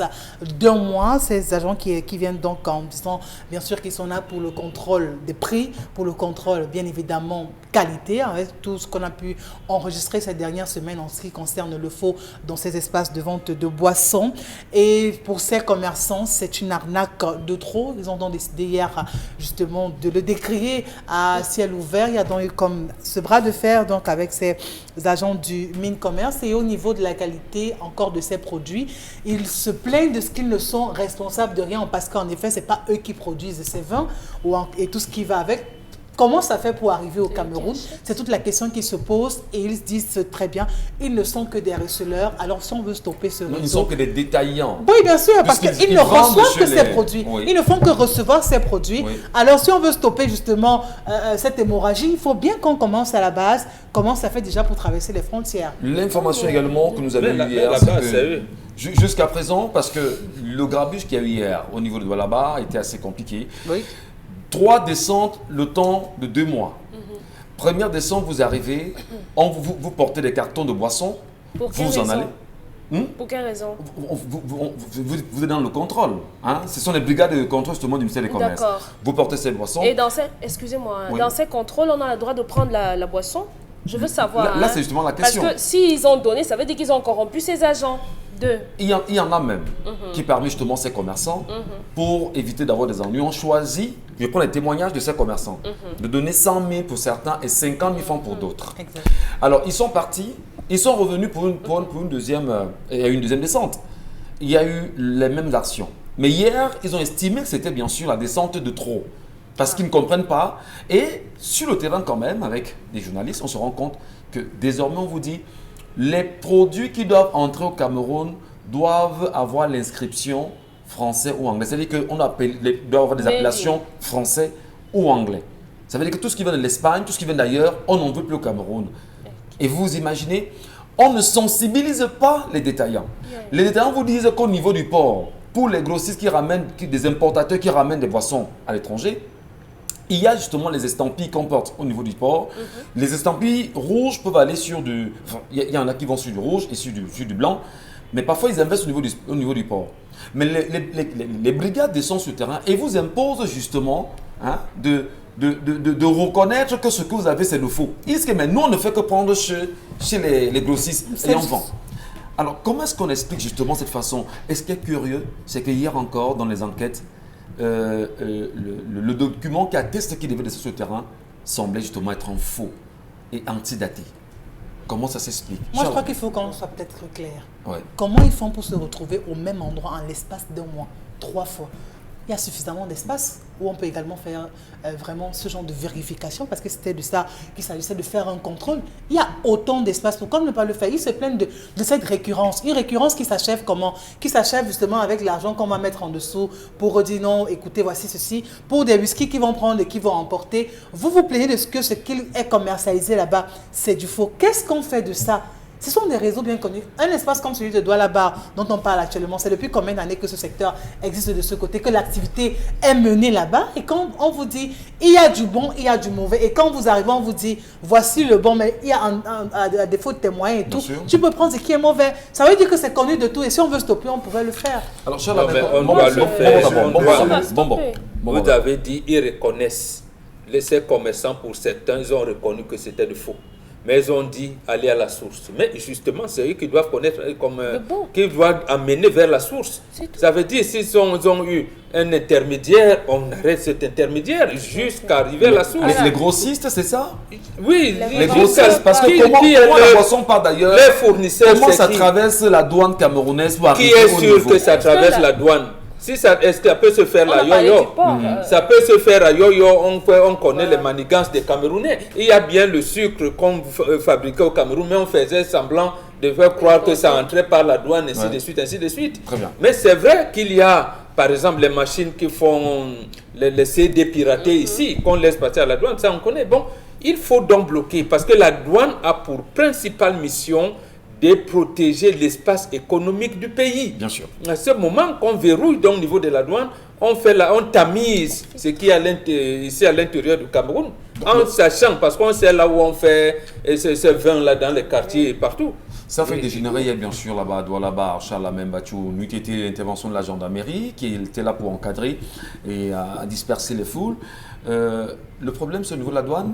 d'un mois. Ces agents qui viennent donc en disant bien sûr qu'ils sont là pour le contrôle des prix, pour le contrôle bien évidemment qualité, avec tout ce qu'on a pu enregistrer ces dernières semaines en ce qui concerne le faux dans ces espaces de vente de boissons. Et pour ces commerçants, c'est une arnaque de trop. Ils ont donc décidé hier justement de le décrier à ciel ouvert. Il y a donc eu comme ce bras de fer donc avec ces agents du Mines-Commerce et au niveau de la qualité encore de ces produits, ils se plaignent de ce qu'ils ne sont responsables de rien parce qu'en effet, ce n'est pas eux qui produisent ces vins et tout ce qui va avec. Comment ça fait pour arriver au Cameroun? C'est toute la question qui se pose et ils se disent très bien, ils ne sont que des receleurs. Alors si on veut stopper ce réseau... Ils ne sont que des détaillants. Oui, bien sûr, parce qu'ils ne reçoivent que ces produits. Oui. Ils ne font que recevoir ces produits. Oui. Alors si on veut stopper justement cette hémorragie, il faut bien qu'on commence à la base. Comment ça fait déjà pour traverser les frontières? L'information également que nous avons eue hier, jusqu'à présent, parce que le grabuge qu'il y a eu hier au niveau de Douala était assez compliqué. Oui. 3 descentes le temps de 2 mois. Première descente, vous arrivez, vous portez des cartons de boissons, vous en allez. Pour quelle raison? Vous êtes dans le contrôle. Hein? Ce sont les brigades de contrôle justement du ministère des Commerces. Vous portez ces boissons. Et dans ces, excusez-moi, dans ces contrôles, on a le droit de prendre la boisson? Je veux savoir. Là c'est justement la question. Parce que s'ils ont donné, ça veut dire qu'ils ont corrompu ces agents. Il y en a même qui, parmi justement ces commerçants, pour éviter d'avoir des ennuis, ont choisi, je prends les témoignages de ces commerçants, de donner 100 000 pour certains et 50 000 francs pour d'autres. Alors, ils sont partis, ils sont revenus pour une deuxième, il y a eu une deuxième descente. Il y a eu les mêmes actions. Mais hier, ils ont estimé que c'était bien sûr la descente de trop. Parce qu'ils ne comprennent pas. Et sur le terrain quand même, avec des journalistes, on se rend compte que désormais on vous dit les produits qui doivent entrer au Cameroun doivent avoir l'inscription français ou anglais. C'est-à-dire qu'on doit avoir des appellations français ou anglais. Ça veut dire que tout ce qui vient de l'Espagne, tout ce qui vient d'ailleurs, on n'en veut plus au Cameroun. Et vous imaginez, on ne sensibilise pas les détaillants. Les détaillants vous disent qu'au niveau du port, pour les grossistes qui ramènent, des importateurs qui ramènent des boissons à l'étranger, il y a justement les estampilles qu'on porte au niveau du port. Les estampilles rouges peuvent aller sur du... Enfin, il y en a qui vont sur du rouge et sur du blanc. Mais parfois, ils investent au niveau du port. Mais les brigades descendent sur le terrain et vous imposent justement de reconnaître que ce que vous avez, c'est le faux. Ils disent que mais nous, on ne fait que prendre chez les grossistes et on vend. Alors, comment est-ce qu'on explique justement cette façon? Et ce qui est curieux, c'est que hier encore, dans les enquêtes, le document qui atteste qu'il devait laisser sur le terrain semblait justement être un faux et antidaté. Comment ça s'explique? Moi, je crois qu'il faut qu'on soit peut-être clair. Ouais. Comment ils font pour se retrouver au même endroit en l'espace d'un mois, 3 fois? Il y a suffisamment d'espace où on peut également faire vraiment ce genre de vérification parce que c'était de ça qu'il s'agissait, de faire un contrôle. Il y a autant d'espace. Pourquoi ne pas le faire? Ils se plaignent de cette récurrence. Une récurrence qui s'achève comment? Qui s'achève justement avec l'argent qu'on va mettre en dessous pour dire non, écoutez, voici ceci. Pour des whisky qui vont prendre et qui vont emporter. Vous vous plaignez de ce qu'il est commercialisé là-bas. C'est du faux. Qu'est-ce qu'on fait de ça? Ce sont des réseaux bien connus. Un espace comme celui de Douala dont on parle actuellement, c'est depuis combien d'années que ce secteur existe de ce côté, que l'activité est menée là-bas. Et quand on vous dit, il y a du bon, il y a du mauvais. Et quand vous arrivez, on vous dit, voici le bon, mais il y a un défaut de témoin et tout. Tu peux prendre ce qui est mauvais. Ça veut dire que c'est connu de tout. Et si on veut stopper, on pourrait le faire. Alors, on doit le faire. Vous avez dit, ils reconnaissent. Ces commerçants, pour certains, ils ont reconnu que c'était de faux. Mais ils ont dit aller à la source. Mais justement, c'est eux qui doivent connaître, qui doivent amener vers la source. Ça veut dire, s'ils ont eu un intermédiaire, on arrête cet intermédiaire jusqu'à arriver à la source. Les grossistes, c'est ça? Oui, les grossistes. Parce que comment la boisson part d'ailleurs? Les fournisseurs, comment ça traverse la douane camerounaise pour arriver au niveau? Qui est sûr que ça traverse la douane? Si ça, est-ce que ça peut se faire à Yo-Yo? Ça peut se faire à Yo-Yo, on connaît les manigances des Camerounais. Il y a bien le sucre qu'on fabriquait au Cameroun, mais on faisait semblant de faire croire que ça entrait par la douane, ainsi de suite, ainsi de suite. Très bien. Mais c'est vrai qu'il y a, par exemple, les machines qui font les CD piratés ici, qu'on laisse passer à la douane, ça on connaît. Bon, il faut donc bloquer, parce que la douane a pour principale mission de protéger l'espace économique du pays. Bien sûr. À ce moment qu'on verrouille donc au niveau de la douane, on tamise ce qui est ici à l'intérieur du Cameroun, en sachant, parce qu'on sait là où on fait ces vins là dans les quartiers et partout. Ça fait dégénérer, il y a bien sûr là-bas, à Douala, Charles Membachou, nous qui était l'intervention de la gendarmerie, qui était là pour encadrer et à disperser les foules. Le problème, c'est au niveau de la douane.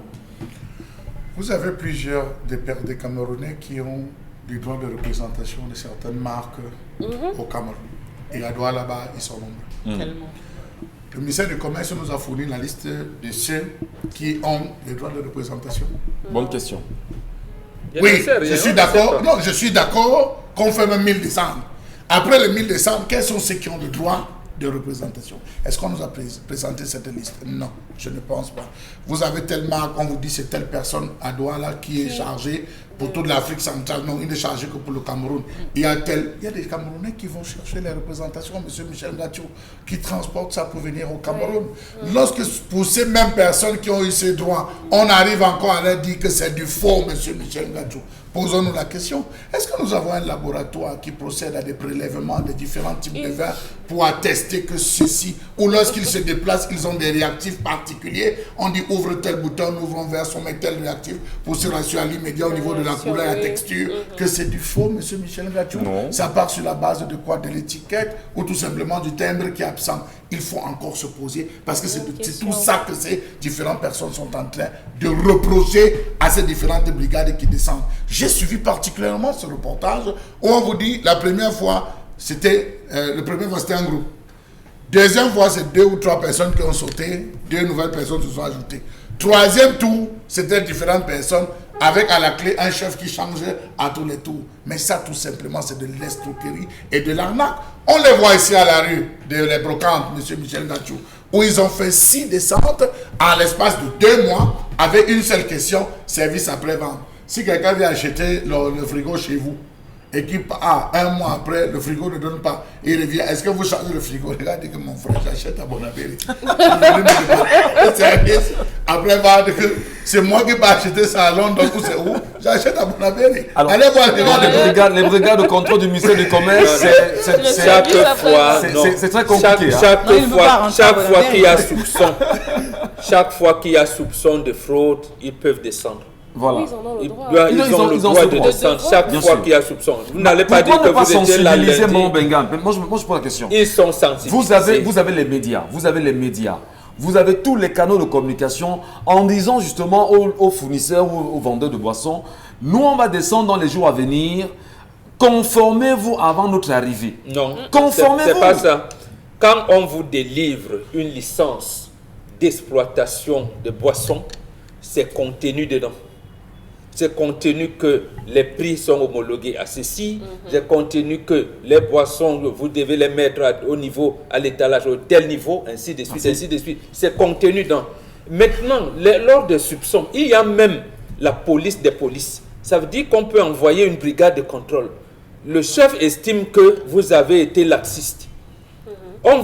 Vous avez plusieurs des Camerounais qui ont du droit de représentation de certaines marques au Cameroun. Et à Douala, ils sont nombreux. Tellement. Le ministère du Commerce nous a fourni la liste de ceux qui ont les droits de représentation. Bonne question. Oui, je suis d'accord. Non, je suis d'accord qu'on fait même 1000 décembre. Après le 1000 décembre, quels sont ceux qui ont le droit de représentation? Est-ce qu'on nous a présenté cette liste? Non, je ne pense pas. Vous avez telle marque, on vous dit c'est telle personne à Douala qui est chargée pour toute l'Afrique centrale. Non, il n'est chargé que pour le Cameroun. Il y a des Camerounais qui vont chercher les représentations, M. Michel Gathiou, qui transportent ça pour venir au Cameroun. Lorsque pour ces mêmes personnes qui ont eu ces droits, on arrive encore à leur dire que c'est du faux, M. Michel Gathiou. Posons-nous la question, est-ce que nous avons un laboratoire qui procède à des prélèvements de différents types de vins pour attester que ceux-ci, ou lorsqu'ils se déplacent, ils ont des réactifs particuliers, on dit ouvre tel bouton, ouvre un verre, on met tel réactif pour se rassurer à l'immédiat au niveau de la couleur et la texture, que c'est du faux, M. Michel Gathiou? Ça part sur la base de quoi? De l'étiquette ou tout simplement du timbre qui est absent? Il faut encore se poser, parce que c'est tout ça que ces différentes personnes sont en train de reprocher à ces différentes brigades qui descendent. J'ai suivi particulièrement ce reportage où on vous dit, la première fois, c'était un groupe. Deuxième fois, c'est 2 ou 3 personnes qui ont sauté, 2 nouvelles personnes se sont ajoutées. Troisième tour, c'était différentes personnes avec à la clé un chef qui changeait à tous les tours. Mais ça, tout simplement, c'est de l'escroquerie et de l'arnaque. On les voit ici à la rue de les brocantes, M. Michel Gathiou, où ils ont fait 6 descentes en l'espace de 2 mois avec une seule question, service après-vente. Si quelqu'un vient acheter le frigo chez vous, et qui, un mois après, le frigo ne donne pas, il revient, est-ce que vous changez le frigo? Il a dit que mon frère, j'achète à Bonabéry. Après, c'est moi qui vais acheter ça à Londres, ou c'est où? J'achète à Bonabéry. Allez voir les brigades de contrôle du ministère du Commerce, c'est très compliqué. Chaque fois qu'il y a soupçon de fraude, ils peuvent descendre. Voilà. Oui, ils en ont le droit. Ils ont le droit de descendre chaque fois qu'il y a soupçon. Vous n'allez pas dire que vous étiez là lundi. Moi, je pose la question. Ils sont sensibilisés. Vous avez les médias. Vous avez tous les canaux de communication en disant justement aux fournisseurs ou aux vendeurs de boissons, nous, on va descendre dans les jours à venir. Conformez-vous avant notre arrivée. Non, conformez-vous. C'est pas ça. Quand on vous délivre une licence d'exploitation de boissons, c'est contenu dedans. C'est contenu que les prix sont homologués à ceci, c'est contenu que les boissons, vous devez les mettre au niveau, à l'étalage, au tel niveau, ainsi de suite, ainsi de suite. C'est contenu dans. Maintenant, lors des soupçons, il y a même la police des polices. Ça veut dire qu'on peut envoyer une brigade de contrôle. Le chef estime que vous avez été laxiste. On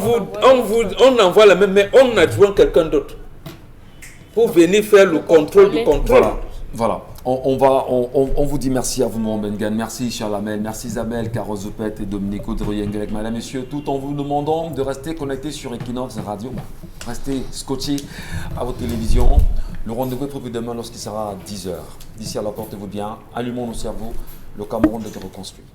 envoie la même, mais on adjoint quelqu'un d'autre pour venir faire le contrôle du contrôle. Voilà. On vous dit merci à vous, mon Bengan. Merci, Charles Amel. Merci, Isabelle, Carole Zoupet et Dominique Audrey-Yengelek. Madame, messieurs, tout en vous demandant de rester connectés sur Equinox Radio. Restez scotchés à votre télévision. Le rendez-vous est prévu demain lorsqu'il sera à 10h. D'ici là, portez-vous bien. Allumons nos cerveaux. Le Cameroun doit être reconstruit.